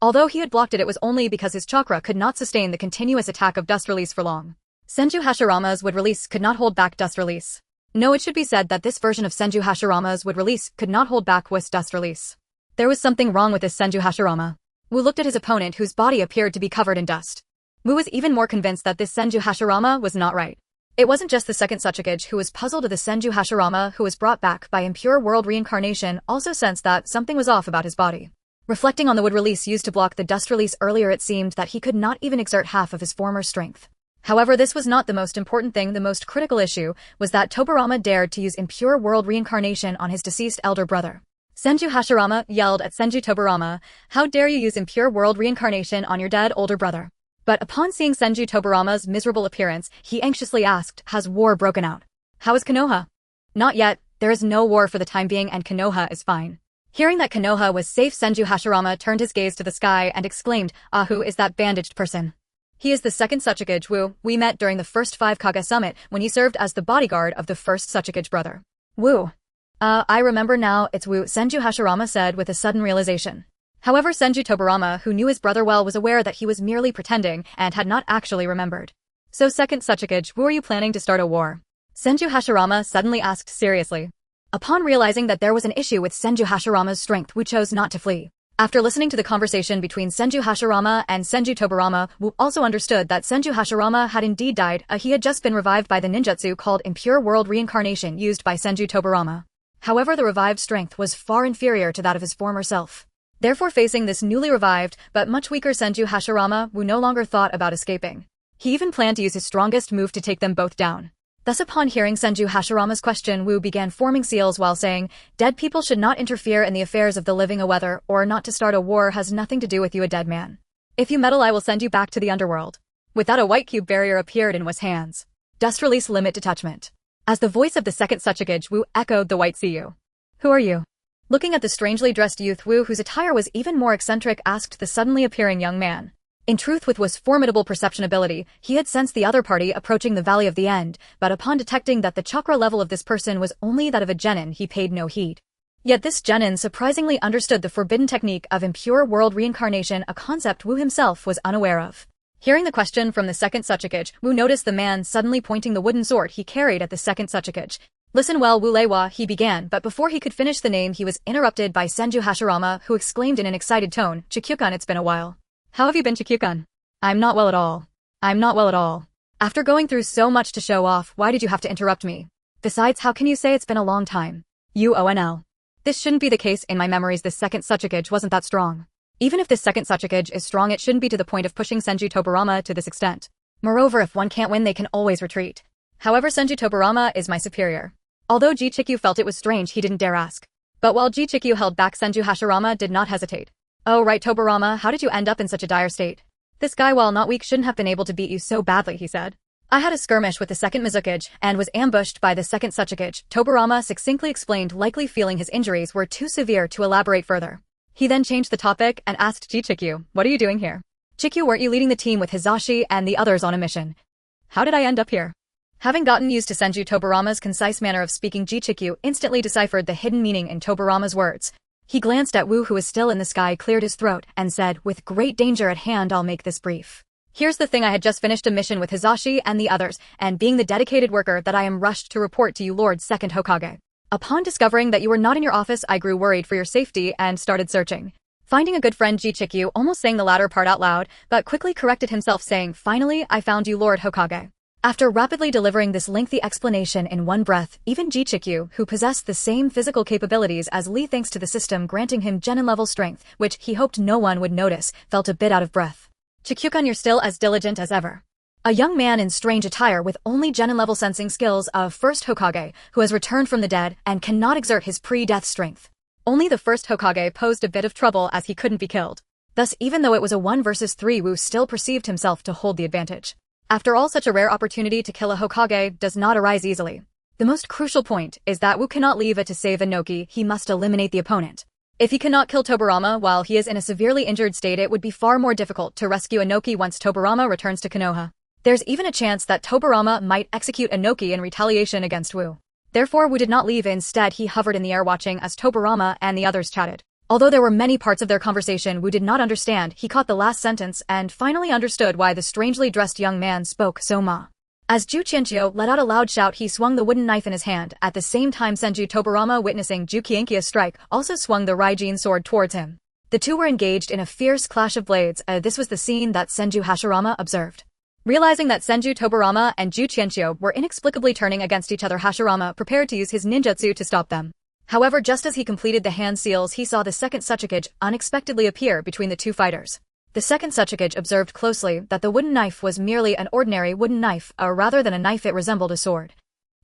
Although he had blocked it, it was only because his chakra could not sustain the continuous attack of dust release for long. Senju Hashirama's wood release could not hold back dust release. No, it should be said that this version of Senju Hashirama's wood release could not hold back Wu's dust release. There was something wrong with this Senju Hashirama. Wu looked at his opponent, whose body appeared to be covered in dust. Wu was even more convinced that this Senju Hashirama was not right. It wasn't just the second Tsuchikage who was puzzled. The Senju Hashirama who was brought back by impure world reincarnation also sensed that something was off about his body. Reflecting on the wood release used to block the dust release earlier, it seemed that he could not even exert half of his former strength. However, this was not the most important thing. The most critical issue was that Tobarama dared to use impure world reincarnation on his deceased elder brother. Senju Hashirama yelled at Senju Tobarama, "How dare you use impure world reincarnation on your dead older brother?" But upon seeing Senju Tobarama's miserable appearance, he anxiously asked, "Has war broken out? How is Konoha?" "Not yet. There is no war for the time being and Konoha is fine." Hearing that Konoha was safe, Senju Hashirama turned his gaze to the sky and exclaimed, "Ah, who is that bandaged person?" "He is the second Tsuchikage Wu. We met during the first 5 Kage summit when he served as the bodyguard of the first Tsuchikage brother." "Wu. I remember now, it's Wu," Senju Hashirama said with a sudden realization. However, Senju Tobarama, who knew his brother well, was aware that he was merely pretending and had not actually remembered. "So second Tsuchikage, Wu, are you planning to start a war?" Senju Hashirama suddenly asked seriously. Upon realizing that there was an issue with Senju Hashirama's strength, Wu chose not to flee. After listening to the conversation between Senju Hashirama and Senju Tobarama, Wu also understood that Senju Hashirama had indeed died. He had just been revived by the ninjutsu called Impure World Reincarnation used by Senju Tobarama. However, the revived strength was far inferior to that of his former self. Therefore, facing this newly revived, but much weaker Senju Hashirama, Wu no longer thought about escaping. He even planned to use his strongest move to take them both down. Thus, upon hearing Senju Hashirama's question, Wu began forming seals while saying, "Dead people should not interfere in the affairs of the living. Whether or not to start a war has nothing to do with you, a dead man. If you meddle, I will send you back to the underworld." With that, a white cube barrier appeared in Wu's hands. Dust release limit detachment. As the voice of the second Tsuchikage, Wu echoed the white Cu. Who are you? Looking at the strangely dressed youth, Wu, whose attire was even more eccentric, asked the suddenly appearing young man. In truth, with Wu's formidable perception ability, he had sensed the other party approaching the Valley of the End, but upon detecting that the chakra level of this person was only that of a genin, he paid no heed. Yet this genin surprisingly understood the forbidden technique of impure world reincarnation, a concept Wu himself was unaware of. Hearing the question from the second Tsuchikage, Wu noticed the man suddenly pointing the wooden sword he carried at the second Tsuchikage. Listen well, Wu Leiwa, he began, but before he could finish the name he was interrupted by Senju Hashirama, who exclaimed in an excited tone, Qiuqian, it's been a while. How have you been, Qiuqian? I'm not well at all. I'm not well at all. After going through so much to show off, why did you have to interrupt me? Besides, how can you say it's been a long time? UONL. This shouldn't be the case. In my memories this second Tsuchikage wasn't that strong. Even if this second Tsuchikage is strong, it shouldn't be to the point of pushing Senju Tobarama to this extent. Moreover, if one can't win, they can always retreat. However, Senju Tobarama is my superior. Although Qiuqian felt it was strange, he didn't dare ask. But while Qiuqian held back, Senju Hashirama did not hesitate. Oh right, Tobarama, how did you end up in such a dire state? This guy, while not weak, shouldn't have been able to beat you so badly, he said. I had a skirmish with the second Mizukage and was ambushed by the second Tsuchikage, Tobarama succinctly explained, likely feeling his injuries were too severe to elaborate further. He then changed the topic and asked Qiuqian, what are you doing here? Qiuqian, weren't you leading the team with Hizashi and the others on a mission? How did I end up here? Having gotten used to Senju Tobarama's concise manner of speaking, Qiuqian instantly deciphered the hidden meaning in Tobarama's words. He glanced at Wu, who was still in the sky, cleared his throat, and said, with great danger at hand, I'll make this brief. Here's the thing, I had just finished a mission with Hizashi and the others, and being the dedicated worker that I am, rushed to report to you, Lord Second Hokage. Upon discovering that you were not in your office, I grew worried for your safety and started searching. Finding a good friend, Qiuqian almost sang the latter part out loud, but quickly corrected himself, saying, finally, I found you, Lord Hokage. After rapidly delivering this lengthy explanation in one breath, even Qiuqian, who possessed the same physical capabilities as Li thanks to the system granting him genin-level strength, which he hoped no one would notice, felt a bit out of breath. Qiuqian, you're still as diligent as ever. A young man in strange attire with only genin-level sensing skills of first Hokage, who has returned from the dead and cannot exert his pre-death strength. Only the first Hokage posed a bit of trouble as he couldn't be killed. Thus, even though it was a 1 versus 3, Wu still perceived himself to hold the advantage. After all, such a rare opportunity to kill a Hokage does not arise easily. The most crucial point is that Wu cannot leave it to save Inoki, he must eliminate the opponent. If he cannot kill Tobarama while he is in a severely injured state, it would be far more difficult to rescue Inoki once Tobarama returns to Konoha. There's even a chance that Tobarama might execute Inoki in retaliation against Wu. Therefore, Wu did not leave. Instead, he hovered in the air watching as Tobarama and the others chatted. Although there were many parts of their conversation Wu did not understand, he caught the last sentence and finally understood why the strangely dressed young man spoke so ma. As Qiuqian let out a loud shout, he swung the wooden knife in his hand. At the same time, Senju Tobarama, witnessing Qiuqian's strike, also swung the Raijin sword towards him. The two were engaged in a fierce clash of blades. This was the scene that Senju Hashirama observed. Realizing that Senju Tobarama and Qiuqian were inexplicably turning against each other, Hashirama prepared to use his ninjutsu to stop them. However, just as he completed the hand seals, he saw the second Tsuchikage unexpectedly appear between the two fighters. The second Tsuchikage observed closely that the wooden knife was merely an ordinary wooden knife, rather than a knife it resembled a sword.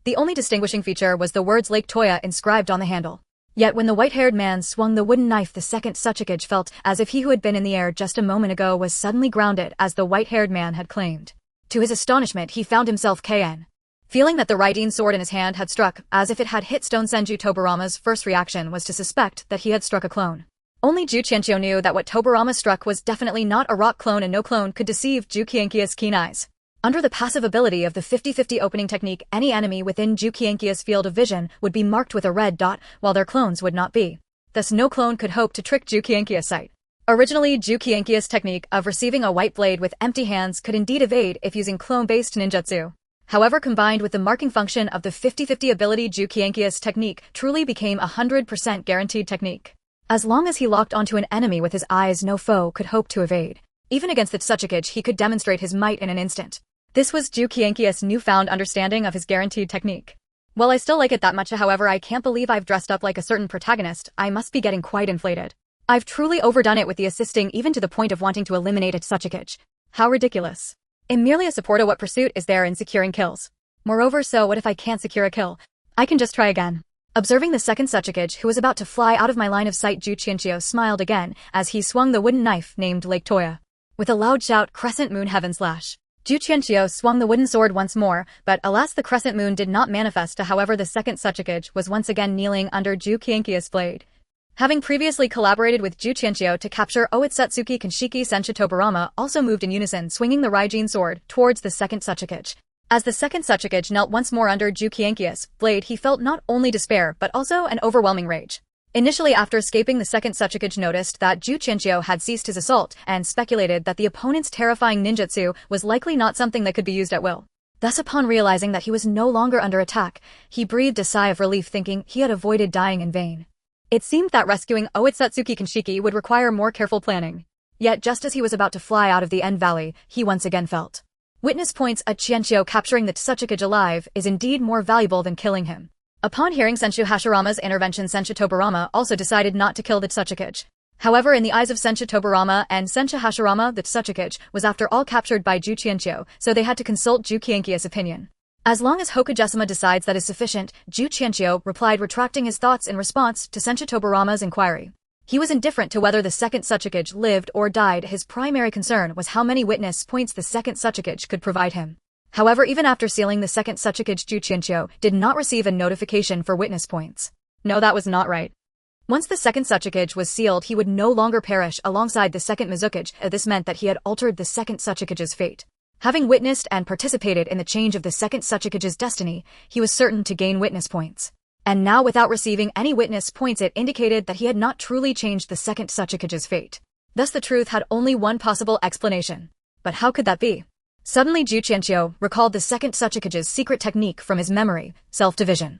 The only distinguishing feature was the words Lake Toya inscribed on the handle. Yet when the white-haired man swung the wooden knife, the second Tsuchikage felt as if he who had been in the air just a moment ago was suddenly grounded, as the white-haired man had claimed. To his astonishment, he found himself Qiuqian. Feeling that the Raijin sword in his hand had struck, as if it had hit stone, Senju Tobarama's first reaction was to suspect that he had struck a clone. Only Qiuqian knew that what Tobarama struck was definitely not a rock clone, and no clone could deceive Qiuqian's keen eyes. Under the passive ability of the 50-50 opening technique, any enemy within Qiuqian's field of vision would be marked with a red dot, while their clones would not be. Thus no clone could hope to trick Qiuqian's sight. Originally, Qiuqian's technique of receiving a white blade with empty hands could indeed evade if using clone-based ninjutsu. However, combined with the marking function of the 50-50 ability, Qiuqian's technique truly became a 100% guaranteed technique. As long as he locked onto an enemy with his eyes, no foe could hope to evade. Even against the Tsuchikage, he could demonstrate his might in an instant. This was Qiuqian's newfound understanding of his guaranteed technique. While I still like it that much, however, I can't believe I've dressed up like a certain protagonist. I must be getting quite inflated. I've truly overdone it with the assisting, even to the point of wanting to eliminate a Tsuchikage. How ridiculous. I'm merely a supporter. What pursuit is there in securing kills? Moreover, so what if I can't secure a kill? I can just try again. Observing the second Tsuchikage, who was about to fly out of my line of sight, Qiuqian smiled again as he swung the wooden knife named Lake Toya. With a loud shout, crescent moon heaven slash. Qiuqian swung the wooden sword once more, but alas the crescent moon did not manifest. However, the second Tsuchikage was once again kneeling under Qiuqian's blade. Having previously collaborated with Qiuqian to capture Oitsutsuki Kanshiki, Senju Tobarama also moved in unison, swinging the Raijin sword towards the second Tsuchikage. As the second Tsuchikage knelt once more under Qiuqian's blade, he felt not only despair but also an overwhelming rage. Initially, after escaping, the second Tsuchikage noticed that Qiuqian had ceased his assault and speculated that the opponent's terrifying ninjutsu was likely not something that could be used at will. Thus, upon realizing that he was no longer under attack, he breathed a sigh of relief, thinking he had avoided dying in vain. It seemed that rescuing Oitsutsuki Kanshiki would require more careful planning. Yet just as he was about to fly out of the End Valley, he once again felt. Witness points: a Qianqiu capturing the Tsuchikage alive is indeed more valuable than killing him. Upon hearing Senju Hashirama's intervention, Senju Tobarama also decided not to kill the Tsuchikage. However, in the eyes of Senju Tobarama and Senju Hashirama, the Tsuchikage was after all captured by Qiuqian, so they had to consult Qiuqian's opinion. As long as Hokugesama decides that is sufficient, Qiuqian replied, retracting his thoughts in response to Senju Tobarama's inquiry. He was indifferent to whether the second Tsuchikage lived or died. His primary concern was how many witness points the second Tsuchikage could provide him. However, even after sealing the second Tsuchikage, Qiuqian did not receive a notification for witness points. No, that was not right. Once the second Tsuchikage was sealed, he would no longer perish alongside the second Mizukage. This meant that he had altered the second Tsuchikage's fate. Having witnessed and participated in the change of the second Tsuchikage's destiny, he was certain to gain witness points. And now, without receiving any witness points, it indicated that he had not truly changed the second Tsuchikage's fate. Thus the truth had only one possible explanation. But how could that be? Suddenly Qiuqian recalled the second Tsuchikage's secret technique from his memory: self-division.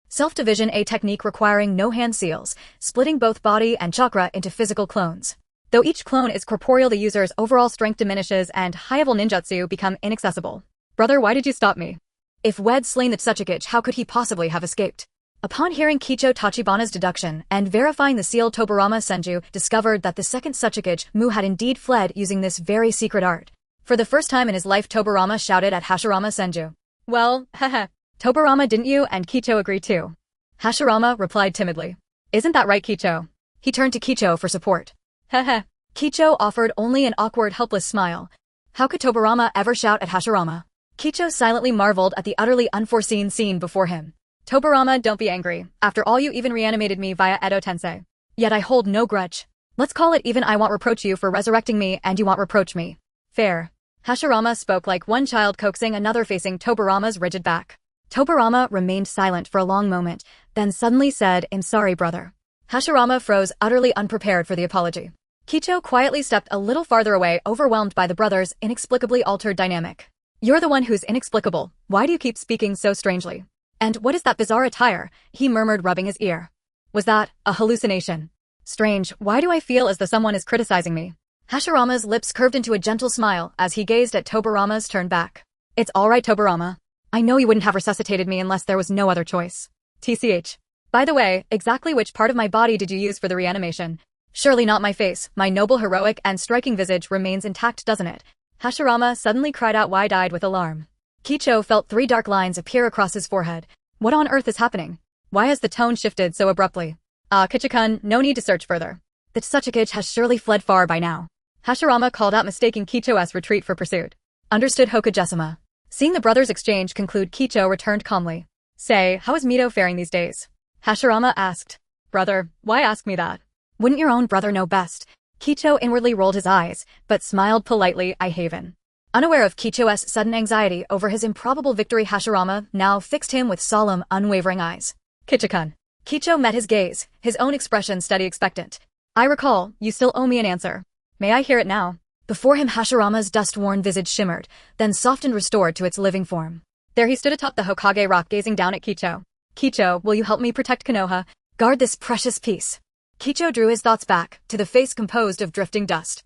Self-division, a technique requiring no hand seals, splitting both body and chakra into physical clones. Though each clone is corporeal, the user's overall strength diminishes and high-level ninjutsu become inaccessible. Brother, why did you stop me? If Wed slain the Tsuchikage, how could he possibly have escaped? Upon hearing Kicho Tachibana's deduction and verifying the seal, Tobarama Senju discovered that the second Tsuchikage Mu had indeed fled using this very secret art. For the first time in his life, Tobarama shouted at Hashirama Senju. Well, haha. Tobarama, didn't you and Kicho agree too? Hashirama replied timidly. Isn't that right, Kicho? He turned to Kicho for support. Haha. Kicho offered only an awkward, helpless smile. How could Tobarama ever shout at Hashirama? Kicho silently marveled at the utterly unforeseen scene before him. Tobarama, don't be angry. After all, you even reanimated me via Edo Tensei. Yet I hold no grudge. Let's call it even. I won't reproach you for resurrecting me, and you won't reproach me. Fair. Hashirama spoke like one child coaxing another, facing Tobarama's rigid back. Tobarama remained silent for a long moment, then suddenly said, I'm sorry, brother. Hashirama froze, utterly unprepared for the apology. Kicho quietly stepped a little farther away, overwhelmed by the brothers' inexplicably altered dynamic. You're the one who's inexplicable. Why do you keep speaking so strangely? And what is that bizarre attire? He murmured, rubbing his ear. Was that a hallucination? Strange, why do I feel as though someone is criticizing me? Hashirama's lips curved into a gentle smile as he gazed at Tobarama's turn back. It's alright, Tobarama. I know you wouldn't have resuscitated me unless there was no other choice. TCH. By the way, exactly which part of my body did you use for the reanimation? Surely not my face. My noble, heroic, and striking visage remains intact, doesn't it? Hashirama suddenly cried out, wide-eyed with alarm. Kicho felt 3 dark lines appear across his forehead. What on earth is happening? Why has the tone shifted so abruptly? Kichikun, no need to search further. The Tsuchikage has surely fled far by now. Hashirama called out, mistaking Kicho's retreat for pursuit. Understood, Hokugesama. Seeing the brothers' exchange conclude, Kicho returned calmly. Say, how is Mito faring these days? Hashirama asked. Brother, why ask me that? Wouldn't your own brother know best? Kicho inwardly rolled his eyes, but smiled politely, I haven. Unaware of Kicho's sudden anxiety over his improbable victory, Hashirama now fixed him with solemn, unwavering eyes. Kichikun. Kicho met his gaze, his own expression steady, expectant. I recall, you still owe me an answer. May I hear it now? Before him, Hashirama's dust-worn visage shimmered, then softened, restored to its living form. There he stood atop the Hokage rock, gazing down at Kicho. Kicho, will you help me protect Konoha? Guard this precious piece. Kicho drew his thoughts back to the face composed of drifting dust.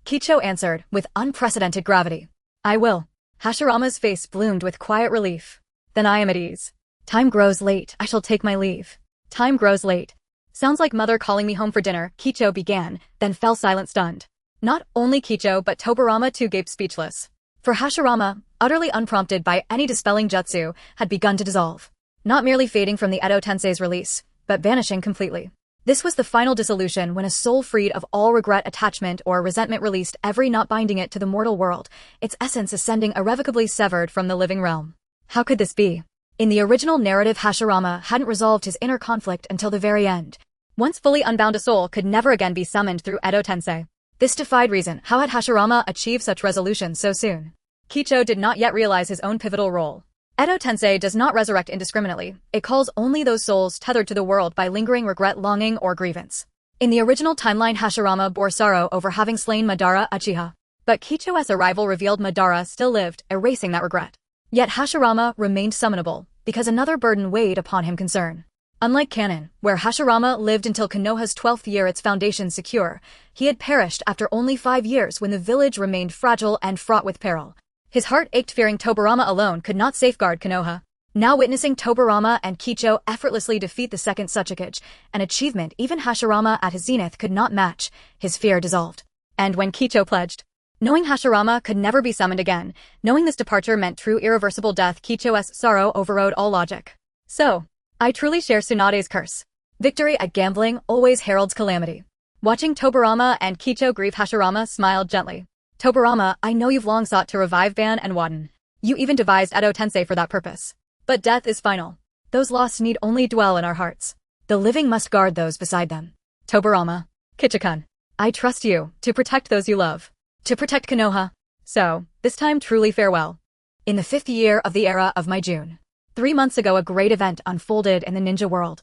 Kicho answered with unprecedented gravity. I will. Hashirama's face bloomed with quiet relief. Then I am at ease. Time grows late, I shall take my leave. Time grows late. Sounds like mother calling me home for dinner, Kicho began, then fell silent, stunned. Not only Kicho but Tobarama too gaped speechless. For Hashirama, utterly unprompted by any dispelling jutsu, had begun to dissolve. Not merely fading from the Edo Tensei's release, but vanishing completely. This was the final dissolution when a soul freed of all regret, attachment, or resentment released every knot binding it to the mortal world, its essence ascending irrevocably severed from the living realm. How could this be? In the original narrative, Hashirama hadn't resolved his inner conflict until the very end. Once fully unbound, a soul could never again be summoned through Edo Tensei. This defied reason. How had Hashirama achieved such resolution so soon? Qiuqian did not yet realize his own pivotal role. Edo Tensei does not resurrect indiscriminately. It calls only those souls tethered to the world by lingering regret, longing, or grievance. In the original timeline, Hashirama bore sorrow over having slain Madara Uchiha. But Qiuqian's arrival revealed Madara still lived, erasing that regret. Yet Hashirama remained summonable, because another burden weighed upon him: concern. Unlike canon, where Hashirama lived until Konoha's 12th year, its foundation secure, he had perished after only 5 years when the village remained fragile and fraught with peril. His heart ached, fearing Tobirama alone could not safeguard Konoha. Now witnessing Tobirama and Qiuqian effortlessly defeat the second Tsuchikage, an achievement even Hashirama at his zenith could not match, his fear dissolved. And when Qiuqian pledged, knowing Hashirama could never be summoned again, knowing this departure meant true irreversible death, Qiuqian's sorrow overrode all logic. So, I truly share Tsunade's curse. Victory at gambling always heralds calamity. Watching Tobirama and Qiuqian grieve, Hashirama smiled gently. Tobirama, I know you've long sought to revive Ban and Waden. You even devised Edo Tensei for that purpose. But death is final. Those lost need only dwell in our hearts. The living must guard those beside them. Tobirama, Qiuqian, I trust you to protect those you love. To protect Konoha. So, this time truly farewell. In the 5th year of the era of my June. 3 months ago, a great event unfolded in the ninja world.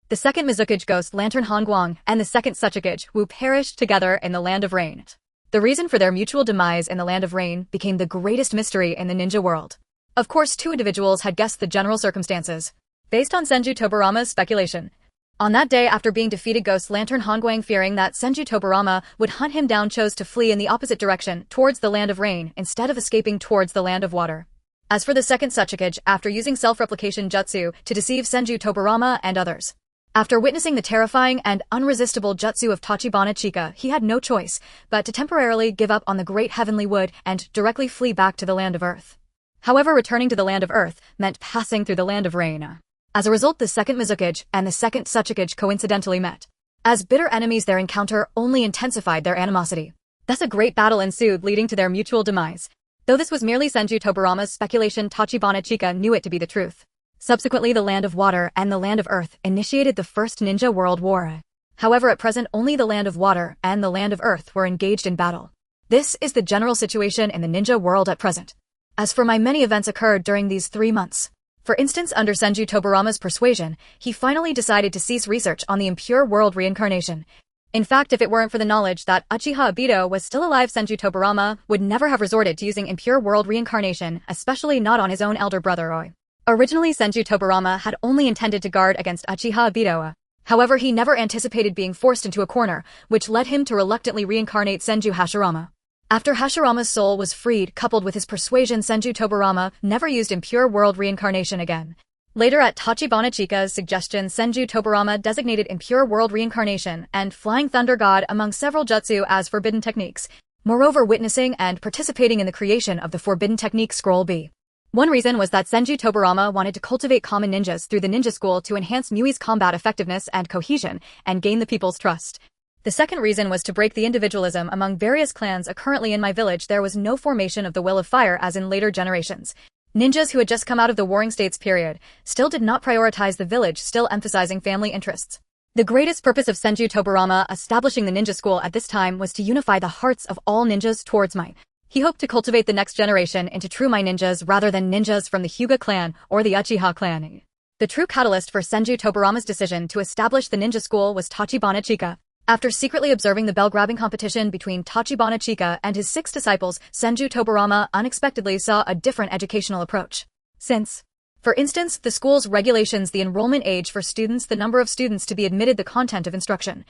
The second Mizukage ghost lantern Hongguang and the second Tsuchikage Wu perished together in the Land of Rain. The reason for their mutual demise in the Land of Rain became the greatest mystery in the ninja world. Of course, 2 individuals had guessed the general circumstances, based on Senju Tobirama's speculation. On that day, after being defeated, Ghost Lantern Hongguang, fearing that Senju Tobirama would hunt him down, chose to flee in the opposite direction, towards the Land of Rain, instead of escaping towards the Land of Water. As for the second Tsuchikage, after using self-replication jutsu to deceive Senju Tobirama and others. After witnessing the terrifying and unresistible jutsu of Tachibana Chika, he had no choice but to temporarily give up on the great heavenly wood and directly flee back to the Land of Earth. However, returning to the Land of Earth meant passing through the Land of Rain. As a result, the second Mizukage and the second Tsuchikage coincidentally met. As bitter enemies, their encounter only intensified their animosity. Thus a great battle ensued, leading to their mutual demise. Though this was merely Senju Tobirama's speculation, Tachibana Chika knew it to be the truth. Subsequently, the Land of Water and the Land of Earth initiated the First Ninja World War. However, at present, only the Land of Water and the Land of Earth were engaged in battle. This is the general situation in the ninja world at present. As for my many events occurred during these 3 months. For instance, under Senju Tobirama's persuasion, he finally decided to cease research on the impure world reincarnation. In fact, if it weren't for the knowledge that Uchiha Obito was still alive, Senju Tobirama would never have resorted to using impure world reincarnation, especially not on his own elder brother Oi. Originally, Senju Tobirama had only intended to guard against Uchiha Obito. However, he never anticipated being forced into a corner, which led him to reluctantly reincarnate Senju Hashirama. After Hashirama's soul was freed, coupled with his persuasion, Senju Tobirama never used impure world reincarnation again. Later, at Tachibana Chika's suggestion, Senju Tobirama designated impure world reincarnation and Flying Thunder God among several jutsu as forbidden techniques, moreover witnessing and participating in the creation of the forbidden technique Scroll B. One reason was that Senju Tobirama wanted to cultivate common ninjas through the ninja school to enhance Mui's combat effectiveness and cohesion and gain the people's trust. The second reason was to break the individualism among various clans. Currently in my village there was no formation of the Will of Fire as in later generations. Ninjas who had just come out of the Warring States period still did not prioritize the village, still emphasizing family interests. The greatest purpose of Senju Tobirama establishing the ninja school at this time was to unify the hearts of all ninjas towards might. He hoped to cultivate the next generation into true Mai ninjas rather than ninjas from the Hyuga clan or the Uchiha clan. The true catalyst for Senju Tobirama's decision to establish the ninja school was Tachibana Chika. After secretly observing the bell-grabbing competition between Tachibana Chika and his 6 disciples, Senju Tobirama unexpectedly saw a different educational approach. Since, for instance, the school's regulations, the enrollment age for students, the number of students to be admitted, the content of instruction.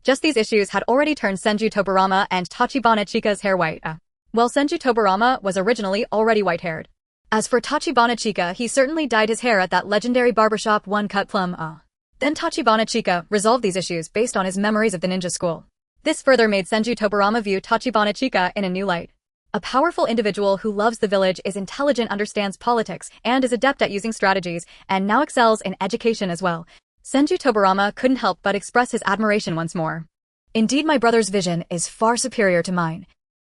Just these issues had already turned Senju Tobirama and Tachibana Chika's hair white. Well, Senju Tobirama was originally already white-haired. As for Tachibana Chika, he certainly dyed his hair at that legendary barbershop One Cut Plum. Then Tachibana Chika resolved these issues based on his memories of the ninja school. This further made Senju Tobirama view Tachibana Chika in a new light. A powerful individual who loves the village, is intelligent, understands politics, and is adept at using strategies, and now excels in education as well. Senju Tobarama couldn't help but express his admiration once more. Indeed, my brother's vision is far superior to mine.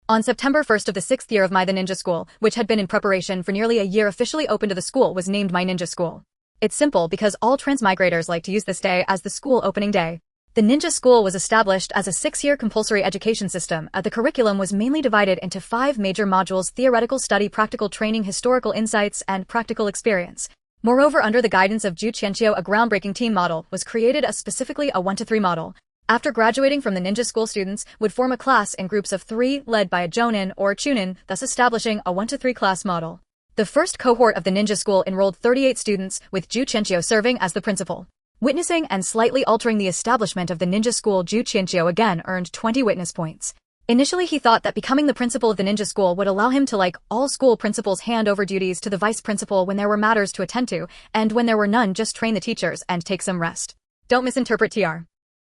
On September 1st of the 6th year of my the ninja school, which had been in preparation for nearly a year officially open to the school, was named my ninja school. It's simple because all transmigrators like to use this day as the school opening day. The ninja school was established as a 6-year compulsory education system. The curriculum was mainly divided into 5 major modules: theoretical study, practical training, historical insights, and practical experience. Moreover, under the guidance of Qiuqian, a groundbreaking team model was created, specifically a 1-to-3 model. After graduating from the ninja school, students would form a class in groups of 3 led by a jonin or chunin, thus establishing a 1-to-3 class model. The first cohort of the ninja school enrolled 38 students, with Qiuqian serving as the principal. Witnessing and slightly altering the establishment of the ninja school, Qiuqian again earned 20 witness points. Initially, he thought that becoming the principal of the ninja school would allow him to, like all school principals, hand over duties to the vice principal when there were matters to attend to, and when there were none, just train the teachers and take some rest. Don't misinterpret TR.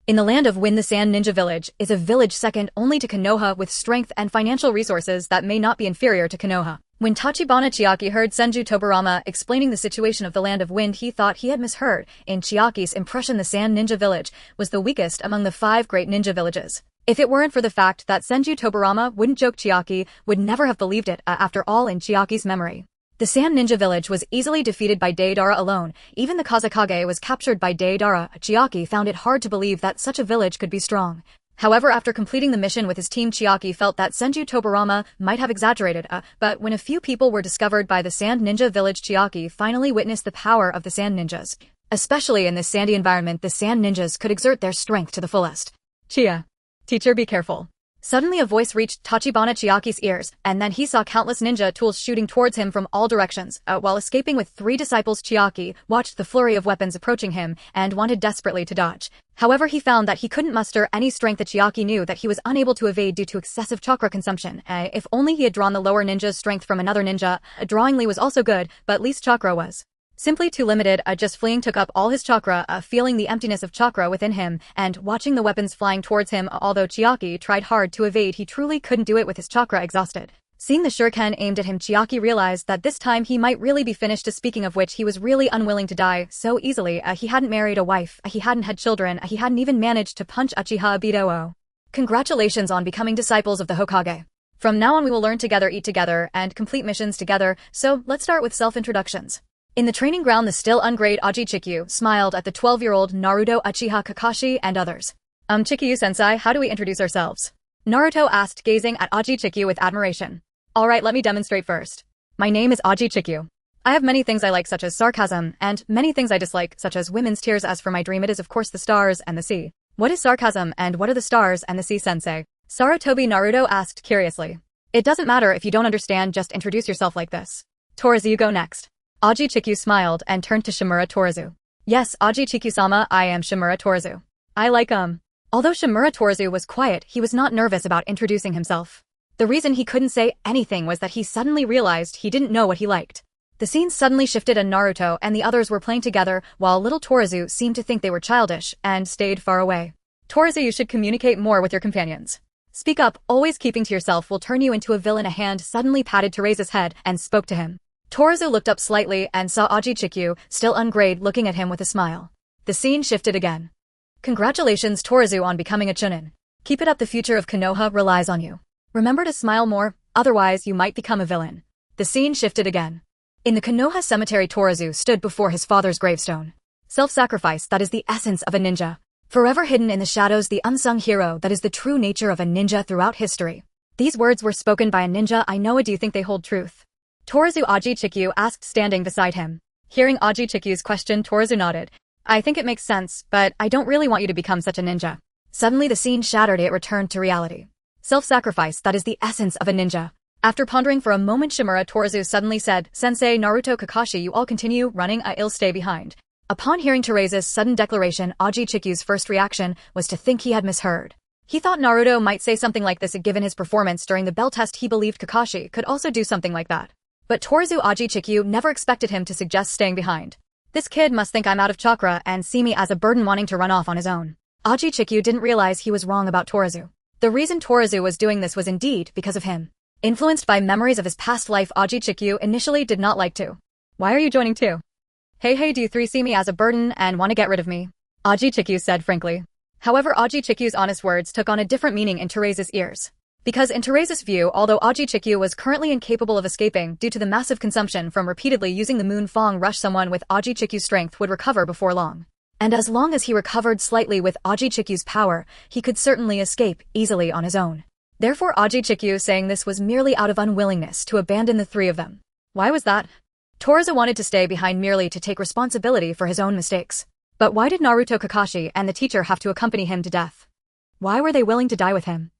In the land of Wind, the Sand Ninja Village is a village second only to Konoha, with strength and financial resources that may not be inferior to Konoha. When Tachibana Chiaki heard Senju Tobarama explaining the situation of the land of wind, he thought he had misheard. In Chiaki's impression, the Sand Ninja Village was the weakest among the 5 great ninja villages. If it weren't for the fact that Senju Tobarama wouldn't joke, Chiaki would never have believed it. After all, in Chiaki's memory, the Sand Ninja Village was easily defeated by Deidara alone. Even the Kazekage was captured by Deidara. Chiaki found it hard to believe that such a village could be strong. However, after completing the mission with his team, Chiaki felt that Senju Tobarama might have exaggerated. But when a few people were discovered by the Sand Ninja Village, Chiaki finally witnessed the power of the Sand Ninjas. Especially in this sandy environment, the Sand Ninjas could exert their strength to the fullest. Chia. Teacher, be careful. Suddenly a voice reached Tachibana Chiaki's ears, and then he saw countless ninja tools shooting towards him from all directions. While escaping with 3 disciples, Chiaki watched the flurry of weapons approaching him and wanted desperately to dodge. However, he found that he couldn't muster any strength. That Chiaki knew that he was unable to evade due to excessive chakra consumption. If only he had drawn the lower ninja's strength from another ninja. Drawingly was also good, but least chakra was simply too limited. Just fleeing took up all his chakra. Feeling the emptiness of chakra within him and watching the weapons flying towards him, although Chiaki tried hard to evade, he truly couldn't do it with his chakra exhausted. Seeing the shuriken aimed at him, Chiaki realized that this time he might really be finished. Speaking of which, he was really unwilling to die so easily. He hadn't married a wife, he hadn't had children, he hadn't even managed to punch Uchiha Obito. Congratulations on becoming disciples of the Hokage. From now on we will learn together, eat together, and complete missions together, so let's start with self-introductions. In the training ground, the still ungrade Aji Chikyu smiled at the 12-year-old Naruto, Uchiha, Kakashi, and others. Chikyu-sensei, how do we introduce ourselves? Naruto asked, gazing at Aji Chikyu with admiration. Alright, let me demonstrate first. My name is Aji Chikyu. I have many things I like, such as sarcasm, and many things I dislike, such as women's tears. As for my dream, it is of course the stars and the sea. What is sarcasm, and what are the stars and the sea, sensei? Sarutobi, Naruto asked curiously. It doesn't matter if you don't understand, just introduce yourself like this. Torizu, you go next. Aji Chikyu smiled and turned to Shimura Torizu. Yes, Aji Chikyu-sama, I am Shimura Torizu. I like Although Shimura Torizu was quiet, he was not nervous about introducing himself. The reason he couldn't say anything was that he suddenly realized he didn't know what he liked. The scene suddenly shifted and Naruto and the others were playing together while little Torizu seemed to think they were childish and stayed far away. Torizu, you should communicate more with your companions. Speak up, always keeping to yourself will turn you into a villain. A hand suddenly patted Teresa's head and spoke to him. Torizu looked up slightly and saw Aji Chikyu, still ungrade, looking at him with a smile. The scene shifted again. Congratulations, Torizu, on becoming a chunin. Keep it up, the future of Konoha relies on you. Remember to smile more, otherwise you might become a villain. The scene shifted again. In the Konoha cemetery, Torizu stood before his father's gravestone. Self-sacrifice, that is the essence of a ninja. Forever hidden in the shadows, the unsung hero, that is the true nature of a ninja throughout history. These words were spoken by a ninja I know. Do you think they hold truth? Torizu, Aji Chikyu asked, standing beside him. Hearing Aji Chikyu's question, Torizu nodded. I think it makes sense, but I don't really want you to become such a ninja. Suddenly the scene shattered, it returned to reality. Self-sacrifice, that is the essence of a ninja. After pondering for a moment, Shimura Torizu suddenly said, Sensei, Naruto, Kakashi, you all continue running, I'll stay behind. Upon hearing Teresa's sudden declaration, Aji Chikyu's first reaction was to think he had misheard. He thought Naruto might say something like this. Given his performance during the bell test, he believed Kakashi could also do something like that. But Torizu, Aji Chikyu never expected him to suggest staying behind. This kid must think I'm out of chakra and see me as a burden, wanting to run off on his own. Aji Chikyu didn't realize he was wrong about Torizu. The reason Torizu was doing this was indeed because of him. Influenced by memories of his past life, Aji Chikyu initially did not like to. Why are you joining too? Hey, do you three see me as a burden and want to get rid of me? Aji Qiuqian said frankly. However, Aji Qiuqian's honest words took on a different meaning in Therese's ears. Because in Therese's view, although Aji Qiuqian was currently incapable of escaping due to the massive consumption from repeatedly using the Moon Fang rush, someone with Aji Qiuqian's strength would recover before long. And as long as he recovered slightly with Aji Qiuqian's power, he could certainly escape easily on his own. Therefore, Aji Qiuqian saying this was merely out of unwillingness to abandon the three of them. Why was that? Therese wanted to stay behind merely to take responsibility for his own mistakes. But why did Naruto, Kakashi, and the teacher have to accompany him to death? Why were they willing to die with him?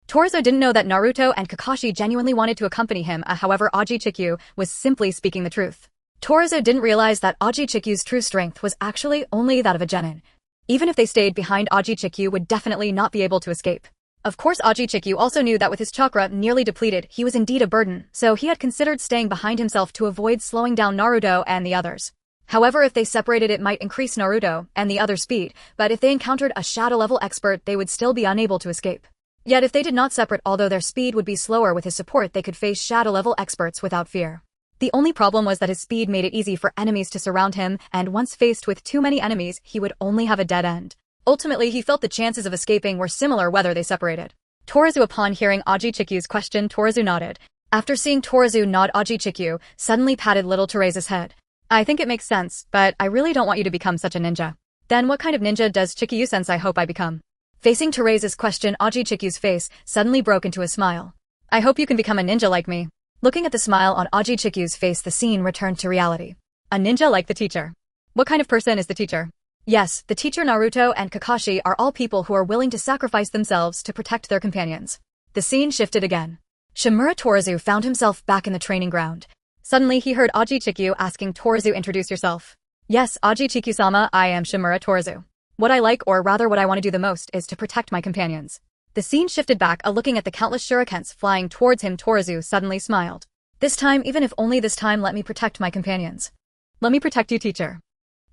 Therese didn't know that Naruto and Kakashi genuinely wanted to accompany him, however Aji Qiuqian was simply speaking the truth. Therese didn't realize that Aji Qiuqian's true strength was actually only that of a genin. Even if they stayed behind, Aji Qiuqian would definitely not be able to escape. Of course, Aji Qiuqian also knew that with his chakra nearly depleted, he was indeed a burden, so he had considered staying behind himself to avoid slowing down Naruto and the others. However, if they separated, it might increase Naruto and the other speed, but if they encountered a shadow-level expert, they would still be unable to escape. Yet if they did not separate, although their speed would be slower with his support, they could face shadow-level experts without fear. The only problem was that his speed made it easy for enemies to surround him, and once faced with too many enemies, he would only have a dead end. Ultimately, he felt the chances of escaping were similar whether they separated. Therese, upon hearing Aji Qiuqian's question, Therese nodded. After seeing Therese nod, Aji Qiuqian suddenly patted little Therese's head. I think it makes sense, but I really don't want you to become such a ninja. Then what kind of ninja does Qiuqian-sensei hope I become? Facing Therese's question, Aji Qiuqian's face suddenly broke into a smile. I hope you can become a ninja like me. Looking at the smile on Aji Qiuqian's face, the scene returned to reality. A ninja like the teacher. What kind of person is the teacher? Yes, the teacher, Naruto and Kakashi are all people who are willing to sacrifice themselves to protect their companions. The scene shifted again. Shimura Torazu found himself back in the training ground. Suddenly he heard Aji Qiuqian asking Torazu, introduce yourself. Yes, Aji Qiuqian-sama, I am Shimura Torazu. What I like, or rather what I want to do the most, is to protect my companions. The scene shifted back, looking at the countless shurikens flying towards him. Torazu suddenly smiled. This time, even if only this time, let me protect my companions. Let me protect you, teacher.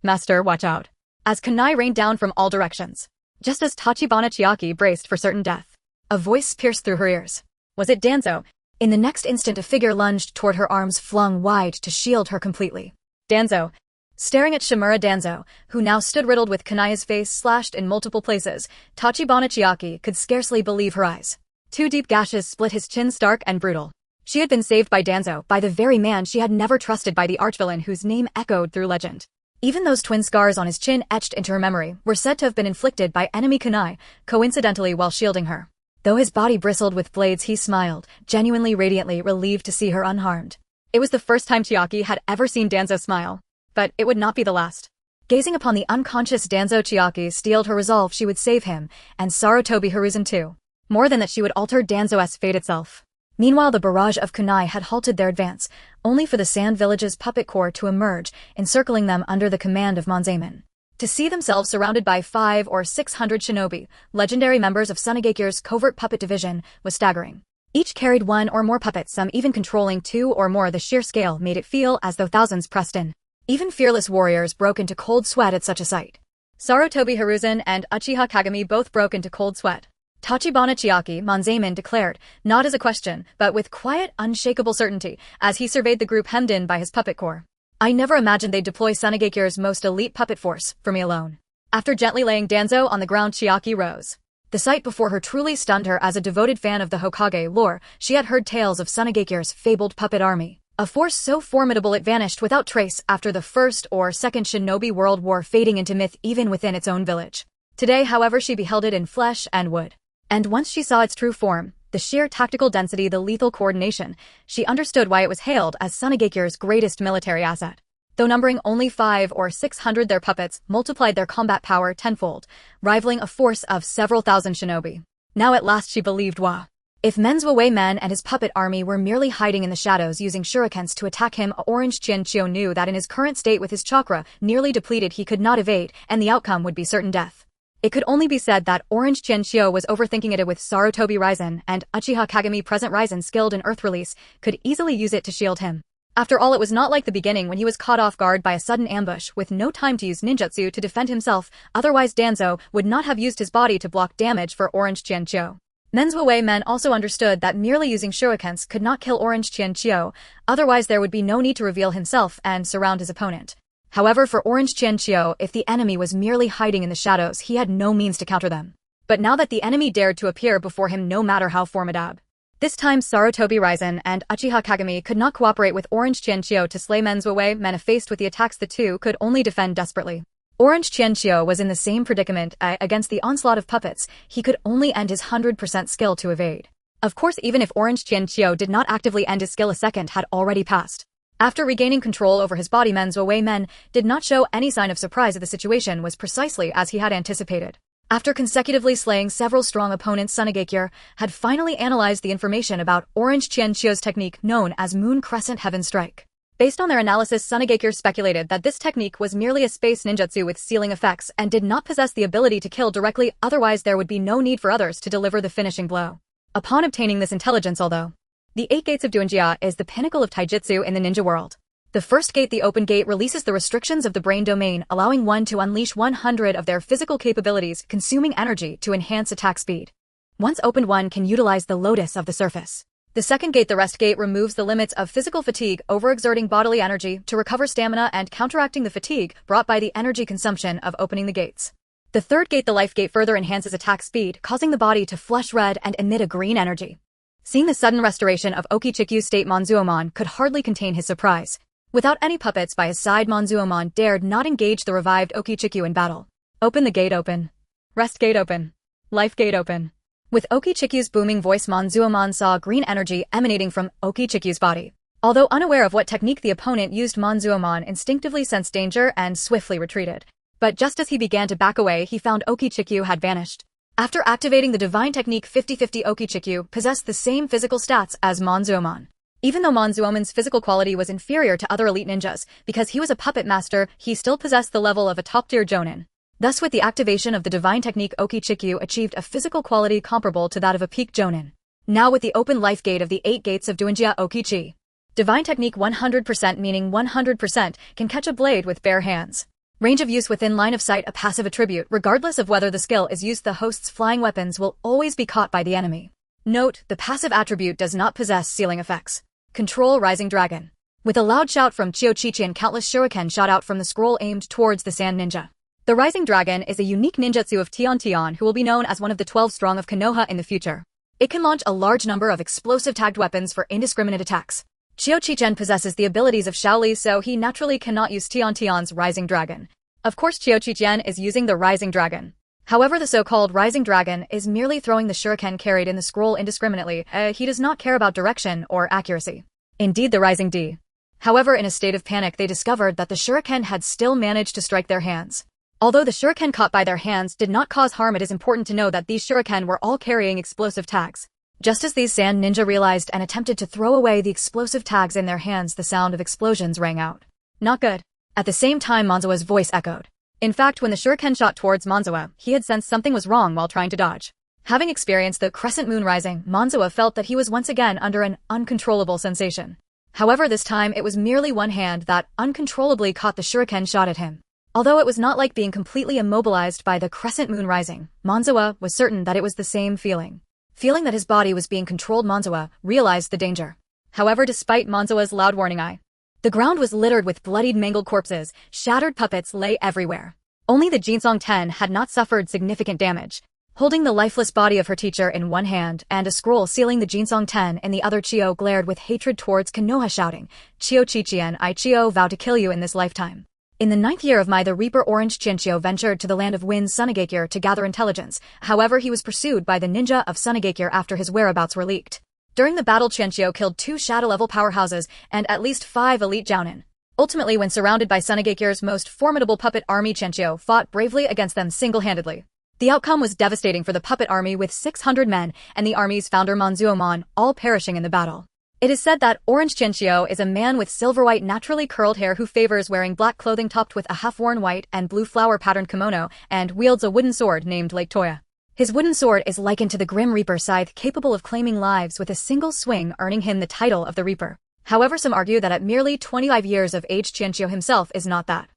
Master, watch out. As kunai rained down from all directions. Just as Tachibana Chiaki braced for certain death, a voice pierced through her ears. Was it Danzo? In the next instant, a figure lunged toward her, arms flung wide to shield her completely. Danzo. Staring at Shimura Danzo, who now stood riddled with kunai's face slashed in multiple places, Tachibana Chiaki could scarcely believe her eyes. Two deep gashes split his chin, stark and brutal. She had been saved by Danzo, by the very man she had never trusted, by the archvillain whose name echoed through legend. Even those twin scars on his chin, etched into her memory, were said to have been inflicted by enemy kunai, coincidentally while shielding her. Though his body bristled with blades, he smiled, genuinely radiantly relieved to see her unharmed. It was the first time Chiaki had ever seen Danzo smile. But it would not be the last. Gazing upon the unconscious Danzo, Chiaki steeled her resolve she would save him, and Sarutobi Hiruzen too. More than that, she would alter Danzo's fate itself. Meanwhile, the barrage of kunai had halted their advance, only for the Sand Village's puppet corps to emerge, encircling them under the command of Monzaemon. To see themselves surrounded by 500 or 600 shinobi, legendary members of Sunagekir's covert puppet division, was staggering. Each carried one or more puppets, some even controlling 2 or more. The sheer scale made it feel as though thousands pressed in. Even fearless warriors broke into cold sweat at such a sight. Sarutobi Hiruzen and Uchiha Kagami both broke into cold sweat. Tachibana Chiaki, Monzaemon declared, not as a question, but with quiet, unshakable certainty, as he surveyed the group hemmed in by his puppet corps. I never imagined they'd deploy Sunagekir's most elite puppet force for me alone. After gently laying Danzo on the ground, Chiaki rose. The sight before her truly stunned her. As a devoted fan of the Hokage lore, she had heard tales of Sunagekir's fabled puppet army. A force so formidable it vanished without trace after the First or Second Shinobi World War, fading into myth even within its own village. Today, however, she beheld it in flesh and wood. And once she saw its true form, the sheer tactical density, the lethal coordination, she understood why it was hailed as Sunagekir's greatest military asset. Though numbering only 500 or 600, their puppets multiplied their combat power tenfold, rivaling a force of several thousand shinobi. Now at last she believed Wa. If Menzuo Men and his puppet army were merely hiding in the shadows using shurikens to attack him, Orange Qiuqian knew that in his current state with his chakra nearly depleted he could not evade, and the outcome would be certain death. It could only be said that Orange Qiuqian was overthinking it. With Sarutobi Ryzen and Uchiha Kagami present, Ryzen, skilled in earth release, could easily use it to shield him. After all, it was not like the beginning when he was caught off guard by a sudden ambush with no time to use ninjutsu to defend himself. Otherwise, Danzo would not have used his body to block damage for Orange Qiuqian. Menzuo Men also understood that merely using shurikens could not kill Orange Qiuqian, otherwise there would be no need to reveal himself and surround his opponent. However, for Orange Qiuqian, if the enemy was merely hiding in the shadows, he had no means to counter them. But now that the enemy dared to appear before him, no matter how formidable. This time Sarutobi Raisen and Uchiha Kagami could not cooperate with Orange Qiuqian to slay Menzuo men. Faced with the attacks, the two could only defend desperately. Orange Qiuqian was in the same predicament. Against the onslaught of puppets, he could only end his 100% skill to evade. Of course, even if Orange Qiuqian did not actively end his skill, a second had already passed. After regaining control over his body, Menzuo men did not show any sign of surprise. The situation was precisely as he had anticipated. After consecutively slaying several strong opponents, Sunigakure had finally analyzed the information about Orange Qiuqian's technique known as Moon Crescent Heaven Strike. Based on their analysis, Sunigakure speculated that this technique was merely a space ninjutsu with ceiling effects and did not possess the ability to kill directly, otherwise there would be no need for others to deliver the finishing blow. Upon obtaining this intelligence, although the 8 Gates of Duinjia is the pinnacle of taijutsu in the ninja world. The first gate, the open gate, releases the restrictions of the brain domain, allowing one to unleash 100 of their physical capabilities, consuming energy to enhance attack speed. Once opened, one can utilize the lotus of the surface. The second gate, the rest gate, removes the limits of physical fatigue, overexerting bodily energy to recover stamina and counteracting the fatigue brought by the energy consumption of opening the gates. The third gate, the life gate, further enhances attack speed, causing the body to flush red and emit a green energy. Seeing the sudden restoration of Okichiku's state, Monzuomon could hardly contain his surprise. Without any puppets by his side, Monzuomon dared not engage the revived Okichiku in battle. Open the gate, open. Rest gate, open. Life gate, open. With Okichiku's booming voice, Monzuomon saw green energy emanating from Okichiku's body. Although unaware of what technique the opponent used, Monzuomon instinctively sensed danger and swiftly retreated. But just as he began to back away, he found Okichiku had vanished. After activating the divine technique 50-50, Okichiku possessed the same physical stats as Monzuomon. Even though Monzuomon's physical quality was inferior to other elite ninjas, because he was a puppet master, he still possessed the level of a top-tier jonin. Thus, with the activation of the divine technique, Okichiku achieved a physical quality comparable to that of a peak jonin. Now with the open life gate of the 8 Gates of Duinjia, Okichi. Divine technique 100%, meaning 100% can catch a blade with bare hands. Range of use within line of sight, a passive attribute. Regardless of whether the skill is used, the host's flying weapons will always be caught by the enemy. Note, the passive attribute does not possess ceiling effects. Control Rising Dragon. With a loud shout from Qiuqian, countless shuriken shot out from the scroll aimed towards the Sand Ninja. The Rising Dragon is a unique ninjutsu of Tian, who will be known as one of the 12 strong of Konoha in the future. It can launch a large number of explosive tagged weapons for indiscriminate attacks. Qiuqian possesses the abilities of Shaoli, so he naturally cannot use Tian's Rising Dragon. Of course, Qiuqian is using the Rising Dragon. However, the so-called Rising Dragon is merely throwing the shuriken carried in the scroll indiscriminately. He does not care about direction or accuracy. Indeed, the Rising D. However, in a state of panic, they discovered that the shuriken had still managed to strike their hands. Although the shuriken caught by their hands did not cause harm, it is important to know that these shuriken were all carrying explosive tags. Just as these Sand Ninja realized and attempted to throw away the explosive tags in their hands, the sound of explosions rang out. Not good. At the same time, Monzoa's voice echoed. In fact, when the shuriken shot towards Monzoa, he had sensed something was wrong while trying to dodge. Having experienced the crescent moon rising, Monzoa felt that he was once again under an uncontrollable sensation. However, this time it was merely one hand that uncontrollably caught the shuriken shot at him. Although it was not like being completely immobilized by the crescent moon rising, Monzoa was certain that it was the same feeling. Feeling that his body was being controlled, Monzoa realized the danger. However, despite Monzoa's loud warning, the ground was littered with bloodied, mangled corpses. Shattered puppets lay everywhere. Only the Jinsong 10 had not suffered significant damage. Holding the lifeless body of her teacher in one hand and a scroll sealing the Jinsong 10 in the other, Chio glared with hatred towards Konoha, shouting, Qiuqian, Chio vow to kill you in this lifetime. In the 9th year of Mai, the Reaper Orange Qiuqian ventures to the land of Winds Sunigakure to gather intelligence. However, he was pursued by the ninja of Sunigakure after his whereabouts were leaked. During the battle, Qiuqian killed 2 shadow-level powerhouses and at least 5 elite jounin. Ultimately, when surrounded by Sunigakure's most formidable puppet army, Qiuqian fought bravely against them single-handedly. The outcome was devastating for the puppet army, with 600 men and the army's founder Monzuomon all perishing in the battle. It is said that Orange Qiuqian is a man with silver-white naturally curled hair who favors wearing black clothing topped with a half-worn white and blue flower-patterned kimono and wields a wooden sword named Lake Toya. His wooden sword is likened to the Grim Reaper scythe, capable of claiming lives with a single swing, earning him the title of the Reaper. However, some argue that at merely 25 years of age, Qiuqian himself is not that.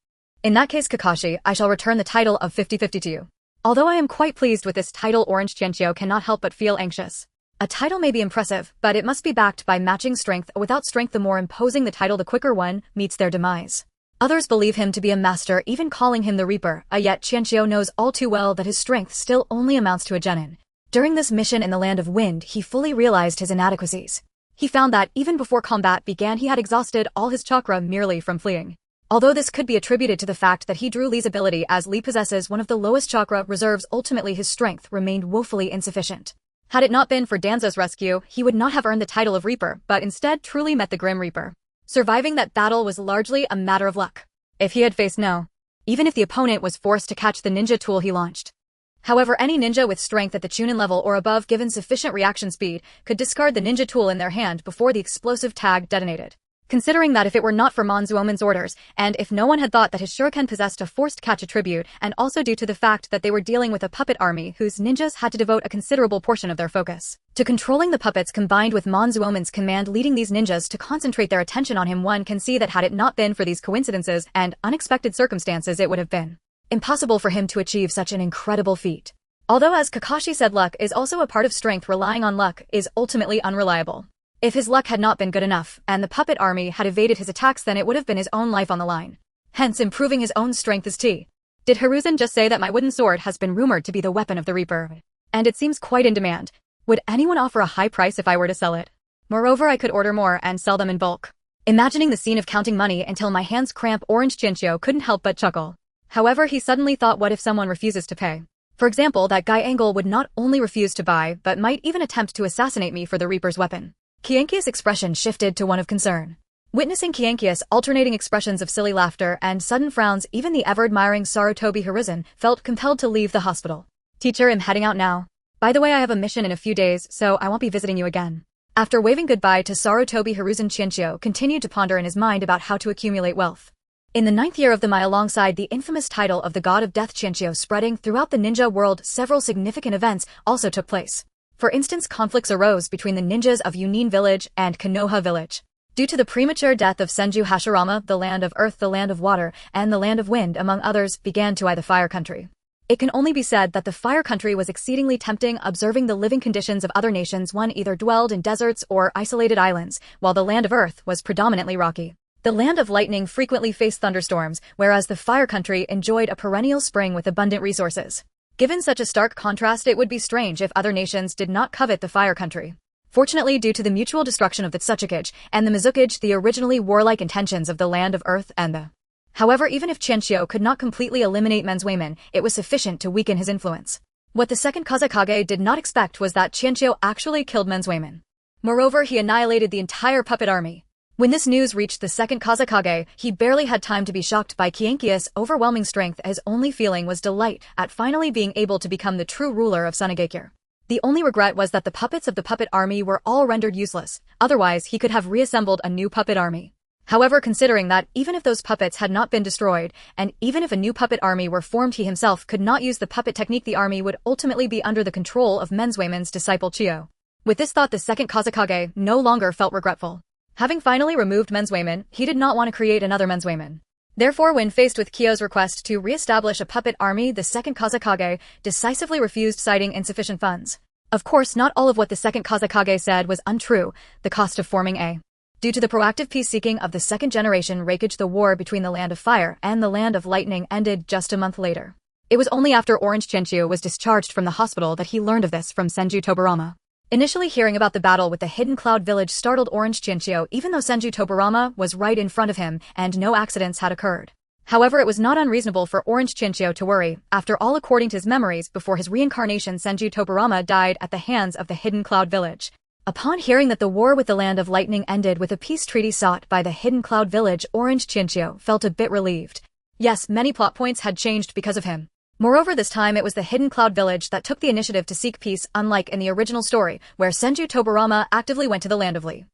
In that case, Kakashi, I shall return the title of 50-50 to you. Although I am quite pleased with this title, Orange Qiuqian cannot help but feel anxious. A title may be impressive, but it must be backed by matching strength. Without strength, the more imposing the title, the quicker one meets their demise. Others believe him to be a master, even calling him the Reaper, yet Qiuqian knows all too well that his strength still only amounts to a genin. During this mission in the Land of Wind, he fully realized his inadequacies. He found that, even before combat began, he had exhausted all his chakra merely from fleeing. Although this could be attributed to the fact that he drew Li's ability, as Li possesses one of the lowest chakra reserves, ultimately his strength remained woefully insufficient. Had it not been for Danzo's rescue, he would not have earned the title of Reaper, but instead truly met the Grim Reaper. Surviving that battle was largely a matter of luck. If he had faced no, even if the opponent was forced to catch the ninja tool he launched. However, any ninja with strength at the Chunin level or above, given sufficient reaction speed, could discard the ninja tool in their hand before the explosive tag detonated. Considering that if it were not for Monzuoman's orders, and if no one had thought that his shuriken possessed a forced catch attribute, and also due to the fact that they were dealing with a puppet army whose ninjas had to devote a considerable portion of their focus to controlling the puppets, combined with Monzuoman's command leading these ninjas to concentrate their attention on him, one can see that had it not been for these coincidences and unexpected circumstances, it would have been impossible for him to achieve such an incredible feat. Although, as Kakashi said, luck is also a part of strength, relying on luck is ultimately unreliable. If his luck had not been good enough, and the puppet army had evaded his attacks, then it would have been his own life on the line. Hence, improving his own strength is T. Did Hiruzen just say that my wooden sword has been rumored to be the weapon of the Reaper? And it seems quite in demand. Would anyone offer a high price if I were to sell it? Moreover, I could order more and sell them in bulk. Imagining the scene of counting money until my hands cramp, Orange Qiuqian couldn't help but chuckle. However, he suddenly thought, what if someone refuses to pay? For example, that guy Angle would not only refuse to buy, but might even attempt to assassinate me for the Reaper's weapon. Qiuqian's expression shifted to one of concern. Witnessing Qiuqian's alternating expressions of silly laughter and sudden frowns, even the ever-admiring Sarutobi Hiruzen felt compelled to leave the hospital. Teacher, I'm heading out now. By the way, I have a mission in a few days, so I won't be visiting you again. After waving goodbye to Sarutobi Hiruzen, Qiuqian continued to ponder in his mind about how to accumulate wealth. In the 9th year of the Mai, alongside the infamous title of the God of Death, Qiuqian spreading throughout the ninja world, several significant events also took place. For instance, conflicts arose between the ninjas of Yunin Village and Konoha Village. Due to the premature death of Senju, Hashirama, the Land of Earth, the Land of Water, and the Land of Wind, among others, began to eye the Fire Country. It can only be said that the Fire Country was exceedingly tempting, observing the living conditions of other nations. One either dwelled in deserts or isolated islands, while the Land of Earth was predominantly rocky. The Land of Lightning frequently faced thunderstorms, whereas the Fire Country enjoyed a perennial spring with abundant resources. Given such a stark contrast, it would be strange if other nations did not covet the Fire Country. Fortunately, due to the mutual destruction of the Tsuchikage and the Mizukage, the originally warlike intentions of the Land of Earth and the... However, even if Qiuqian could not completely eliminate Menzweiman, it was sufficient to weaken his influence. What the second Kazekage did not expect was that Qiuqian actually killed Menzweiman. Moreover, he annihilated the entire puppet army. When this news reached the second Kazekage, he barely had time to be shocked by Qiuqian's overwhelming strength. His only feeling was delight at finally being able to become the true ruler of Sunagakure. The only regret was that the puppets of the puppet army were all rendered useless, otherwise he could have reassembled a new puppet army. However, considering that even if those puppets had not been destroyed, and even if a new puppet army were formed, he himself could not use the puppet technique, the army would ultimately be under the control of Menzweiman's disciple Chio. With this thought, the second Kazekage no longer felt regretful. Having finally removed Menzweiman, he did not want to create another Menzweiman. Therefore, when faced with Kyo's request to re-establish a puppet army, the second Kazekage decisively refused, citing insufficient funds. Of course, not all of what the second Kazekage said was untrue. The cost of forming a... Due to the proactive peace-seeking of the second generation Reikage, the war between the Land of Fire and the Land of Lightning ended just a month later. It was only after Orange Qiuqian was discharged from the hospital that he learned of this from Senju Tobarama. Initially, hearing about the battle with the Hidden Cloud Village startled Orange Qiuqian, even though Senju Tobarama was right in front of him and no accidents had occurred. However, it was not unreasonable for Orange Qiuqian to worry. After all, according to his memories, before his reincarnation, Senju Tobarama died at the hands of the Hidden Cloud Village. Upon hearing that the war with the Land of Lightning ended with a peace treaty sought by the Hidden Cloud Village, Orange Qiuqian felt a bit relieved. Yes, many plot points had changed because of him. Moreover, this time it was the Hidden Cloud Village that took the initiative to seek peace, unlike in the original story, where Senju Tobarama actively went to the Land of Li.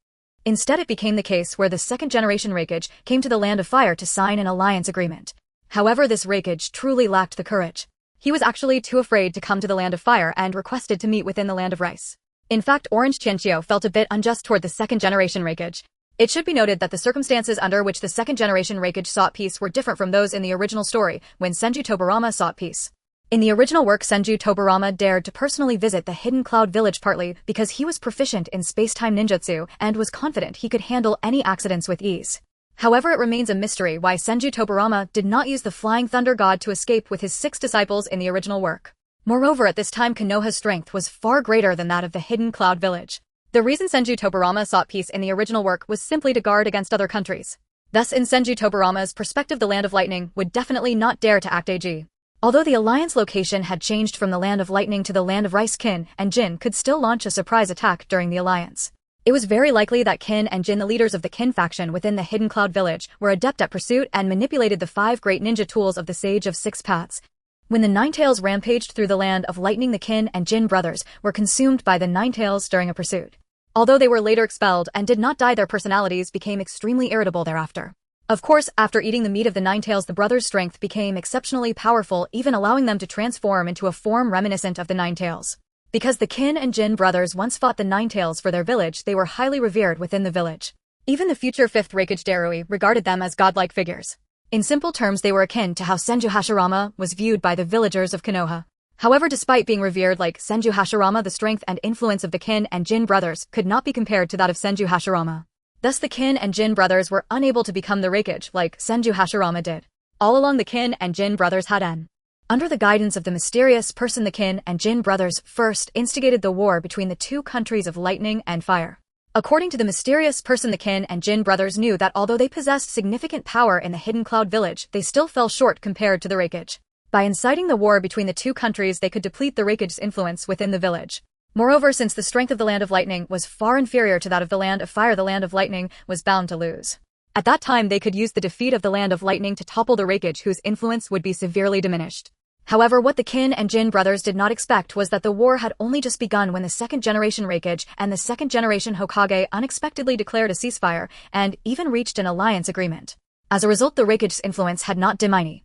Instead, it became the case where the second-generation Reikage came to the Land of Fire to sign an alliance agreement. However, this Reikage truly lacked the courage. He was actually too afraid to come to the Land of Fire and requested to meet within the Land of Rice. In fact, Orange Qiuqian felt a bit unjust toward the second-generation Reikage. It should be noted that the circumstances under which the second-generation Reikage sought peace were different from those in the original story, when Senju Tobarama sought peace. In the original work, Senju Tobarama dared to personally visit the Hidden Cloud Village partly because he was proficient in space-time ninjutsu and was confident he could handle any accidents with ease. However, it remains a mystery why Senju Tobirama did not use the flying thunder god to escape with his 6 disciples in the original work. Moreover, at this time Konoha's strength was far greater than that of the hidden cloud village. The reason Senju Tobirama sought peace in the original work was simply to guard against other countries. Thus, in Senju Tobirama's perspective, the Land of Lightning would definitely not dare to act AG. Although the alliance location had changed from the Land of Lightning to the Land of Rice, Qin and Jin could still launch a surprise attack during the alliance. It was very likely that Qin and Jin, the leaders of the Qin faction within the Hidden Cloud Village, were adept at pursuit and manipulated the 5 great ninja tools of the Sage of 6 Paths. When the Ninetales rampaged through the Land of Lightning, the Qin and Jin brothers were consumed by the Ninetales during a pursuit. Although they were later expelled and did not die, their personalities became extremely irritable thereafter. Of course, after eating the meat of the Ninetales, the brothers' strength became exceptionally powerful, even allowing them to transform into a form reminiscent of the Ninetales. Because the Qin and Jin brothers once fought the Ninetales for their village, they were highly revered within the village. Even the future 5th Raikage Darui regarded them as godlike figures. In simple terms, they were akin to how Senju Hashirama was viewed by the villagers of Konoha. However, despite being revered like Senju Hashirama, the strength and influence of the Qin and Jin brothers could not be compared to that of Senju Hashirama. Thus, the Qin and Jin brothers were unable to become the Raikage like Senju Hashirama did. All along, the Qin and Jin brothers had under the guidance of the mysterious person, the Qin and Jin brothers first instigated the war between the 2 countries of lightning and fire. According to the mysterious person, the Qin and Jin brothers knew that although they possessed significant power in the Hidden Cloud Village, they still fell short compared to the Raikage. By inciting the war between the 2 countries, they could deplete the Raikage's influence within the village. Moreover, since the strength of the Land of Lightning was far inferior to that of the Land of Fire, the Land of Lightning was bound to lose. At that time, they could use the defeat of the Land of Lightning to topple the Raikage, whose influence would be severely diminished. However, what the Qin and Jin brothers did not expect was that the war had only just begun when the 2nd generation Raikage and the 2nd generation Hokage unexpectedly declared a ceasefire and even reached an alliance agreement. As a result, the Raikage's influence had not diminished.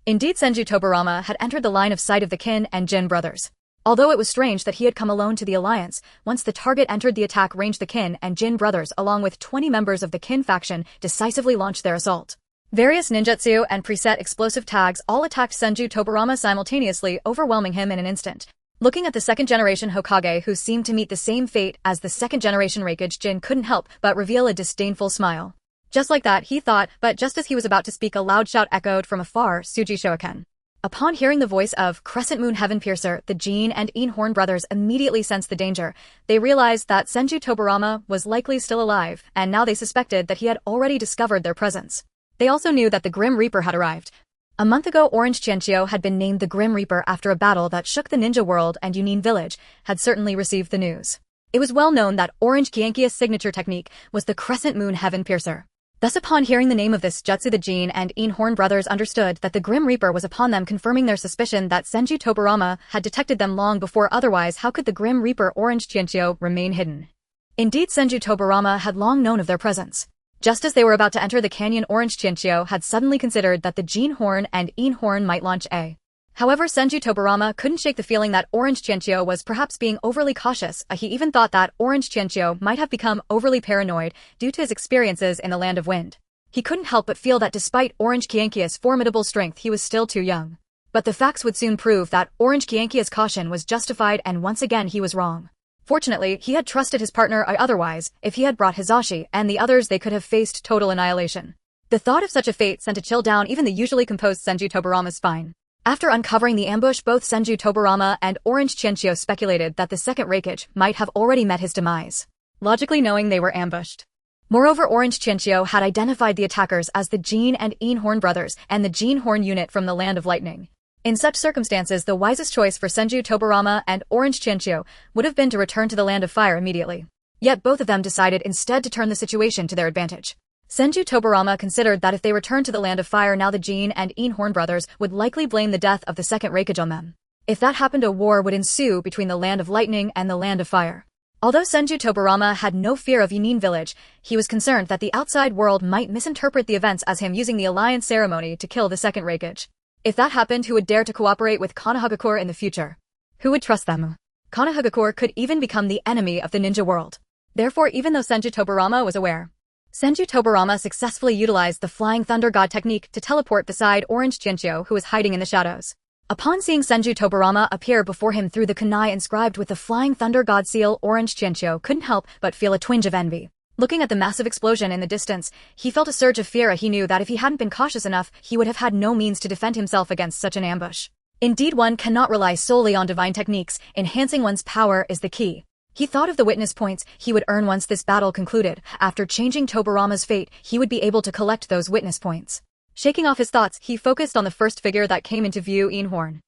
Indeed, Senju Tobirama had entered the line of sight of the Qin and Jin brothers. Although it was strange that he had come alone to the alliance, once the target entered the attack range, the Qin and Jin brothers, along with 20 members of the Qin faction, decisively launched their assault. Various ninjutsu and preset explosive tags all attacked Senju Tobirama simultaneously, overwhelming him in an instant. Looking at the 2nd generation Hokage, who seemed to meet the same fate as the 2nd generation Raikage, Jin couldn't help but reveal a disdainful smile. Just like that, he thought, but just as he was about to speak, a loud shout echoed from afar, Suji Shoken. Upon hearing the voice of Crescent Moon Heaven Piercer, the Jin and Einhorn brothers immediately sensed the danger. They realized that Senju Tobirama was likely still alive, and now they suspected that he had already discovered their presence. They also knew that the Grim Reaper had arrived. A month ago, Orange Qianqiu had been named the Grim Reaper after a battle that shook the ninja world, and Yunin village had certainly received the news. It was well known that Orange Qianqiu's signature technique was the Crescent Moon Heaven Piercer. Thus, upon hearing the name of this jutsu, the Jin and Einhorn brothers understood that the Grim Reaper was upon them, confirming their suspicion that Senju Tobirama had detected them long before. Otherwise, how could the Grim Reaper Orange Qianqiu remain hidden? Indeed, Senju Tobirama had long known of their presence. Just as they were about to enter the canyon, Orange Qianqiu had suddenly considered that the Jinhorn and Einhorn might launch a. However, Senju Tobirama couldn't shake the feeling that Orange Qianqiu was perhaps being overly cautious. He even thought that Orange Qianqiu might have become overly paranoid due to his experiences in the Land of Wind. He couldn't help but feel that despite Orange Qianqiu's formidable strength, he was still too young. But the facts would soon prove that Orange Qianqiu's caution was justified, and once again he was wrong. Fortunately, he had trusted his partner. Otherwise, if he had brought Hizashi and the others, they could have faced total annihilation. The thought of such a fate sent a chill down even the usually composed Senju Tobirama's spine. After uncovering the ambush, both Senju Tobirama and Orange Qianqiu speculated that the 2nd Raikage might have already met his demise, logically knowing they were ambushed. Moreover, Orange Qianqiu had identified the attackers as the Jin and Einhorn brothers and the Jinhorn unit from the Land of Lightning. In such circumstances, the wisest choice for Senju Tobirama and Orange Qianqiu would have been to return to the Land of Fire immediately. Yet both of them decided instead to turn the situation to their advantage. Senju Tobirama considered that if they returned to the Land of Fire now, the Jin and Einhorn brothers would likely blame the death of the 2nd Raikage on them. If that happened, a war would ensue between the Land of Lightning and the Land of Fire. Although Senju Tobirama had no fear of Yunin village, he was concerned that the outside world might misinterpret the events as him using the alliance ceremony to kill the 2nd Raikage. If that happened, who would dare to cooperate with Konohagakure in the future? Who would trust them? Konohagakure could even become the enemy of the ninja world. Therefore, even though Senju Tobirama was aware, Senju Tobirama successfully utilized the Flying Thunder God technique to teleport beside Orange Qianqiu, who was hiding in the shadows. Upon seeing Senju Tobirama appear before him through the kunai inscribed with the Flying Thunder God seal, Orange Qianqiu couldn't help but feel a twinge of envy. Looking at the massive explosion in the distance, he felt a surge of fear. He knew that if he hadn't been cautious enough, he would have had no means to defend himself against such an ambush. Indeed, one cannot rely solely on divine techniques. Enhancing one's power is the key. He thought of the witness points he would earn once this battle concluded. After changing Tobarama's fate, he would be able to collect those witness points. Shaking off his thoughts, he focused on the first figure that came into view: Einhorn.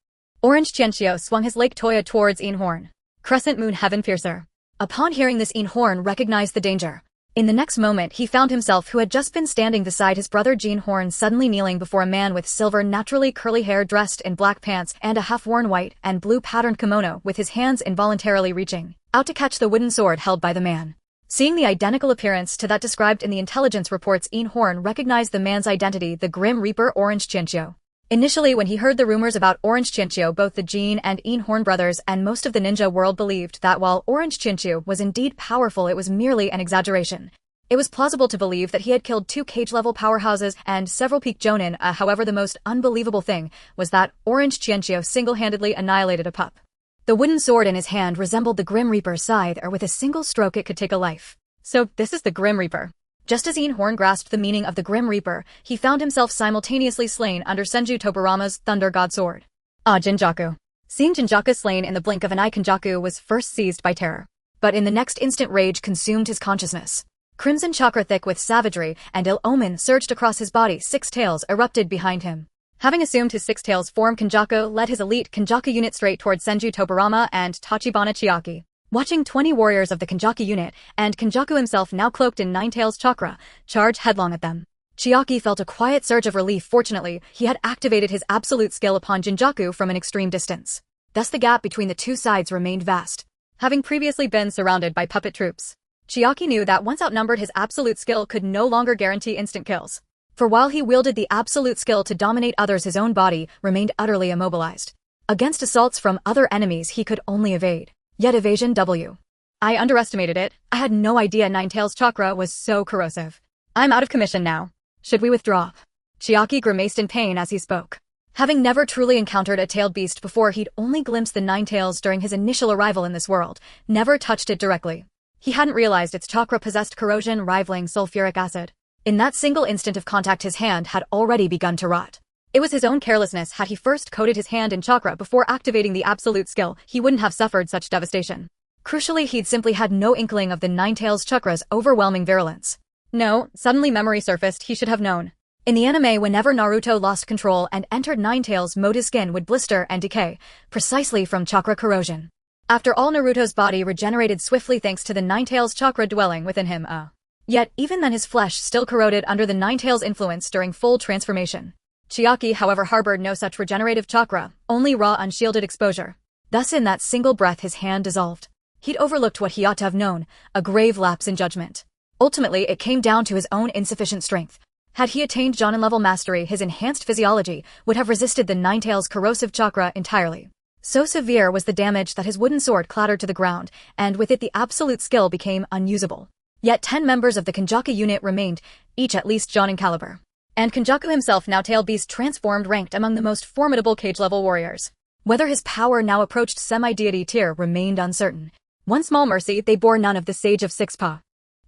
Orange Qiuqian swung his Lake Toya towards Einhorn. Crescent Moon Heaven Piercer. Upon hearing this, Einhorn recognized the danger. In the next moment, he found himself, who had just been standing beside his brother Einhorn, suddenly kneeling before a man with silver, naturally curly hair, dressed in black pants and a half-worn white and blue patterned kimono, with his hands involuntarily reaching out to catch the wooden sword held by the man. Seeing the identical appearance to that described in the intelligence reports, Einhorn recognized the man's identity: the Grim Reaper Orange Qiuqian. Initially, when he heard the rumors about Orange Qiuqian, both the Jin and Einhorn brothers and most of the ninja world believed that while Orange Qiuqian was indeed powerful, it was merely an exaggeration. It was plausible to believe that he had killed 2 cage-level powerhouses and several peak jonin. However, the most unbelievable thing was that Orange Qiuqian single-handedly annihilated a pup. The wooden sword in his hand resembled the Grim Reaper's scythe, or with a single stroke it could take a life. So, this is the Grim Reaper. Just as Einhorn grasped the meaning of the Grim Reaper, he found himself simultaneously slain under Senju Tobarama's Thunder God Sword. Jinjaku. Seeing Jinjaku slain in the blink of an eye, Jinjaku was first seized by terror. But in the next instant, rage consumed his consciousness. Crimson chakra thick with savagery and ill omen surged across his body. 6 tails erupted behind him. Having assumed his 6 tails form, Jinjaku led his elite Jinjaku unit straight towards Senju Tobarama and Tachibana Qiuqian. Watching 20 warriors of the Jinjaku unit, and Jinjaku himself, now cloaked in 9 tails chakra, charge headlong at them. Qiuqian felt a quiet surge of relief. Fortunately, he had activated his absolute skill upon Jinjaku from an extreme distance. Thus the gap between the two sides remained vast. Having previously been surrounded by puppet troops, Qiuqian knew that once outnumbered, his absolute skill could no longer guarantee instant kills. For while he wielded the absolute skill to dominate others, his own body remained utterly immobilized. Against assaults from other enemies, he could only evade. Yet evasion I underestimated it. I had no idea 9 tails chakra was so corrosive. I'm out of commission now. Should we withdraw? Qiuqian grimaced in pain as he spoke. Having never truly encountered a tailed beast before, he'd only glimpsed the 9 tails during his initial arrival in this world, never touched it directly. He hadn't realized its chakra possessed corrosion rivaling sulfuric acid. In that single instant of contact, his hand had already begun to rot. It was his own carelessness. Had he first coated his hand in chakra before activating the absolute skill, he wouldn't have suffered such devastation. Crucially, he'd simply had no inkling of the 9 tails chakra's overwhelming virulence. No, suddenly memory surfaced. He should have known. In the anime, whenever Naruto lost control and entered 9 tails mode, his skin would blister and decay, precisely from chakra corrosion. After all, Naruto's body regenerated swiftly thanks to the 9 tails chakra dwelling within him. Yet, even then, his flesh still corroded under the 9 tails influence during full transformation. Qiuqian, however, harbored no such regenerative chakra, only raw, unshielded exposure. Thus, in that single breath, his hand dissolved. He'd overlooked what he ought to have known, a grave lapse in judgment. Ultimately, it came down to his own insufficient strength. Had he attained Jonin-level mastery, his enhanced physiology would have resisted the 9 tails corrosive chakra entirely. So severe was the damage that his wooden sword clattered to the ground, and with it the absolute skill became unusable. Yet 10 members of the Jinjaku unit remained, each at least Jonin caliber. And Jinjaku himself, now tailed beast transformed, ranked among the most formidable cage-level warriors. Whether his power now approached semi-deity tier remained uncertain. One small mercy, they bore none of the Sage of Six Paw.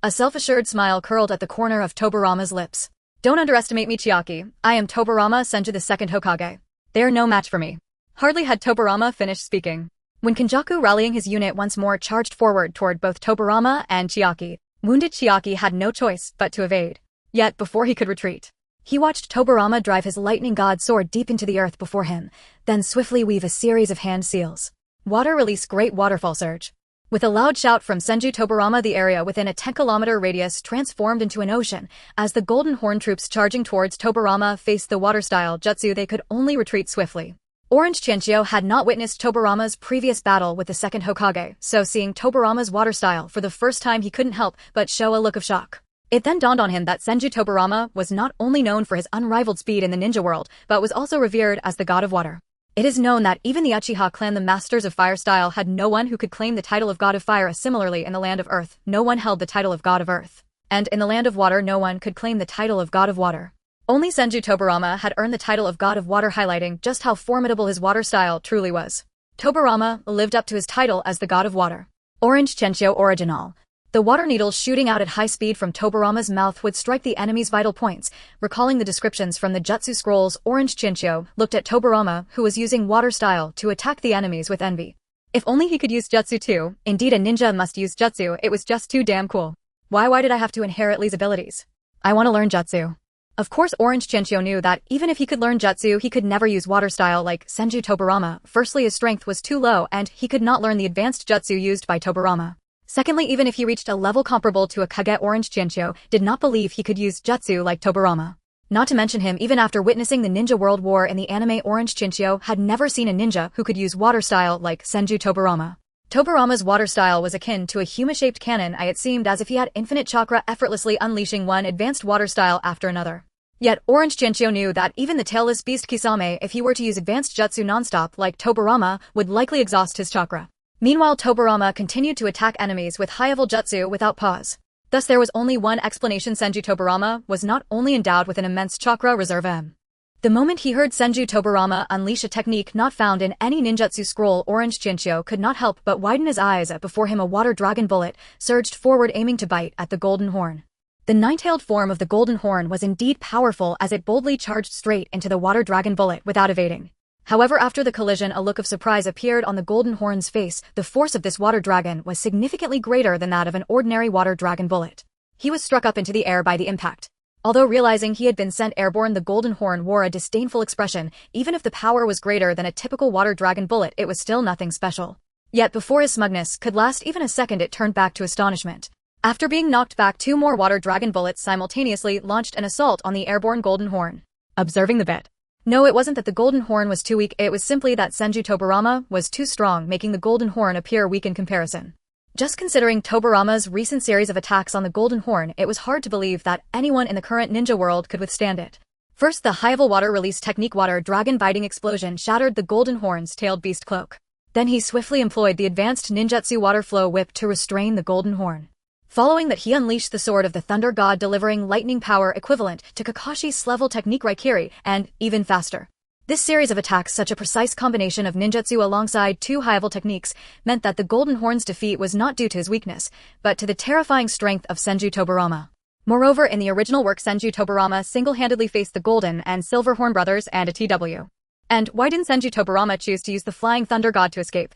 A self-assured smile curled at the corner of Tobarama's lips. Don't underestimate me, Qiuqian. I am Tobarama Senju, the second Hokage. They are no match for me. Hardly had Tobarama finished speaking, when Jinjaku, rallying his unit once more, charged forward toward both Tobarama and Qiuqian. Wounded Qiuqian had no choice but to evade. Yet, before he could retreat, he watched Tobarama drive his lightning god sword deep into the earth before him, then swiftly weave a series of hand seals. Water release, great waterfall surge. With a loud shout from Senju Tobarama, the area within a 10-kilometer radius transformed into an ocean. As the Golden Horn troops charging towards Tobarama faced the water-style jutsu, they could only retreat swiftly. Orange Qiuqian had not witnessed Tobarama's previous battle with the second Hokage, so seeing Tobarama's water style for the first time, he couldn't help but show a look of shock. It then dawned on him that Senju Tobarama was not only known for his unrivaled speed in the ninja world, but was also revered as the god of water. It is known that even the Uchiha clan, the masters of fire style, had no one who could claim the title of god of fire. Similarly, in the land of earth, no one held the title of god of earth. And in the land of water, no one could claim the title of god of water. Only Senju Tobarama had earned the title of god of water, highlighting just how formidable his water style truly was. Tobarama lived up to his title as the god of water. Orange Qiuqian original. The water needles shooting out at high speed from Tobarama's mouth would strike the enemy's vital points. Recalling the descriptions from the Jutsu scrolls, Orange Chinchou looked at Tobarama, who was using water style to attack the enemies with envy. If only he could use Jutsu too. Indeed, a ninja must use Jutsu. It was just too damn cool. Why did I have to inherit Lee's abilities? I want to learn Jutsu. Of course, Orange Chinchou knew that even if he could learn Jutsu, he could never use water style like Senju Tobarama. Firstly, his strength was too low and he could not learn the advanced Jutsu used by Tobarama. Secondly, even if he reached a level comparable to a Kage, Orange Chinchou did not believe he could use Jutsu like Tobarama. Not to mention him, even after witnessing the Ninja World War in the anime, Orange Chinchou had never seen a ninja who could use water style like Senju Tobarama. Tobarama's water style was akin to a Huma-shaped cannon. It seemed as if he had infinite chakra, effortlessly unleashing one advanced water style after another. Yet, Orange Chinchou knew that even the tailless beast Kisame, if he were to use advanced jutsu nonstop like Tobarama, would likely exhaust his chakra. Meanwhile, Tobarama continued to attack enemies with high-level jutsu without pause. Thus there was only one explanation: Senju Tobarama was not only endowed with an immense chakra reserve M. The moment he heard Senju Tobarama unleash a technique not found in any ninjutsu scroll, Orange Chinchou could not help but widen his eyes. Before him, a water dragon bullet surged forward, aiming to bite at the golden horn. The nine-tailed form of the golden horn was indeed powerful, as it boldly charged straight into the water dragon bullet without evading. However, after the collision, a look of surprise appeared on the golden horn's face. The force of this water dragon was significantly greater than that of an ordinary water dragon bullet. He was struck up into the air by the impact. Although realizing he had been sent airborne, the golden horn wore a disdainful expression. Even if the power was greater than a typical water dragon bullet, it was still nothing special. Yet before his smugness could last even a second, it turned back to astonishment. After being knocked back, two more water dragon bullets simultaneously launched an assault on the airborne golden horn. Observing the bit. No, it wasn't that the golden horn was too weak, it was simply that Senju Tobarama was too strong, making the golden horn appear weak in comparison. Just considering Tobarama's recent series of attacks on the golden horn, it was hard to believe that anyone in the current ninja world could withstand it. First, the high-level water release technique water dragon biting explosion shattered the golden horn's tailed beast cloak. Then he swiftly employed the advanced ninjutsu water flow whip to restrain the golden horn. Following that, he unleashed the sword of the thunder god, delivering lightning power equivalent to Kakashi's level technique Raikiri, and even faster. This series of attacks, such a precise combination of ninjutsu alongside two high-level techniques, meant that the golden horn's defeat was not due to his weakness, but to the terrifying strength of Senju Tobarama. Moreover, in the original work, Senju Tobarama single-handedly faced the golden and silver horn brothers and a TW. And why didn't Senju Tobarama choose to use the flying thunder god to escape?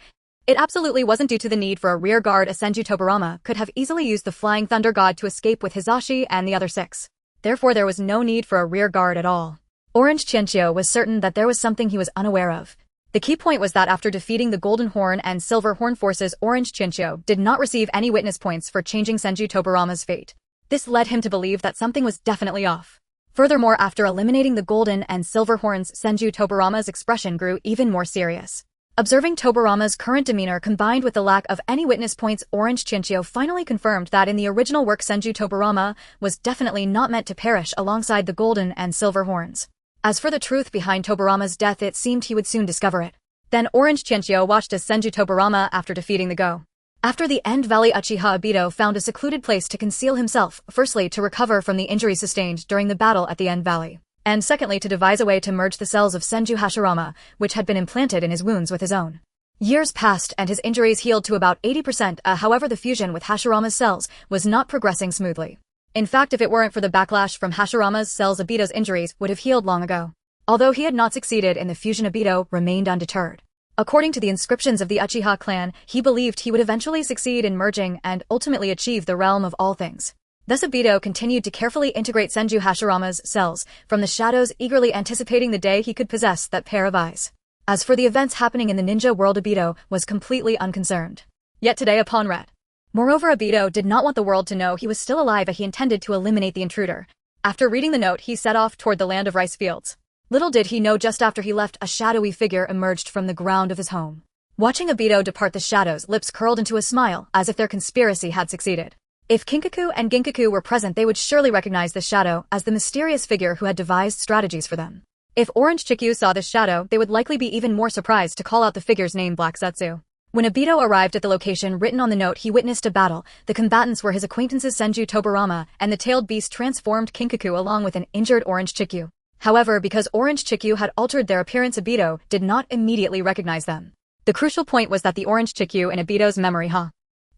It absolutely wasn't due to the need for a rear guard, as Senju Tobarama could have easily used the flying thunder god to escape with Hizashi and the other six. Therefore, there was no need for a rear guard at all. Orange Chinchou was certain that there was something he was unaware of. The key point was that after defeating the golden horn and silver horn forces, Orange Chinchou did not receive any witness points for changing Senju Tobarama's fate. This led him to believe that something was definitely off. Furthermore, after eliminating the golden and silver horns, Senju Tobarama's expression grew even more serious. Observing Tobarama's current demeanor combined with the lack of any witness points, Orange Chinchou finally confirmed that in the original work, Senju Tobarama was definitely not meant to perish alongside the golden and silver horns. As for the truth behind Tobarama's death, it seemed he would soon discover it. Then Orange Chinchou watched as Senju Tobarama, after defeating the Go. After the End Valley, Uchiha Obito found a secluded place to conceal himself, firstly to recover from the injuries sustained during the battle at the End Valley, and secondly to devise a way to merge the cells of Senju Hashirama, which had been implanted in his wounds, with his own. Years passed and his injuries healed to about 80%, however the fusion with Hashirama's cells was not progressing smoothly. In fact, if it weren't for the backlash from Hashirama's cells, Obito's injuries would have healed long ago. Although he had not succeeded in the fusion, Obito remained undeterred. According to the inscriptions of the Uchiha clan, he believed he would eventually succeed in merging and ultimately achieve the realm of all things. Thus Obito continued to carefully integrate Senju Hashirama's cells from the shadows, eagerly anticipating the day he could possess that pair of eyes. As for the events happening in the ninja world, Obito was completely unconcerned. Yet today, upon read. Moreover, Obito did not want the world to know he was still alive, he intended to eliminate the intruder. After reading the note, he set off toward the land of rice fields. Little did he know, just after he left, a shadowy figure emerged from the ground of his home. Watching Obito depart, the shadows' lips curled into a smile, as if their conspiracy had succeeded. If Kinkaku and Ginkaku were present, they would surely recognize this shadow as the mysterious figure who had devised strategies for them. If Orange Chinchou saw this shadow, they would likely be even more surprised to call out the figure's name, Black Zetsu. When Obito arrived at the location written on the note, he witnessed a battle. The combatants were his acquaintances Senju Tobarama and the tailed beast transformed Kinkaku, along with an injured Orange Chinchou. However, because Orange Chinchou had altered their appearance, Obito did not immediately recognize them. The crucial point was that the Orange Chinchou in Obito's memory,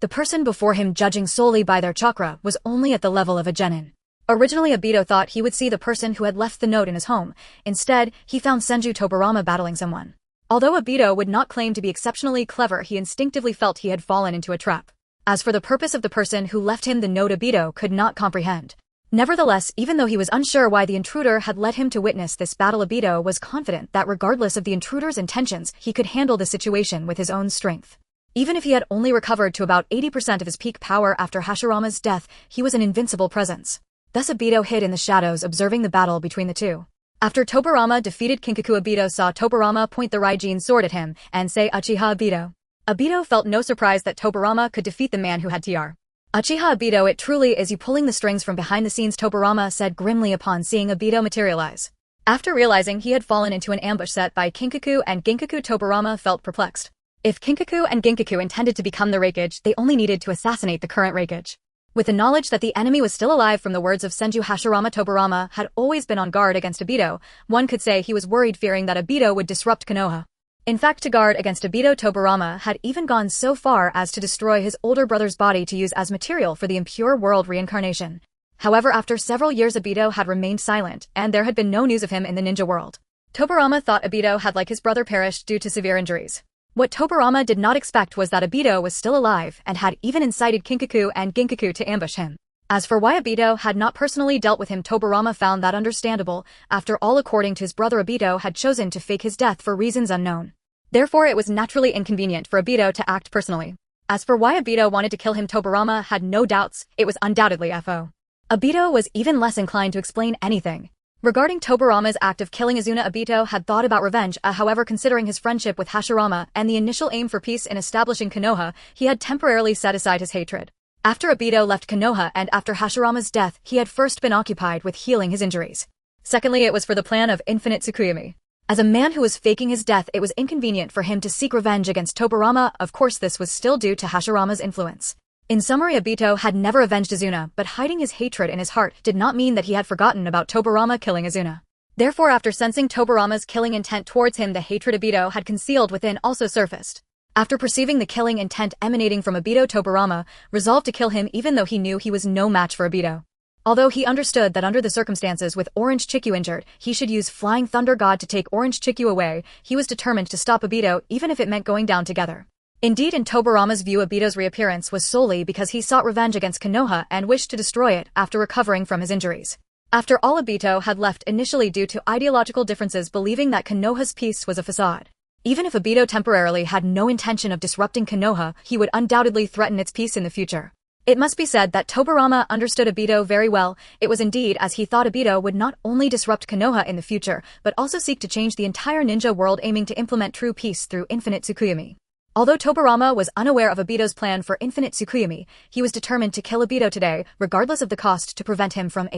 The person before him, judging solely by their chakra, was only at the level of a genin. Originally, Obito thought he would see the person who had left the note in his home. Instead, he found Senju Tobirama battling someone. Although Obito would not claim to be exceptionally clever, he instinctively felt he had fallen into a trap. As for the purpose of the person who left him the note, Obito could not comprehend. Nevertheless, even though he was unsure why the intruder had led him to witness this battle, Obito was confident that regardless of the intruder's intentions, he could handle the situation with his own strength. Even if he had only recovered to about 80% of his peak power after Hashirama's death, he was an invincible presence. Thus Obito hid in the shadows, observing the battle between the two. After Tobirama defeated Kinkaku, Obito saw Tobirama point the Raijin sword at him and say, "Uchiha Obito." Obito felt no surprise that Tobirama could defeat the man who had TR. "Uchiha Obito, it truly is you pulling the strings from behind the scenes," Tobirama said grimly upon seeing Obito materialize. After realizing he had fallen into an ambush set by Kinkaku and Ginkaku, Tobirama felt perplexed. If Kinkaku and Ginkaku intended to become the Reikage, they only needed to assassinate the current Reikage. With the knowledge that the enemy was still alive from the words of Senju Hashirama, Tobirama had always been on guard against Obito. One could say he was worried, fearing that Obito would disrupt Konoha. In fact, to guard against Obito, Tobirama had even gone so far as to destroy his older brother's body to use as material for the impure world reincarnation. However, after several years, Obito had remained silent, and there had been no news of him in the ninja world. Tobirama thought Obito had, like his brother, perished due to severe injuries. What Tobirama did not expect was that Obito was still alive and had even incited Kinkaku and Ginkaku to ambush him. As for why Obito had not personally dealt with him, Tobirama found that understandable. After all, according to his brother, Obito had chosen to fake his death for reasons unknown. Therefore, it was naturally inconvenient for Obito to act personally. As for why Obito wanted to kill him, Tobirama had no doubts. It was undoubtedly FO. Obito was even less inclined to explain anything. Regarding Tobirama's act of killing Asuna, Obito had thought about revenge. However, considering his friendship with Hashirama and the initial aim for peace in establishing Konoha, he had temporarily set aside his hatred. After Obito left Konoha and after Hashirama's death, he had first been occupied with healing his injuries. Secondly, it was for the plan of infinite Tsukuyomi. As a man who was faking his death, it was inconvenient for him to seek revenge against Tobirama. Of course, this was still due to Hashirama's influence. In summary, Obito had never avenged Asuna, but hiding his hatred in his heart did not mean that he had forgotten about Tobirama killing Asuna. Therefore, after sensing Tobirama's killing intent towards him, the hatred Obito had concealed within also surfaced. After perceiving the killing intent emanating from Obito, Tobirama resolved to kill him even though he knew he was no match for Obito. Although he understood that under the circumstances with Orange Qiuqian injured, he should use Flying Thunder God to take Orange Qiuqian away, he was determined to stop Obito even if it meant going down together. Indeed, in Tobirama's view, Obito's reappearance was solely because he sought revenge against Konoha and wished to destroy it after recovering from his injuries. After all, Obito had left initially due to ideological differences, believing that Konoha's peace was a facade. Even if Obito temporarily had no intention of disrupting Konoha, he would undoubtedly threaten its peace in the future. It must be said that Tobirama understood Obito very well. It was indeed as he thought. Obito would not only disrupt Konoha in the future, but also seek to change the entire ninja world, aiming to implement true peace through infinite Tsukuyomi. Although Tobirama was unaware of Obito's plan for infinite Tsukuyomi, he was determined to kill Obito today, regardless of the cost, to prevent him from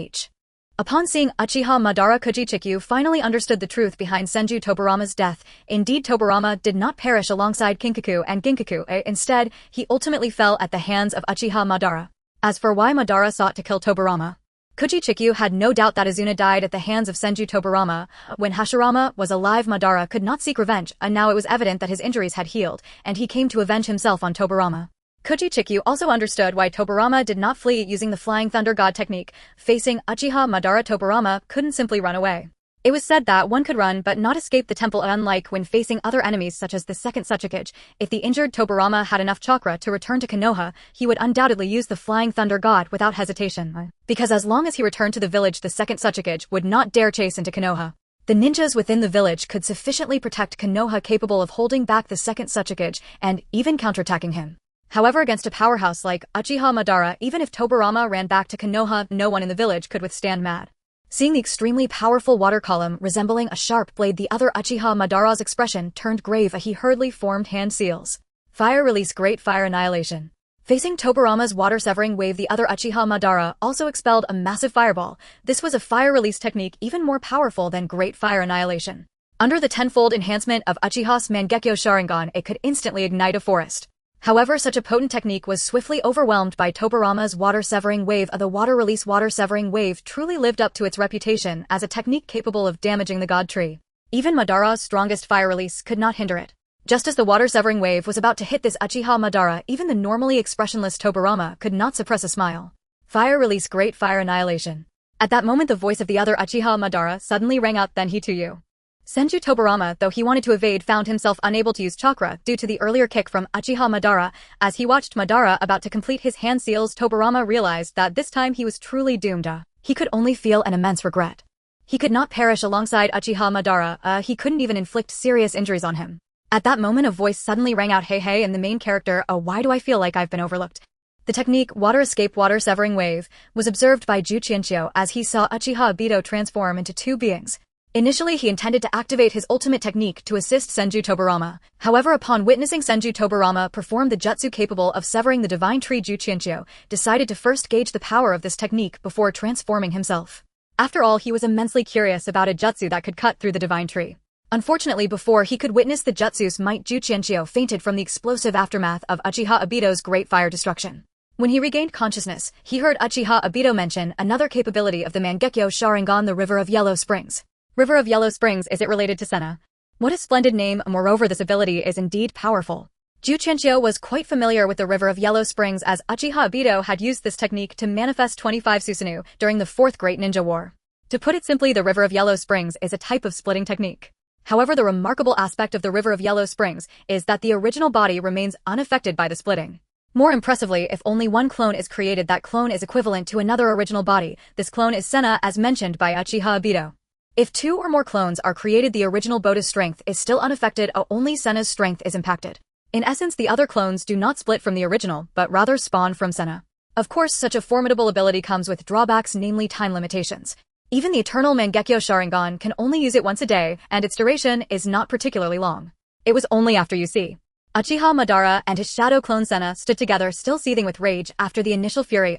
Upon seeing Uchiha Madara Uchiha finally understood the truth behind Senju Tobirama's death. Indeed, Tobirama did not perish alongside Kinkaku and Ginkaku. Instead, he ultimately fell at the hands of Uchiha Madara. As for why Madara sought to kill Tobirama, Uchiha had no doubt that Asuna died at the hands of Senju Tobirama. When Hashirama was alive, Madara could not seek revenge, and now it was evident that his injuries had healed, and he came to avenge himself on Tobirama. Uchiha also understood why Tobirama did not flee using the Flying Thunder God technique. Facing Uchiha Madara, Tobirama couldn't simply run away. It was said that one could run but not escape the temple, unlike when facing other enemies such as the second Tsuchikage. If the injured Tobirama had enough chakra to return to Konoha, he would undoubtedly use the Flying Thunder God without hesitation. Because as long as he returned to the village, the second Tsuchikage would not dare chase into Konoha. The ninjas within the village could sufficiently protect Konoha, capable of holding back the second Tsuchikage and even counterattacking him. However, against a powerhouse like Uchiha Madara, even if Tobirama ran back to Konoha, no one in the village could withstand mad. Seeing the extremely powerful water column resembling a sharp blade, the other Uchiha Madara's expression turned grave. He hurriedly formed hand seals. Fire release, great fire annihilation. Facing Tobirama's water-severing wave, the other Uchiha Madara also expelled a massive fireball. This was a fire release technique even more powerful than great fire annihilation. Under the tenfold enhancement of Uchiha's Mangekyo Sharingan, it could instantly ignite a forest. However, such a potent technique was swiftly overwhelmed by Tobirama's water-severing wave. The water-release water-severing wave truly lived up to its reputation as a technique capable of damaging the god tree. Even Madara's strongest fire release could not hinder it. Just as the water-severing wave was about to hit this Uchiha Madara, even the normally expressionless Tobirama could not suppress a smile. Fire release great fire annihilation. At that moment the voice of the other Uchiha Madara suddenly rang out, then he to you. Senju Tobirama, though he wanted to evade, found himself unable to use chakra due to the earlier kick from Uchiha Madara. As he watched Madara about to complete his hand seals, Tobirama realized that this time he was truly doomed. He could only feel an immense regret. He could not perish alongside Uchiha Madara, he couldn't even inflict serious injuries on him. At that moment a voice suddenly rang out, hey, and the main character, why do I feel like I've been overlooked? The technique, water escape water severing wave, was observed by Qiuqian as he saw Uchiha Obito transform into two beings. Initially he intended to activate his ultimate technique to assist Senju Tobirama. However, upon witnessing Senju Tobirama perform the jutsu capable of severing the divine tree, Qiuqian decided to first gauge the power of this technique before transforming himself. After all, he was immensely curious about a jutsu that could cut through the divine tree. Unfortunately, before he could witness the jutsu's might, Qiuqian fainted from the explosive aftermath of Uchiha Obito's great fire destruction. When he regained consciousness, he heard Uchiha Obito mention another capability of the Mangekyo Sharingan, the River of Yellow Springs. River of Yellow Springs, is it related to Senna? What a splendid name, moreover this ability is indeed powerful. Qiuqian was quite familiar with the River of Yellow Springs as Uchiha Obito had used this technique to manifest 25 Susanoo during the Fourth Great Ninja War. To put it simply, the River of Yellow Springs is a type of splitting technique. However, the remarkable aspect of the River of Yellow Springs is that the original body remains unaffected by the splitting. More impressively, if only one clone is created, that clone is equivalent to another original body. This clone is Senna, as mentioned by Uchiha Obito. If two or more clones are created, the original Bota's strength is still unaffected, only Senna's strength is impacted. In essence, the other clones do not split from the original, but rather spawn from Senna. Of course, such a formidable ability comes with drawbacks, namely time limitations. Even the eternal Mangekyo Sharingan can only use it once a day, and its duration is not particularly long. It was only after you see Uchiha Madara and his shadow clone Senna stood together, still seething with rage after the initial fury,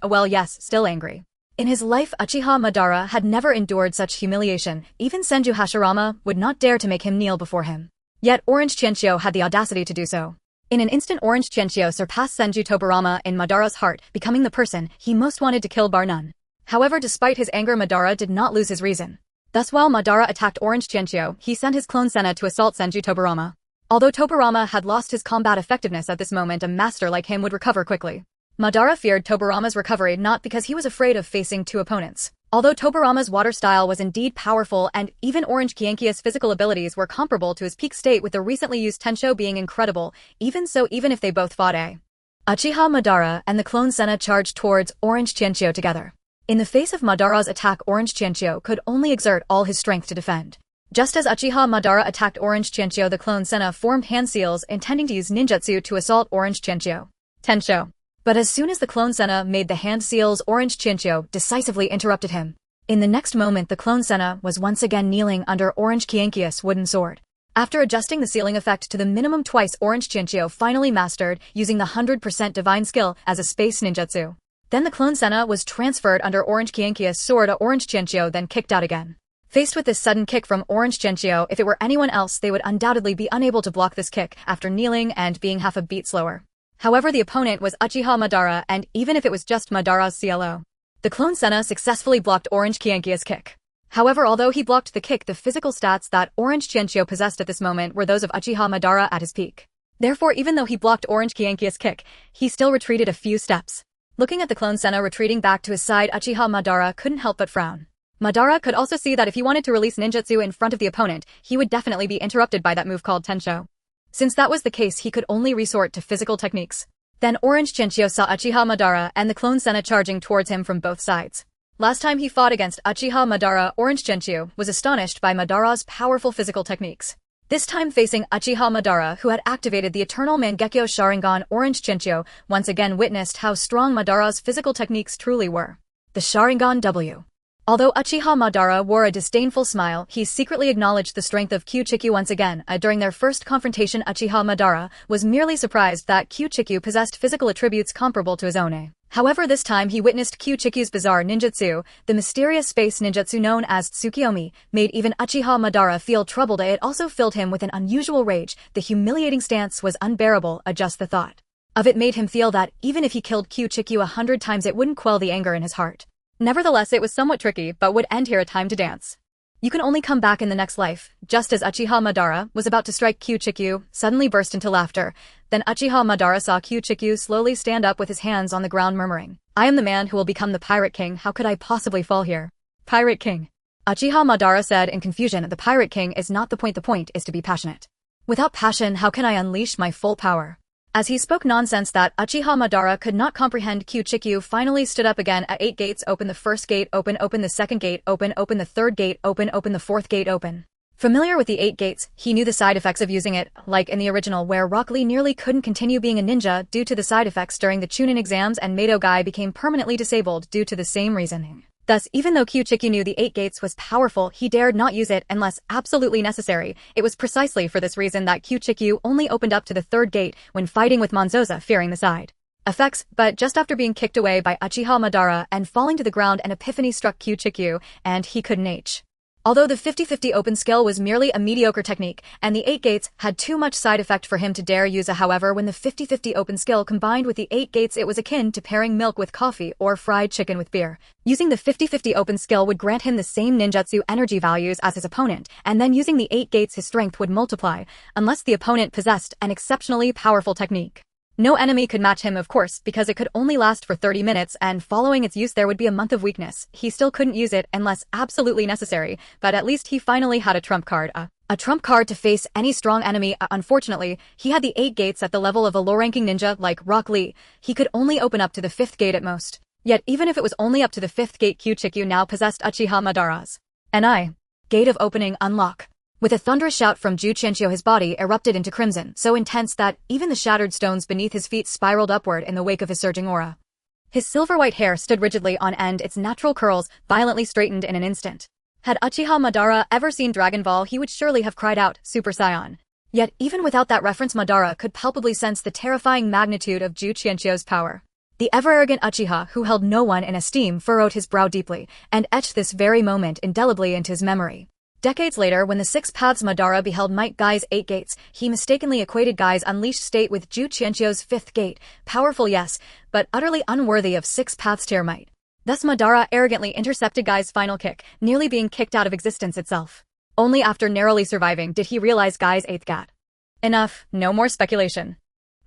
still angry. In his life, Uchiha Madara had never endured such humiliation. Even Senju Hashirama would not dare to make him kneel before him. Yet Orange Qiuqian had the audacity to do so. In an instant, Orange Qiuqian surpassed Senju Tobirama in Madara's heart, becoming the person he most wanted to kill bar none. However, despite his anger, Madara did not lose his reason. Thus, while Madara attacked Orange Qiuqian, he sent his clone Senna to assault Senju Tobirama. Although Tobirama had lost his combat effectiveness at this moment, a master like him would recover quickly. Madara feared Tobirama's recovery not because he was afraid of facing two opponents. Although Tobirama's water style was indeed powerful and even Orange Qiuqian's physical abilities were comparable to his peak state, with the recently used Tensho being incredible, even if they both fought Uchiha Madara and the clone Senna charged towards Orange Qiuqian together. In the face of Madara's attack, Orange Qiuqian could only exert all his strength to defend. Just as Uchiha Madara attacked Orange Qiuqian, the clone Senna formed hand seals, intending to use ninjutsu to assault Orange Qiuqian. Tensho. But as soon as the clone Senna made the hand seals, Orange Qiuqian decisively interrupted him. In the next moment, the clone Senna was once again kneeling under Orange Qiuqian's wooden sword. After adjusting the sealing effect to the minimum twice, Orange Qiuqian finally mastered using the 100% divine skill as a space ninjutsu. Then the clone Senna was transferred under Orange Qiuqian's sword. Orange Qiuqian then kicked out again. Faced with this sudden kick from Orange Qiuqian, if it were anyone else, they would undoubtedly be unable to block this kick after kneeling and being half a beat slower. However, the opponent was Uchiha Madara, and even if it was just Madara's CLO, the clone Senna successfully blocked Orange Qiuqian's kick. However, although he blocked the kick, the physical stats that Orange Qiuqian possessed at this moment were those of Uchiha Madara at his peak. Therefore, even though he blocked Orange Qiuqian's kick, he still retreated a few steps. Looking at the clone Senna retreating back to his side, Uchiha Madara couldn't help but frown. Madara could also see that if he wanted to release ninjutsu in front of the opponent, he would definitely be interrupted by that move called Tensho. Since that was the case, he could only resort to physical techniques. Then Orange Qiuqian saw Uchiha Madara and the clone Senna charging towards him from both sides. Last time he fought against Uchiha Madara, Orange Qiuqian was astonished by Madara's powerful physical techniques. This time facing Uchiha Madara, who had activated the eternal Mangekyo Sharingan, Orange Qiuqian once again witnessed how strong Madara's physical techniques truly were. The Sharingan W. Although Uchiha Madara wore a disdainful smile, he secretly acknowledged the strength of Qiuqian once again. During their first confrontation, Uchiha Madara was merely surprised that Qiuqian possessed physical attributes comparable to his own. However, this time he witnessed Qiuqian's bizarre ninjutsu. The mysterious space ninjutsu known as Tsukiyomi made even Uchiha Madara feel troubled. It also filled him with an unusual rage. The humiliating stance was unbearable. Just the thought of it made him feel that even if he killed Qiuqian 100 times, it wouldn't quell the anger in his heart. Nevertheless, it was somewhat tricky, but would end here. A time to dance. You can only come back in the next life. Just as Uchiha Madara was about to strike Qiuqian, suddenly burst into laughter. Then Uchiha Madara saw Qiuqian slowly stand up with his hands on the ground murmuring, "I am the man who will become the Pirate King. How could I possibly fall here?" Pirate King. Uchiha Madara said in confusion, "The Pirate King is not the point is to be passionate. Without passion, how can I unleash my full power?" As he spoke nonsense that Uchiha Madara could not comprehend, Qiuqian finally stood up again. At 8 gates open, the first gate open the second gate open the third gate open the fourth gate open. Familiar with the 8 gates, he knew the side effects of using it, like in the original where Rock Lee nearly couldn't continue being a ninja due to the side effects during the Chunin exams and Mado Guy became permanently disabled due to the same reasoning. Thus, even though Qiuqian knew the 8 gates was powerful, he dared not use it unless absolutely necessary. It was precisely for this reason that Qiuqian only opened up to the third gate when fighting with Monzoza, fearing the side effects. But just after being kicked away by Uchiha Madara and falling to the ground, an epiphany struck Qiuqian, and he couldn't H. Although the 50-50 open skill was merely a mediocre technique, and the 8 gates had too much side effect for him to dare use it. However, when the 50-50 open skill combined with the 8 gates, it was akin to pairing milk with coffee or fried chicken with beer. Using the 50-50 open skill would grant him the same ninjutsu energy values as his opponent, and then using the 8 gates his strength would multiply, unless the opponent possessed an exceptionally powerful technique. No enemy could match him, of course, because it could only last for 30 minutes, and following its use there would be a month of weakness. He still couldn't use it unless absolutely necessary, but at least he finally had a trump card. A trump card to face any strong enemy. Unfortunately, he had the 8 gates at the level of a low-ranking ninja like Rock Lee. He could only open up to the 5th gate at most. Yet even if it was only up to the 5th gate, Qiuqian now possessed Uchiha Madara's gate of opening unlock. With a thunderous shout from Qiuqian, his body erupted into crimson, so intense that even the shattered stones beneath his feet spiraled upward in the wake of his surging aura. His silver-white hair stood rigidly on end, its natural curls violently straightened in an instant. Had Uchiha Madara ever seen Dragon Ball, he would surely have cried out, "Super Saiyan." Yet even without that reference, Madara could palpably sense the terrifying magnitude of Qiuqian's power. The ever-arrogant Uchiha, who held no one in esteem, furrowed his brow deeply, and etched this very moment indelibly into his memory. Decades later, when the 6 paths Madara beheld Might Guy's 8 gates, he mistakenly equated Guy's unleashed state with Qiuqian's 5th gate. Powerful, yes, but utterly unworthy of 6 paths tier might. Thus Madara arrogantly intercepted Guy's final kick, nearly being kicked out of existence itself. Only after narrowly surviving did he realize Guy's 8th gate. Enough, no more speculation.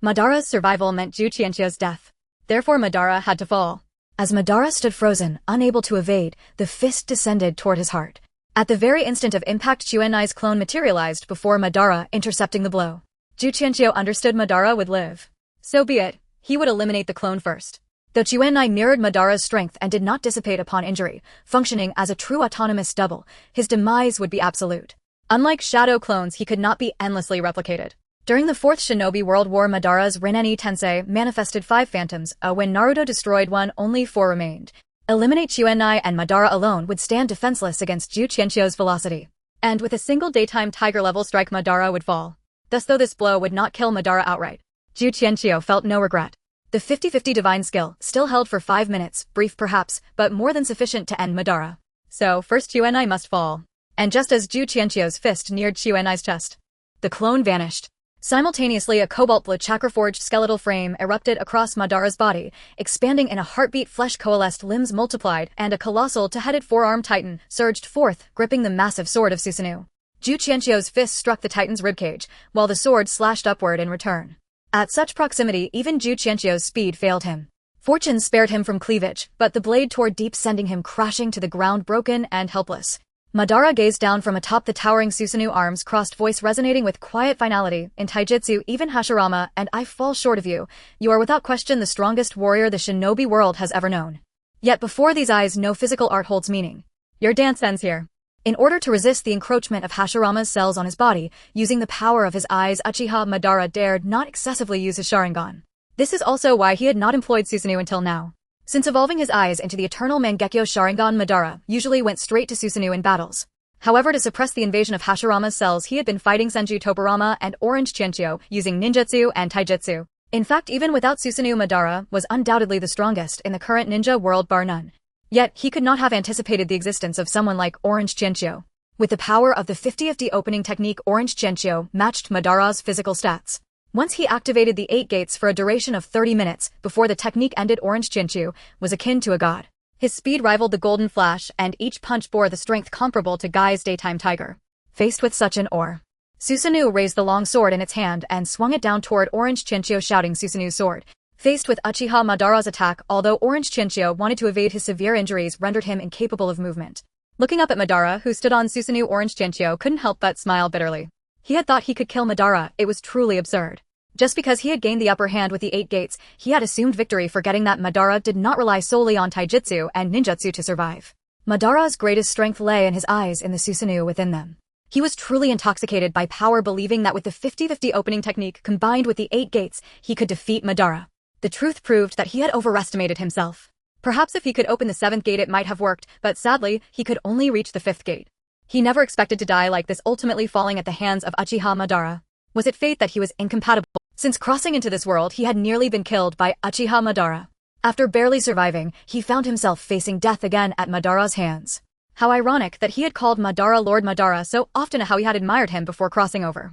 Madara's survival meant Qiuqian's death. Therefore Madara had to fall. As Madara stood frozen, unable to evade, the fist descended toward his heart. At the very instant of impact, Qiuqian's clone materialized before Madara, intercepting the blow. Qiuqian understood Madara would live. So be it, he would eliminate the clone first. Though Qiuqian mirrored Madara's strength and did not dissipate upon injury, functioning as a true autonomous double, his demise would be absolute. Unlike shadow clones, he could not be endlessly replicated. During the 4th Shinobi World War, Madara's Rin'eni Tensei manifested 5 phantoms, when Naruto destroyed one, only 4 remained. Eliminate Qiuqian and Madara alone would stand defenseless against Qiuqian's velocity. And with a single daytime tiger-level strike, Madara would fall. Thus, though this blow would not kill Madara outright, Qiuqian felt no regret. The 50-50 divine skill still held for 5 minutes, brief perhaps, but more than sufficient to end Madara. So, first Qiuqian must fall. And just as Qiuqian's fist neared Qiuqian's chest, the clone vanished. Simultaneously, a cobalt-blue chakra-forged skeletal frame erupted across Madara's body, expanding in a heartbeat. Flesh coalesced, limbs multiplied, and a colossal two-headed four-armed titan surged forth, gripping the massive sword of Susanoo. Qiuqian's fist struck the titan's ribcage, while the sword slashed upward in return. At such proximity, even Qiuqian's speed failed him. Fortune spared him from cleavage, but the blade tore deep, sending him crashing to the ground, broken and helpless. Madara gazed down from atop the towering Susanoo, arms crossed, voice resonating with quiet finality. In taijutsu, even Hashirama and I fall short of you. You are without question the strongest warrior the shinobi world has ever known. Yet before these eyes, no physical art holds meaning. Your dance ends here. In order to resist the encroachment of Hashirama's cells on his body, using the power of his eyes, Uchiha Madara dared not excessively use his Sharingan. This is also why he had not employed Susanoo until now. Since evolving his eyes into the eternal Mangekyo Sharingan, Madara usually went straight to Susanoo in battles. However, to suppress the invasion of Hashirama's cells, he had been fighting Senju Tobirama and Orange Qianqiu using ninjutsu and taijutsu. In fact, even without Susanoo, Madara was undoubtedly the strongest in the current ninja world, bar none. Yet, he could not have anticipated the existence of someone like Orange Qianqiu. With the power of the 50-50 opening technique, Orange Qianqiu matched Madara's physical stats. Once he activated the 8 gates for a duration of 30 minutes before the technique ended, Orange Qianqiu was akin to a god. His speed rivaled the golden flash, and each punch bore the strength comparable to Gai's daytime tiger. Faced with such an ore, Susanoo raised the long sword in its hand and swung it down toward Orange Qiuqian, shouting Susanoo's sword. Faced with Uchiha Madara's attack, although Orange Qiuqian wanted to evade his severe injuries rendered him incapable of movement. Looking up at Madara, who stood on Susanoo, Orange Qiuqian couldn't help but smile bitterly. He had thought he could kill Madara. It was truly absurd. Just because he had gained the upper hand with the 8 gates, he had assumed victory, forgetting that Madara did not rely solely on taijutsu and ninjutsu to survive. Madara's greatest strength lay in his eyes, in the Susanoo within them. He was truly intoxicated by power, believing that with the 50-50 opening technique combined with the 8 gates, he could defeat Madara. The truth proved that he had overestimated himself. Perhaps if he could open the 7th gate it might have worked, but sadly, he could only reach the 5th gate. He never expected to die like this, ultimately falling at the hands of Uchiha Madara. Was it fate that he was incompatible? Since crossing into this world, he had nearly been killed by Uchiha Madara. After barely surviving, he found himself facing death again at Madara's hands. How ironic that he had called Madara Lord Madara so often, how he had admired him before crossing over.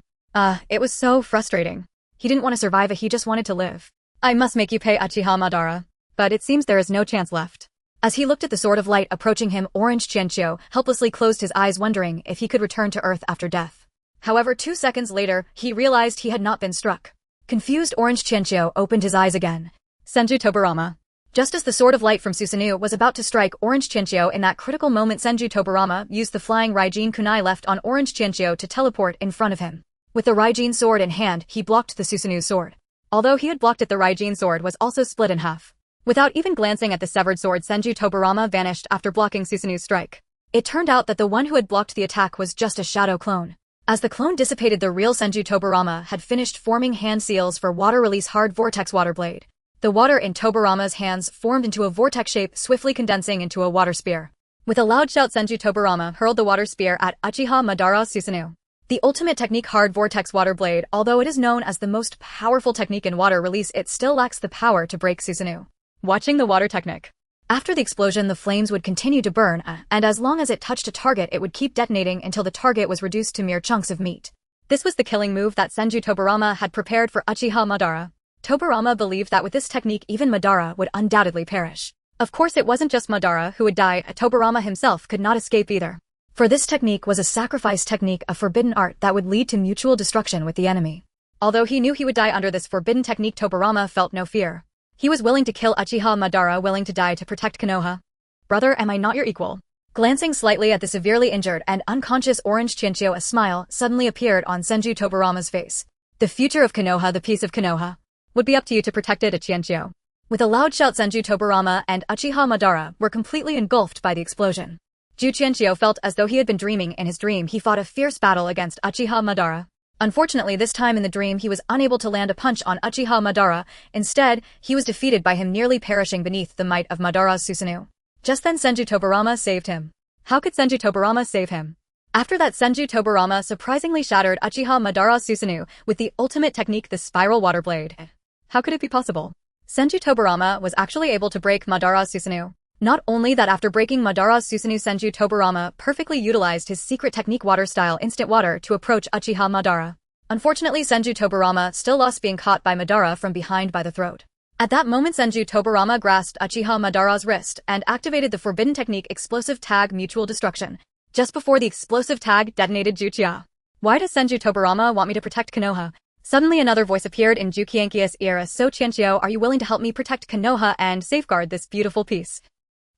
It was so frustrating. He didn't want to survive, he just wanted to live. I must make you pay, Uchiha Madara. But it seems there is no chance left. As he looked at the sword of light approaching him, Orange Qiuqian helplessly closed his eyes, wondering if he could return to Earth after death. However, 2 seconds later, he realized he had not been struck. Confused, Orange Qiuqian opened his eyes again. Senju Tobirama. Just as the sword of light from Susanoo was about to strike Orange Qiuqian, in that critical moment Senju Tobirama used the flying Raijin kunai left on Orange Qiuqian to teleport in front of him. With the Raijin sword in hand, he blocked the Susanoo sword. Although he had blocked it, the Raijin sword was also split in half. Without even glancing at the severed sword, Senju Tobirama vanished after blocking Susanoo's strike. It turned out that the one who had blocked the attack was just a shadow clone. As the clone dissipated, the real Senju Tobirama had finished forming hand seals for water release hard vortex water blade. The water in Tobirama's hands formed into a vortex shape, swiftly condensing into a water spear. With a loud shout, Senju Tobirama hurled the water spear at Uchiha Madara Susanoo. The ultimate technique, hard vortex water blade, although it is known as the most powerful technique in water release, it still lacks the power to break Susanoo. Watching the water technique. After the explosion, the flames would continue to burn, and as long as it touched a target, it would keep detonating until the target was reduced to mere chunks of meat. This was the killing move that Senju Tobirama had prepared for Uchiha Madara. Tobirama believed that with this technique, even Madara would undoubtedly perish. Of course, it wasn't just Madara who would die, Tobirama himself could not escape either. For this technique was a sacrifice technique, a forbidden art that would lead to mutual destruction with the enemy. Although he knew he would die under this forbidden technique, Tobirama felt no fear. He was willing to kill Uchiha Madara, willing to die to protect Konoha. Brother, am I not your equal? Glancing slightly at the severely injured and unconscious Orange Qiuqian, a smile suddenly appeared on Senju Tobirama's face. The future of Konoha, the peace of Konoha, would be up to you to protect it, Qiuqian. With a loud shout, Senju Tobirama and Uchiha Madara were completely engulfed by the explosion. Qiuqian felt as though he had been dreaming. In his dream, he fought a fierce battle against Uchiha Madara. Unfortunately, this time in the dream, he was unable to land a punch on Uchiha Madara. Instead, he was defeated by him, nearly perishing beneath the might of Madara's Susanoo. Just then, Senju Tobirama saved him. How could Senju Tobirama save him? After that, Senju Tobirama surprisingly shattered Uchiha Madara's Susanoo with the ultimate technique, the spiral water blade. How could it be possible? Senju Tobirama was actually able to break Madara's Susanoo. Not only that, after breaking Madara's Susanoo, Senju Tobirama perfectly utilized his secret technique, water style instant water, to approach Uchiha Madara. Unfortunately, Senju Tobirama still lost, being caught by Madara from behind by the throat. At that moment, Senju Tobirama grasped Uchiha Madara's wrist and activated the forbidden technique, explosive tag mutual destruction. Just before the explosive tag detonated, Qiuqian. Why does Senju Tobirama want me to protect Konoha? Suddenly another voice appeared in Qiuqian's ear. So Qiuqian, are you willing to help me protect Konoha and safeguard this beautiful piece?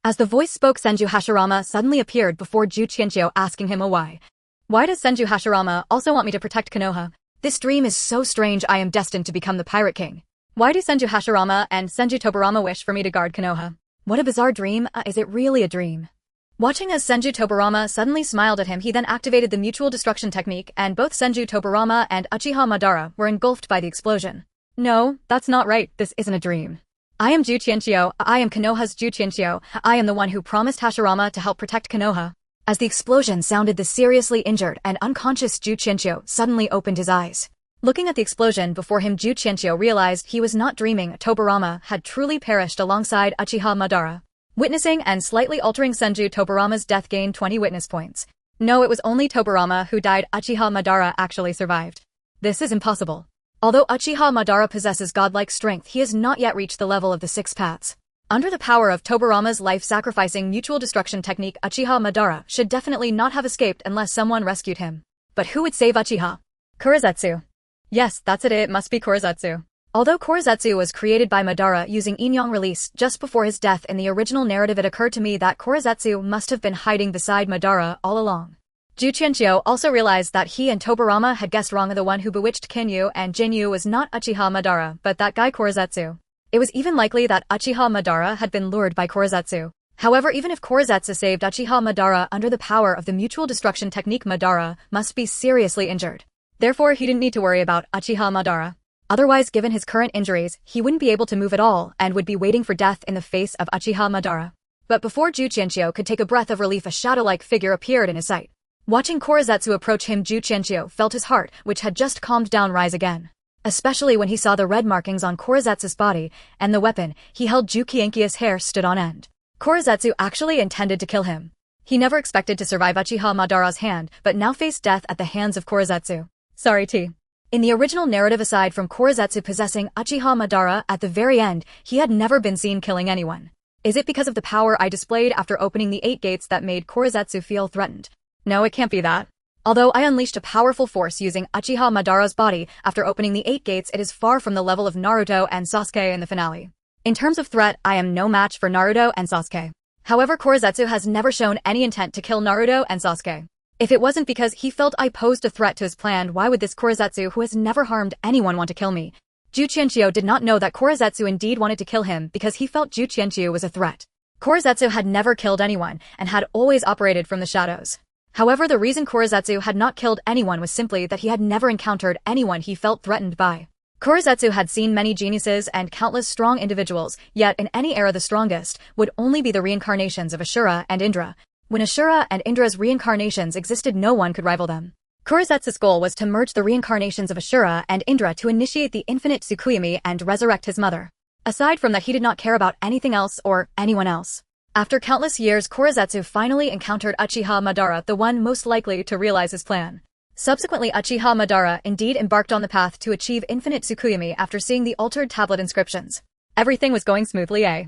As the voice spoke, Senju Hashirama suddenly appeared before Qiuqian, asking him a why. Why does Senju Hashirama also want me to protect Konoha? This dream is so strange. I am destined to become the Pirate King. Why do Senju Hashirama and Senju Tobirama wish for me to guard Konoha? What a bizarre dream. Is it really a dream? Watching as Senju Tobirama suddenly smiled at him, he then activated the mutual destruction technique, and both Senju Tobirama and Uchiha Madara were engulfed by the explosion. No, that's not right. This isn't a dream. I am Qiuqian. I am Konoha's Qiuqian. I am the one who promised Hashirama to help protect Konoha. As the explosion sounded, the seriously injured and unconscious Qiuqian suddenly opened his eyes. Looking at the explosion before him, Qiuqian realized he was not dreaming. Tobirama had truly perished alongside Uchiha Madara. Witnessing and slightly altering Senju Tobirama's death gained 20 witness points. No, it was only Tobirama who died. Uchiha Madara actually survived. This is impossible. Although Uchiha Madara possesses godlike strength, he has not yet reached the level of the 6 paths. Under the power of Tobirama's life-sacrificing mutual destruction technique, Uchiha Madara should definitely not have escaped unless someone rescued him. But who would save Uchiha? Kurizetsu. Yes, that's it, it must be Kurizetsu. Although Kurizetsu was created by Madara using Inyang release just before his death in the original narrative, it occurred to me that Kurizetsu must have been hiding beside Madara all along. Qiuqian also realized that he and Tobirama had guessed wrong. The one who bewitched Kinyu and Jinyu was not Uchiha Madara, but that guy Kurizetsu. It was even likely that Uchiha Madara had been lured by Kurizetsu. However, even if Kurizetsu saved Uchiha Madara under the power of the mutual destruction technique, Madara must be seriously injured. Therefore, he didn't need to worry about Uchiha Madara. Otherwise, given his current injuries, he wouldn't be able to move at all and would be waiting for death in the face of Uchiha Madara. But before Qiuqian could take a breath of relief, a shadow-like figure appeared in his sight. Watching Kurizetsu approach him, Qiuqian felt his heart, which had just calmed down, rise again. Especially when he saw the red markings on Kurizetsu's body, and the weapon he held. Qiuqian's hair stood on end. Kurizetsu actually intended to kill him. He never expected to survive Uchiha Madara's hand, but now faced death at the hands of Kurizetsu. Sorry T. In the original narrative, aside from Kurizetsu possessing Uchiha Madara at the very end, he had never been seen killing anyone. Is it because of the power I displayed after opening the 8 gates that made Kurizetsu feel threatened? No, it can't be that. Although I unleashed a powerful force using Uchiha Madara's body after opening the 8 gates, it is far from the level of Naruto and Sasuke in the finale. In terms of threat, I am no match for Naruto and Sasuke. However, Kurizetsu has never shown any intent to kill Naruto and Sasuke. If it wasn't because he felt I posed a threat to his plan, why would this Kurizetsu, who has never harmed anyone, want to kill me? Qiuqian did not know that Kurizetsu indeed wanted to kill him because he felt Qiuqian was a threat. Kurizetsu had never killed anyone and had always operated from the shadows. However, the reason Kurizetsu had not killed anyone was simply that he had never encountered anyone he felt threatened by. Kurizetsu had seen many geniuses and countless strong individuals, yet in any era the strongest would only be the reincarnations of Asura and Indra. When Asura and Indra's reincarnations existed, no one could rival them. Kurizetsu's goal was to merge the reincarnations of Asura and Indra to initiate the infinite Qiuqian and resurrect his mother. Aside from that, he did not care about anything else or anyone else. After countless years, Kurizetsu finally encountered Uchiha Madara, the one most likely to realize his plan. Subsequently, Uchiha Madara indeed embarked on the path to achieve infinite Qiuqian after seeing the altered tablet inscriptions. Everything was going smoothly, eh?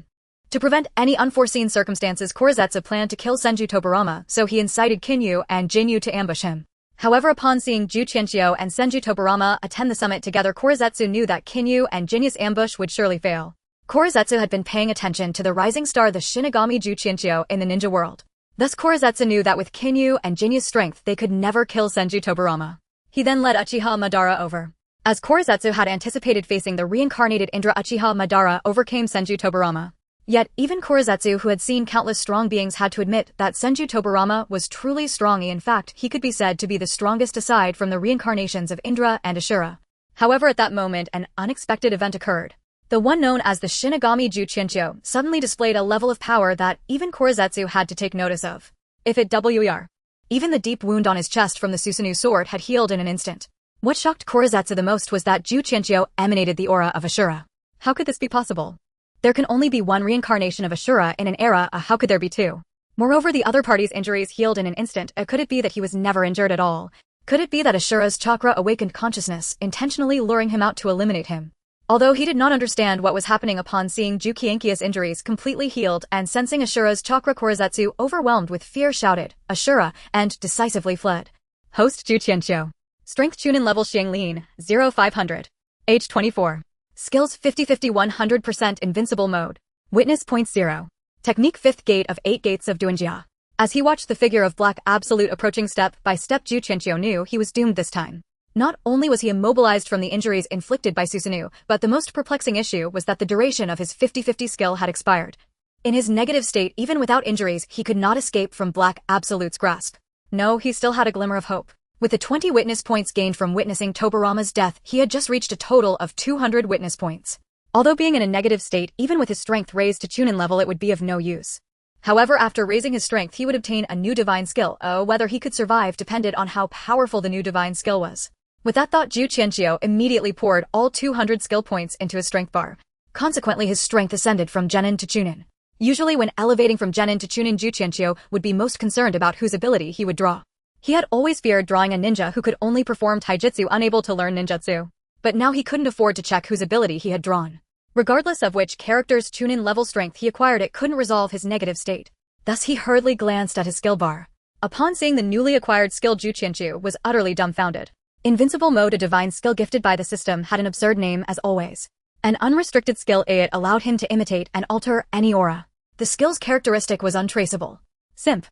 To prevent any unforeseen circumstances, Kurizetsu planned to kill Senju Tobirama, so he incited Kinyu and Jinyu to ambush him. However, upon seeing Qiuqian and Senju Tobirama attend the summit together, Kurizetsu knew that Kinyu and Jinyu's ambush would surely fail. Kurizetsu had been paying attention to the rising star, the Shinigami Qiuqian, in the ninja world. Thus Kurizetsu knew that with Kinyu and Jinyu's strength, they could never kill Senju Tobirama. He then led Uchiha Madara over. As Kurizetsu had anticipated facing the reincarnated Indra, Uchiha Madara overcame Senju Tobirama. Yet, even Kurizetsu, who had seen countless strong beings, had to admit that Senju Tobirama was truly strong. In fact, he could be said to be the strongest aside from the reincarnations of Indra and Asura. However, at that moment, an unexpected event occurred. The one known as the Shinigami Qiuqian suddenly displayed a level of power that even Kurizetsu had to take notice of. If it were. Even the deep wound on his chest from the Susanoo sword had healed in an instant. What shocked Kurizetsu the most was that Qiuqian emanated the aura of Asura. How could this be possible? There can only be one reincarnation of Asura in an era, how could there be two? Moreover, the other party's injuries healed in an instant. Could it be that he was never injured at all? Could it be that Asura's chakra awakened consciousness, intentionally luring him out to eliminate him? Although he did not understand what was happening, upon seeing Qiuqian's injuries completely healed and sensing Asura's chakra, Kurizetsu, overwhelmed with fear, shouted, "Asura," and decisively fled. Host Qiuqian. Strength Chunin level Xianglin, 0500. Age 24. Skills 50-50 100% invincible mode. Witness point 0. Technique 5th gate of 8 gates of Duanjia. As he watched the figure of Black Absolute approaching step by step, Qiuqian knew he was doomed this time. Not only was he immobilized from the injuries inflicted by Susanoo, but the most perplexing issue was that the duration of his 50-50 skill had expired. In his negative state, even without injuries, he could not escape from Black Absolute's grasp. No, he still had a glimmer of hope. With the 20 witness points gained from witnessing Tobirama's death, he had just reached a total of 200 witness points. Although being in a negative state, even with his strength raised to Chunin level, it would be of no use. However, after raising his strength, he would obtain a new divine skill. Whether he could survive depended on how powerful the new divine skill was. With that thought, Qiuqian immediately poured all 200 skill points into his strength bar. Consequently, his strength ascended from Genin to Chunin. Usually when elevating from Genin to Chunin, Qiuqian would be most concerned about whose ability he would draw. He had always feared drawing a ninja who could only perform taijutsu, unable to learn ninjutsu. But now he couldn't afford to check whose ability he had drawn. Regardless of which character's chunin level strength he acquired, it couldn't resolve his negative state. Thus he hurriedly glanced at his skill bar. Upon seeing the newly acquired skill, Qiuqian was utterly dumbfounded. Invincible mode, a divine skill gifted by the system, had an absurd name as always. An unrestricted skill, it allowed him to imitate and alter any aura. The skill's characteristic was untraceable. Simp.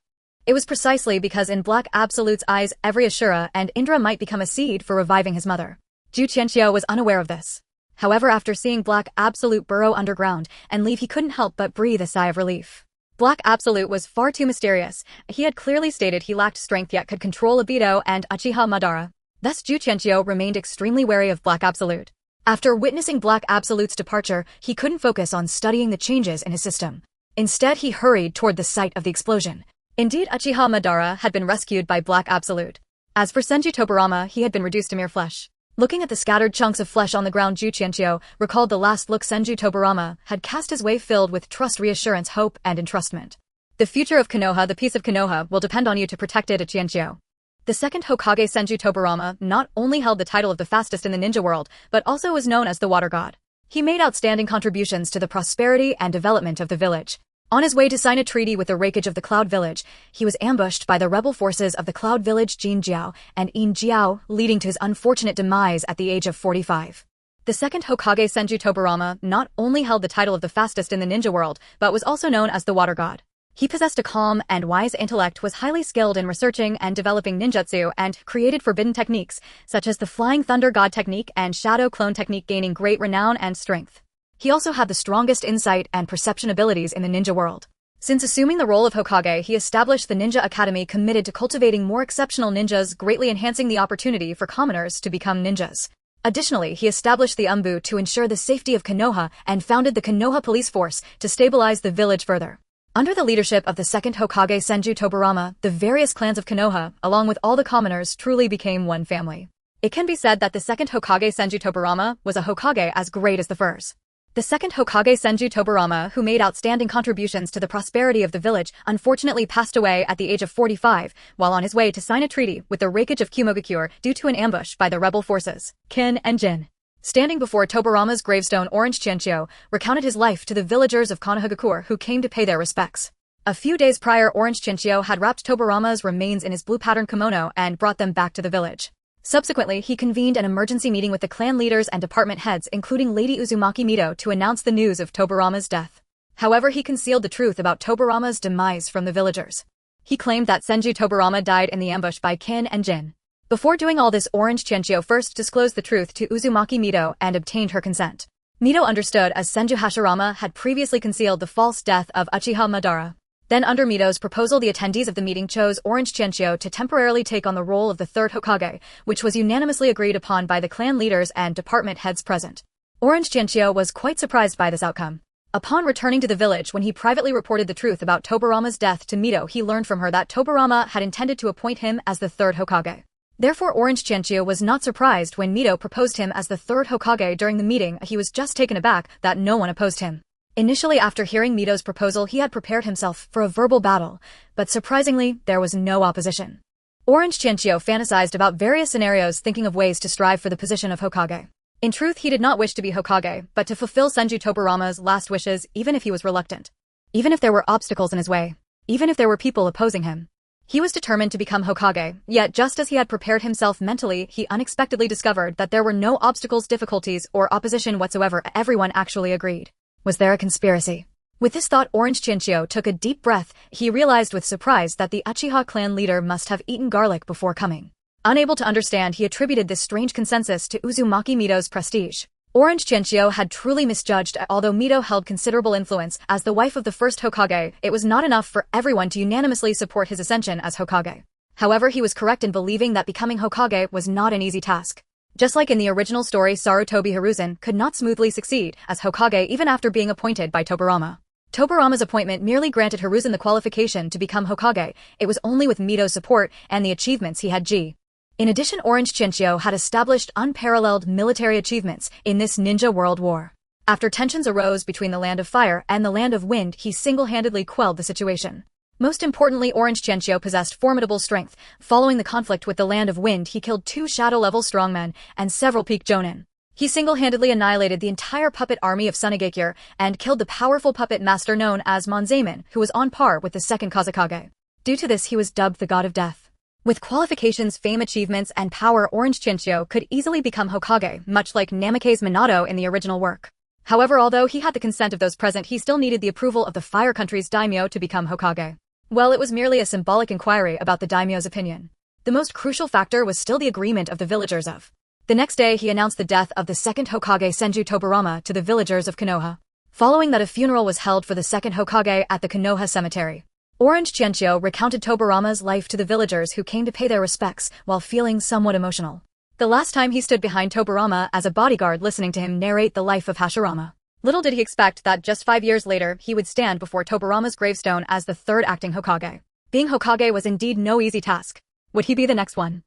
It was precisely because in Black Absolute's eyes every Asura and Indra might become a seed for reviving his mother. Qiuqian was unaware of this. However, after seeing Black Absolute burrow underground and leave, he couldn't help but breathe a sigh of relief. Black Absolute was far too mysterious. He had clearly stated he lacked strength yet could control Obito and Uchiha Madara. Thus Qiuqian remained extremely wary of Black Absolute. After witnessing Black Absolute's departure, he couldn't focus on studying the changes in his system. Instead, he hurried toward the site of the explosion. Indeed, Uchiha Madara had been rescued by Black Absolute. As for Senju Tobirama, he had been reduced to mere flesh. Looking at the scattered chunks of flesh on the ground, Qiuqian recalled the last look Senju Tobirama had cast his way, filled with trust, reassurance, hope, and entrustment. The future of Konoha, the peace of Konoha, will depend on you to protect it, Qiuqian. The second Hokage Senju Tobirama not only held the title of the fastest in the ninja world, but also was known as the Water God. He made outstanding contributions to the prosperity and development of the village. On his way to sign a treaty with the wreckage of the Cloud Village, he was ambushed by the rebel forces of the Cloud Village Jin Jiao and Yin Jiao, leading to his unfortunate demise at the age of 45. The second Hokage Senju Tobirama not only held the title of the fastest in the ninja world, but was also known as the Water God. He possessed a calm and wise intellect, was highly skilled in researching and developing ninjutsu, and created forbidden techniques, such as the Flying Thunder God technique and Shadow Clone technique, gaining great renown and strength. He also had the strongest insight and perception abilities in the ninja world. Since assuming the role of Hokage, he established the Ninja Academy, committed to cultivating more exceptional ninjas, greatly enhancing the opportunity for commoners to become ninjas. Additionally, he established the Umbu to ensure the safety of Konoha and founded the Konoha police force to stabilize the village further. Under the leadership of the second Hokage Senju Tobirama, the various clans of Konoha, along with all the commoners, truly became one family. It can be said that the second Hokage Senju Tobirama was a Hokage as great as the first. The second Hokage Senju Tobirama, who made outstanding contributions to the prosperity of the village, unfortunately passed away at the age of 45, while on his way to sign a treaty with the wreckage of Qiuqian due to an ambush by the rebel forces, Qin and Jin. Standing before Tobirama's gravestone, Orange Qiuqian recounted his life to the villagers of Konohagakure who came to pay their respects. A few days prior, Orange Qiuqian had wrapped Tobirama's remains in his blue-patterned kimono and brought them back to the village. Subsequently, he convened an emergency meeting with the clan leaders and department heads, including Lady Uzumaki Mito, to announce the news of Tobirama's death. However, he concealed the truth about Tobirama's demise from the villagers. He claimed that Senju Tobirama died in the ambush by Qin and Jin. Before doing all this, Orange Qiuqian first disclosed the truth to Uzumaki Mito and obtained her consent. Mito understood, as Senju Hashirama had previously concealed the false death of Uchiha Madara. Then, under Mito's proposal, the attendees of the meeting chose Orange Qiuqian to temporarily take on the role of the third Hokage, which was unanimously agreed upon by the clan leaders and department heads present. Orange Qiuqian was quite surprised by this outcome. Upon returning to the village, when he privately reported the truth about Tobirama's death to Mito, he learned from her that Tobirama had intended to appoint him as the third Hokage. Therefore, Orange Qiuqian was not surprised when Mito proposed him as the third Hokage during the meeting. He was just taken aback that no one opposed him. Initially, after hearing Mito's proposal, he had prepared himself for a verbal battle, but surprisingly, there was no opposition. Orange Qiuqian fantasized about various scenarios, thinking of ways to strive for the position of Hokage. In truth, he did not wish to be Hokage, but to fulfill Senju Tobirama's last wishes, even if he was reluctant. Even if there were obstacles in his way. Even if there were people opposing him. He was determined to become Hokage, yet just as he had prepared himself mentally, he unexpectedly discovered that there were no obstacles, difficulties, or opposition whatsoever. Everyone actually agreed. Was there a conspiracy? With this thought, Orange Qiuqian took a deep breath. He realized with surprise that the Uchiha clan leader must have eaten garlic before coming. Unable to understand, he attributed this strange consensus to Uzumaki Mito's prestige. Orange Qiuqian had truly misjudged. Although Mito held considerable influence as the wife of the first Hokage, it was not enough for everyone to unanimously support his ascension as Hokage. However, he was correct in believing that becoming Hokage was not an easy task. Just like in the original story, Sarutobi Hiruzen could not smoothly succeed as Hokage even after being appointed by Tobirama. Tobirama's appointment merely granted Hiruzen the qualification to become Hokage. It was only with Mito's support and the achievements he had. In addition, Orange Qiuqian had established unparalleled military achievements in this ninja world war. After tensions arose between the Land of Fire and the Land of Wind, he single-handedly quelled the situation. Most importantly, Orange Qiuqian possessed formidable strength. Following the conflict with the Land of Wind, he killed 2 shadow-level strongmen and several peak jonin. He single-handedly annihilated the entire puppet army of Sunigakure and killed the powerful puppet master known as Monzaemon, who was on par with the second Kazekage. Due to this, he was dubbed the God of Death. With qualifications, fame, achievements, and power, Orange Qiuqian could easily become Hokage, much like Namake's Minato in the original work. However, although he had the consent of those present, he still needed the approval of the Fire Country's daimyo to become Hokage. Well, it was merely a symbolic inquiry about the daimyo's opinion. The most crucial factor was still the agreement of the villagers of. The next day, he announced the death of the second Hokage Senju Tobirama to the villagers of Konoha. Following that, a funeral was held for the second Hokage at the Konoha cemetery. Orange Qiuqian recounted Tobirama's life to the villagers who came to pay their respects while feeling somewhat emotional. The last time he stood behind Tobirama as a bodyguard listening to him narrate the life of Hashirama. Little did he expect that just 5 years later, he would stand before Tobirama's gravestone as the third acting Hokage. Being Hokage was indeed no easy task. Would he be the next one?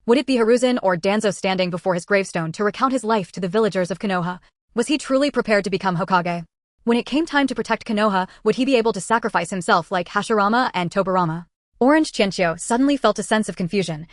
Would it be Hiruzen or Danzo standing before his gravestone to recount his life to the villagers of Konoha? Was he truly prepared to become Hokage? When it came time to protect Konoha, would he be able to sacrifice himself like Hashirama and Tobirama? Orange Qiuqian suddenly felt a sense of confusion.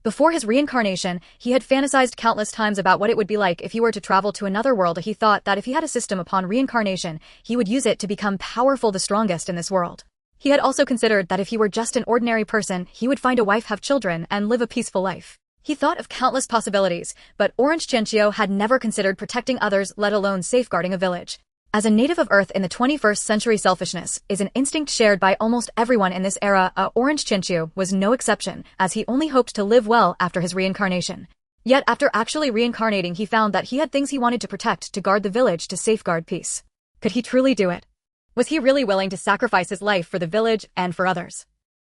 Before his reincarnation, he had fantasized countless times about what it would be like if he were to travel to another world. He thought that if he had a system upon reincarnation, he would use it to become powerful, the strongest in this world. He had also considered that if he were just an ordinary person, he would find a wife, have children, and live a peaceful life. He thought of countless possibilities, but Orange Qiuqian had never considered protecting others, let alone safeguarding a village. As a native of Earth in the 21st century, selfishness is an instinct shared by almost everyone in this era. Orange Qiuqian was no exception, as he only hoped to live well after his reincarnation. Yet after actually reincarnating, he found that he had things he wanted to protect, to guard the village, to safeguard peace. Could he truly do it? Was he really willing to sacrifice his life for the village and for others?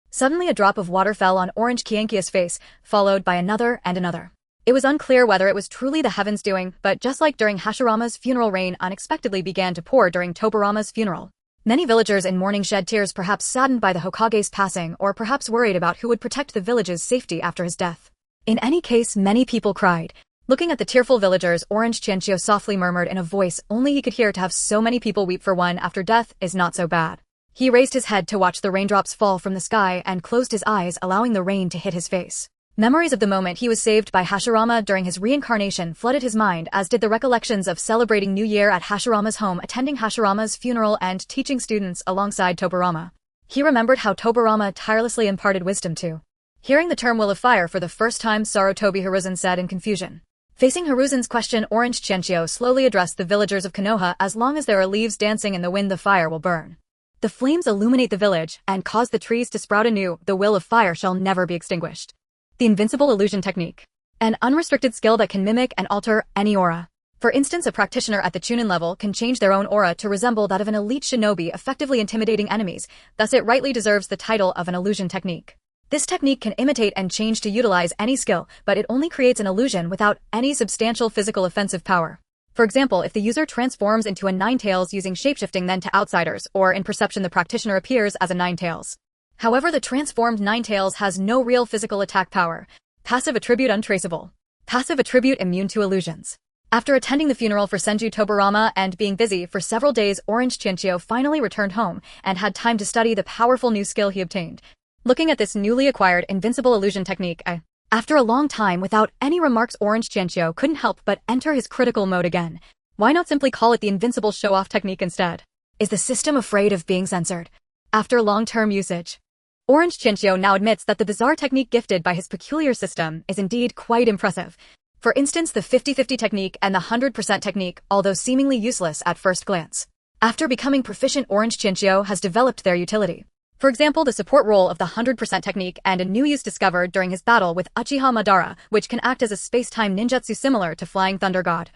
Suddenly a drop of water fell on Orange Qiuqian's face, followed by another and another. It was unclear whether it was truly the heavens doing, but just like during Hashirama's funeral, rain unexpectedly began to pour during Tobirama's funeral. Many villagers in mourning shed tears, perhaps saddened by the Hokage's passing, or perhaps worried about who would protect the village's safety after his death. In any case, many people cried. Looking at the tearful villagers, Orange Qiuqian softly murmured in a voice only he could hear, "To have so many people weep for one after death is not so bad." He raised his head to watch the raindrops fall from the sky and closed his eyes, allowing the rain to hit his face. Memories of the moment he was saved by Hashirama during his reincarnation flooded his mind, as did the recollections of celebrating New Year at Hashirama's home, attending Hashirama's funeral, and teaching students alongside Tobirama. He remembered how Tobirama tirelessly imparted wisdom to. Hearing the term will of fire for the first time, Sarutobi, Hiruzen said in confusion. Facing Hiruzen's question, Orange Qiuqian slowly addressed the villagers of Konoha. As long as there are leaves dancing in the wind, the fire will burn. The flames illuminate the village and cause the trees to sprout anew. The will of fire shall never be extinguished. The invincible illusion technique. An unrestricted skill that can mimic and alter any aura. For instance, a practitioner at the Chunin level can change their own aura to resemble that of an elite shinobi, effectively intimidating enemies. Thus it rightly deserves the title of an illusion technique. This technique can imitate and change to utilize any skill, but it only creates an illusion without any substantial physical offensive power. For example, if the user transforms into a Ninetales using shapeshifting, then to outsiders, or in perception the practitioner appears as a Ninetales. However, the transformed Ninetales has no real physical attack power. Passive attribute untraceable. Passive attribute immune to illusions. After attending the funeral for Senju Tobirama and being busy for several days, Orange Qiuqian finally returned home and had time to study the powerful new skill he obtained. Looking at this newly acquired invincible illusion technique, after a long time without any remarks, Orange Qiuqian couldn't help but enter his critical mode again. Why not simply call it the invincible show-off technique instead? Is the system afraid of being censored? After long-term usage, Orange Qiuqian now admits that the bizarre technique gifted by his peculiar system is indeed quite impressive. For instance, the 50-50 technique and the 100% technique, although seemingly useless at first glance. After becoming proficient, Orange Qiuqian has developed their utility. For example, the support role of the 100% technique and a new use discovered during his battle with Uchiha Madara, which can act as a space-time ninjutsu similar to Flying Thunder God.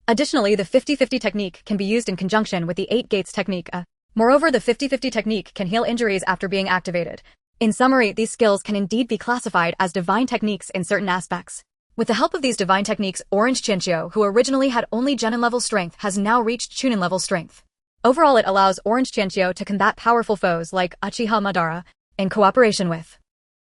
Additionally, the 50-50 technique can be used in conjunction with the 8 Gates technique. Moreover, the 50-50 technique can heal injuries after being activated. In summary, these skills can indeed be classified as divine techniques in certain aspects. With the help of these divine techniques, Orange Qiuqian, who originally had only Genin level strength, has now reached Chunin level strength. Overall, it allows Orange Qiuqian to combat powerful foes like Uchiha Madara in cooperation with.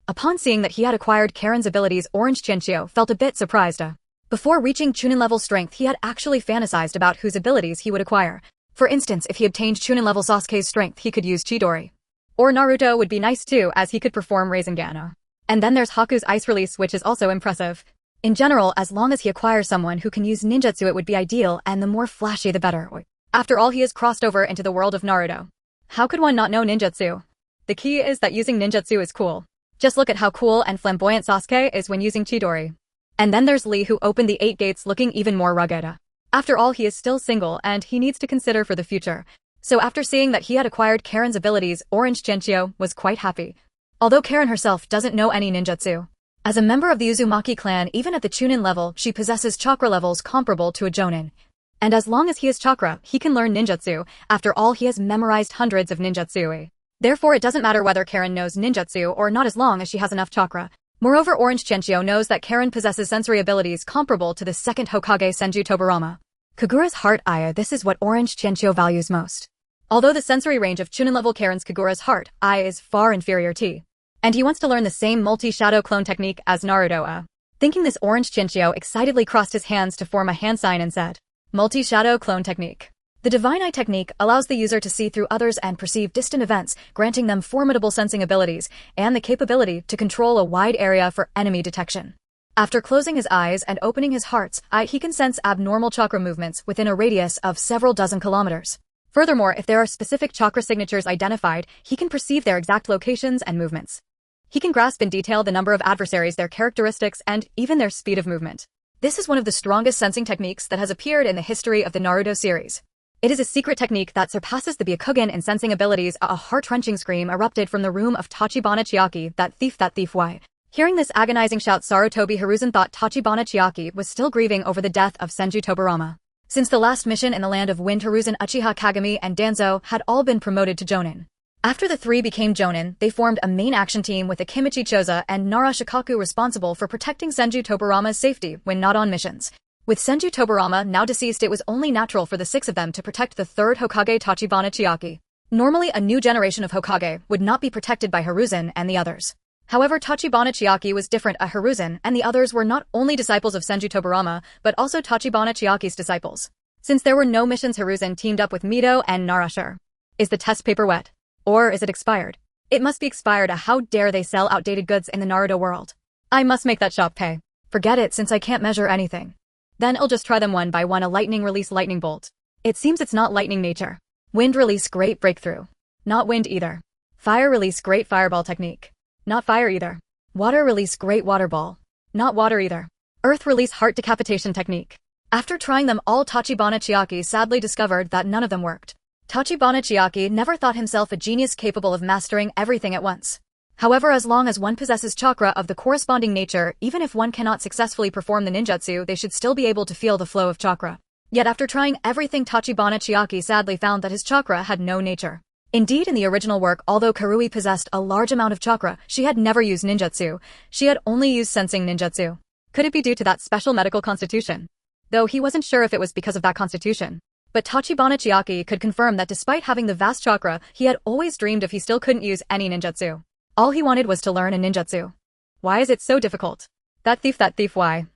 Upon seeing that he had acquired Karen's abilities, Orange Qiuqian felt a bit surprised. Before reaching Chunin level strength, he had actually fantasized about whose abilities he would acquire. For instance, if he obtained Chunin level Sasuke's strength, he could use Chidori. Or Naruto would be nice too, as he could perform Rasengan. And then there's Haku's ice release, which is also impressive. In general, as long as he acquires someone who can use ninjutsu it would be ideal, and the more flashy the better. After all, he has crossed over into the world of Naruto. How could one not know ninjutsu? The key is that using ninjutsu is cool. Just look at how cool and flamboyant Sasuke is when using Chidori. And then there's Lee, who opened the 8 gates looking even more rugged. After all, he is still single and he needs to consider for the future. So after seeing that he had acquired Karen's abilities, Orange Chenchio was quite happy. Although Karen herself doesn't know any ninjutsu. As a member of the Uzumaki clan, even at the Chunin level, she possesses chakra levels comparable to a Jonin. And as long as he has chakra, he can learn ninjutsu. After all, he has memorized hundreds of ninjutsu. Therefore, it doesn't matter whether Karen knows ninjutsu or not as long as she has enough chakra. Moreover, Orange Chenchio knows that Karen possesses sensory abilities comparable to the second Hokage Senju Tobirama. Kagura's heart eye, this is what Orange Chenchio values most. Although the sensory range of Chunin level Karen's Kagura's heart eye is far inferior to. And he wants to learn the same multi-shadow clone technique as Naruto. Thinking this, Orange Chenchio excitedly crossed his hands to form a hand sign and said, multi-shadow clone technique. The Divine Eye technique allows the user to see through others and perceive distant events, granting them formidable sensing abilities and the capability to control a wide area for enemy detection. After closing his eyes and opening his heart's eye, he can sense abnormal chakra movements within a radius of several dozen kilometers. Furthermore, if there are specific chakra signatures identified, he can perceive their exact locations and movements. He can grasp in detail the number of adversaries, their characteristics, and even their speed of movement. This is one of the strongest sensing techniques that has appeared in the history of the Naruto series. It is a secret technique that surpasses the Byakugan in sensing abilities. A heart-wrenching scream erupted from the room of Tachibana Chiaki, that thief, why? Hearing this agonizing shout, Sarutobi Hiruzen thought Tachibana Chiaki was still grieving over the death of Senju Tobirama. Since the last mission in the Land of Wind, Hiruzen, Uchiha Kagami, and Danzo had all been promoted to Jonin. After the three became Jonin, they formed a main action team with Akimichi Choza and Nara Shikaku responsible for protecting Senju Tobirama's safety when not on missions. With Senju Tobirama now deceased, it was only natural for the 6 of them to protect the third Hokage Tachibana Chiaki. Normally, a new generation of Hokage would not be protected by Hiruzen and the others. However, Tachibana Chiaki was different. Hiruzen and the others were not only disciples of Senju Tobirama, but also Tachibana Chiaki's disciples. Since there were no missions, Hiruzen teamed up with Mito and Narashir. Is the test paper wet? Or is it expired? It must be expired. How dare they sell outdated goods in the Naruto world? I must make that shop pay. Forget it, since I can't measure anything. Then I'll just try them one by one. A lightning release lightning bolt. It seems it's not lightning nature. Wind release great breakthrough. Not wind either. Fire release great fireball technique. Not fire either. Water release great water ball. Not water either. Earth release heart decapitation technique. After trying them all, Tachibana Chiaki sadly discovered that none of them worked. Tachibana Chiaki never thought himself a genius capable of mastering everything at once. However, as long as one possesses chakra of the corresponding nature, even if one cannot successfully perform the ninjutsu, they should still be able to feel the flow of chakra. Yet after trying everything, Tachibana Chiaki sadly found that his chakra had no nature. Indeed, in the original work, although Karui possessed a large amount of chakra, she had never used ninjutsu. She had only used sensing ninjutsu. Could it be due to that special medical constitution? Though he wasn't sure if it was because of that constitution. But Tachibana Chiaki could confirm that despite having the vast chakra, he had always dreamed if he still couldn't use any ninjutsu. All he wanted was to learn a ninjutsu. Why is it so difficult? That thief, why?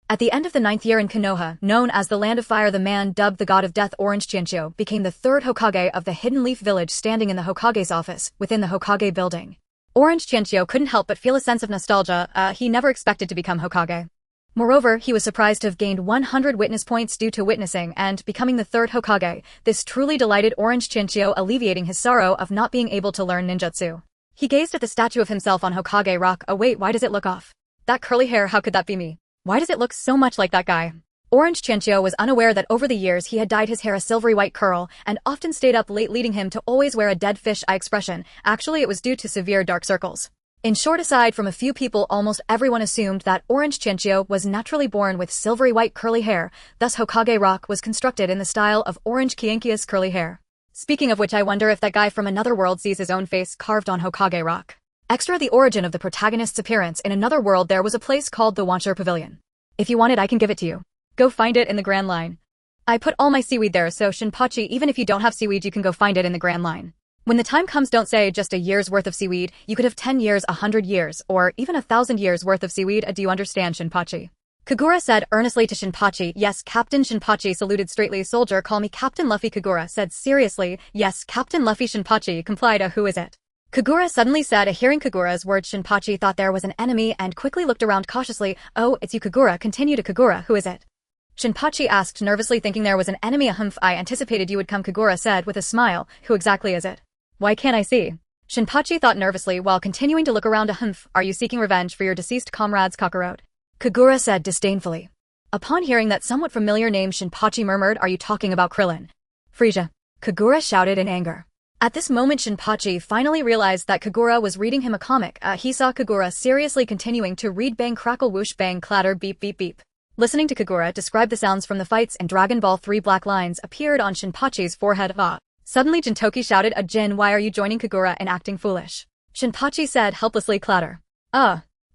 At the end of the 9th year in Konoha, known as the Land of Fire, the man dubbed the God of Death, Orange Chenchio, became the 3rd Hokage of the Hidden Leaf Village, standing in the Hokage's office, within the Hokage building. Orange Chenchio couldn't help but feel a sense of nostalgia. He never expected to become Hokage. Moreover, he was surprised to have gained 100 witness points due to witnessing and becoming the 3rd Hokage. This truly delighted Orange Chenchio, alleviating his sorrow of not being able to learn ninjutsu. He gazed at the statue of himself on Hokage Rock. Oh wait, why does it look off? That curly hair, how could that be me? Why does it look so much like that guy? Orange Chenchio was unaware that over the years he had dyed his hair a silvery white curl and often stayed up late, leading him to always wear a dead fish eye expression. Actually, it was due to severe dark circles. In short, aside from a few people, almost everyone assumed that Orange Chenchio was naturally born with silvery white curly hair. Thus, Hokage Rock was constructed in the style of Orange Qiuqian's curly hair. Speaking of which, I wonder if that guy from another world sees his own face carved on Hokage Rock. Extra, the origin of the protagonist's appearance. In another world, there was a place called the Wancher Pavilion. If you want it, I can give it to you. Go find it in the Grand Line. I put all my seaweed there, so Shinpachi, even if you don't have seaweed, you can go find it in the Grand Line. When the time comes, don't say just a year's worth of seaweed. You could have 10 years, 100 years, or even 1,000 years worth of seaweed. Do you understand, Shinpachi? Kagura said earnestly to Shinpachi. Yes, Captain. Shinpachi saluted straightly. Soldier, call me Captain Luffy. Kagura said seriously. Yes, Captain Luffy. Shinpachi complied. Who is it? Kagura suddenly said. Hearing Kagura's words, Shinpachi thought there was an enemy and quickly looked around cautiously. Oh, it's you, Kagura. Continue to Kagura. Who is it? Shinpachi asked nervously, thinking there was an enemy. I anticipated you would come, Kagura said with a smile. Who exactly is it? Why can't I see? Shinpachi thought nervously while continuing to look around. Are you seeking revenge for your deceased comrades, Kakarot? Kagura said disdainfully. Upon hearing that somewhat familiar name, Shinpachi murmured, Are you talking about Krillin? Frisia. Kagura shouted in anger. At this moment, Shinpachi finally realized that Kagura was reading him a comic. He saw Kagura seriously continuing to read. Bang, crackle, whoosh, bang, clatter, beep, beep, beep. Listening to Kagura describe the sounds from the fights in Dragon Ball, 3 black lines appeared on Shinpachi's forehead. Suddenly Jintoki shouted, Jin, why are you joining Kagura in acting foolish? Shinpachi said helplessly, clatter.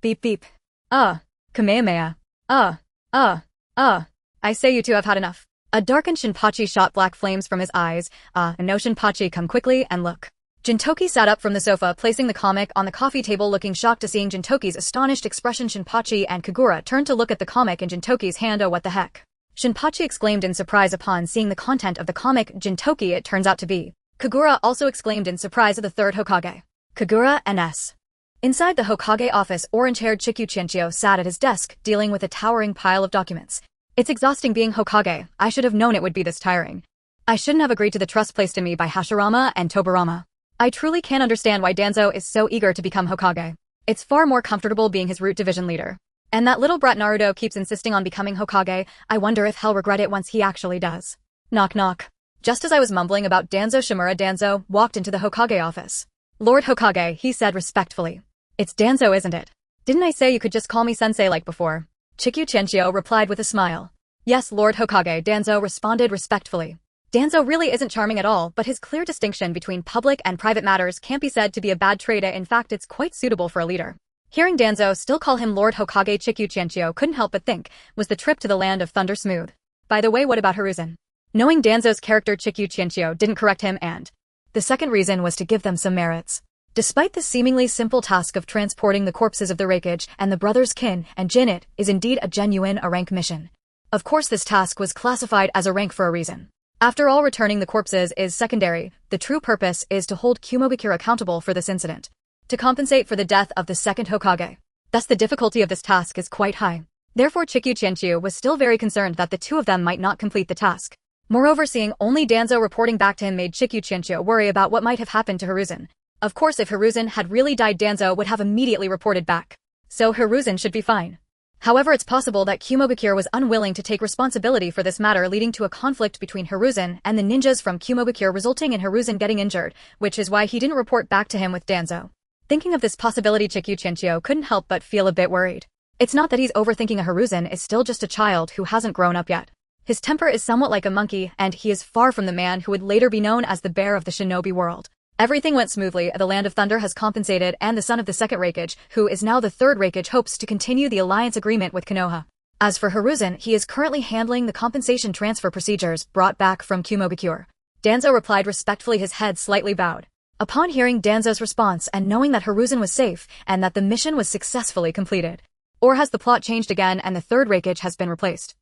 Beep, beep. Kamehameha. I say you two have had enough. A darkened Shinpachi shot black flames from his eyes. No, Shinpachi, come quickly and look. Jintoki sat up from the sofa, placing the comic on the coffee table, looking shocked to seeing Jintoki's astonished expression. Shinpachi and Kagura turned to look at the comic in Jintoki's hand. Oh, what the heck? Shinpachi exclaimed in surprise upon seeing the content of the comic. Jintoki, it turns out to be. Kagura also exclaimed in surprise at the third Hokage. Kagura NS. Inside the Hokage office, orange-haired Qiuqian sat at his desk, dealing with a towering pile of documents. It's exhausting being Hokage. I should have known it would be this tiring. I shouldn't have agreed to the trust placed in me by Hashirama and Tobirama. I truly can't understand why Danzo is so eager to become Hokage. It's far more comfortable being his root division leader. And that little brat Naruto keeps insisting on becoming Hokage. I wonder if he'll regret it once he actually does. Knock knock. Just as I was mumbling about Danzo, Shimura Danzo walked into the Hokage office. Lord Hokage, he said respectfully. It's Danzo, isn't it? Didn't I say you could just call me sensei like before? Qiuqian replied with a smile. Yes, Lord Hokage, Danzo responded respectfully. Danzo really isn't charming at all, but his clear distinction between public and private matters can't be said to be a bad trait. In fact, it's quite suitable for a leader. Hearing Danzo still call him Lord Hokage, Qiuqian couldn't help but think, was the trip to the land of thunder smooth? By the way, what about Hiruzen? Knowing Danzo's character, Qiuqian didn't correct him, and the second reason was to give them some merits. Despite the seemingly simple task of transporting the corpses of the Reikage and the brothers Kin and Jin, it is indeed a rank mission. Of course, this task was classified as a rank for a reason. After all, returning the corpses is secondary. The true purpose is to hold Qiuqian accountable for this incident, to compensate for the death of the second Hokage. Thus the difficulty of this task is quite high. Therefore Qiuqian was still very concerned that the two of them might not complete the task. Moreover, seeing only Danzo reporting back to him made Qiuqian worry about what might have happened to Hiruzen. Of course, if Hiruzen had really died, Danzo would have immediately reported back. So Hiruzen should be fine. However, it's possible that Qiuqian was unwilling to take responsibility for this matter, leading to a conflict between Hiruzen and the ninjas from Qiuqian, resulting in Hiruzen getting injured, which is why he didn't report back to him with Danzo. Thinking of this possibility, Qiuqian couldn't help but feel a bit worried. It's not that he's overthinking. Hiruzen is still just a child who hasn't grown up yet. His temper is somewhat like a monkey, and he is far from the man who would later be known as the bear of the shinobi world. Everything went smoothly. The Land of Thunder has compensated, and the son of the second Reikage, who is now the third Reikage, hopes to continue the alliance agreement with Konoha. As for Hiruzen, he is currently handling the compensation transfer procedures brought back from Qiuqian. Danzo replied respectfully, his head slightly bowed. Upon hearing Danzo's response and knowing that Hiruzen was safe and that the mission was successfully completed. Or has the plot changed again and the third Reikage has been replaced?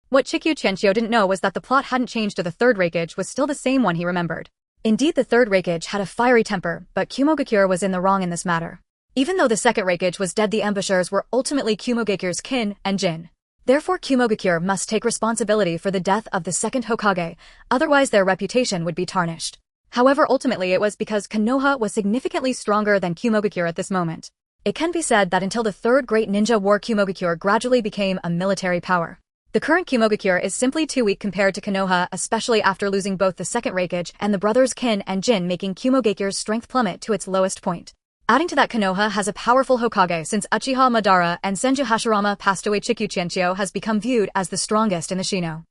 What Qiuqian didn't know was that the plot hadn't changed, to the third Reikage was still the same one he remembered. Indeed, the third Reikage had a fiery temper, but Qiuqian was in the wrong in this matter. Even though the second Reikage was dead, the ambushers were ultimately Qiuqian's Kin and Jin. Therefore, Qiuqian must take responsibility for the death of the second Hokage, otherwise their reputation would be tarnished. However, ultimately it was because Konoha was significantly stronger than Qiuqian at this moment. It can be said that until the third Great Ninja War, Qiuqian gradually became a military power. The current Qiuqian is simply too weak compared to Konoha, especially after losing both the second Reikage and the brothers Kin and Jin, making Qiuqian's strength plummet to its lowest point. Adding to that, Konoha has a powerful Hokage since Uchiha Madara and Senju Hashirama passed away. Qiuqian has become viewed as the strongest in the Shino.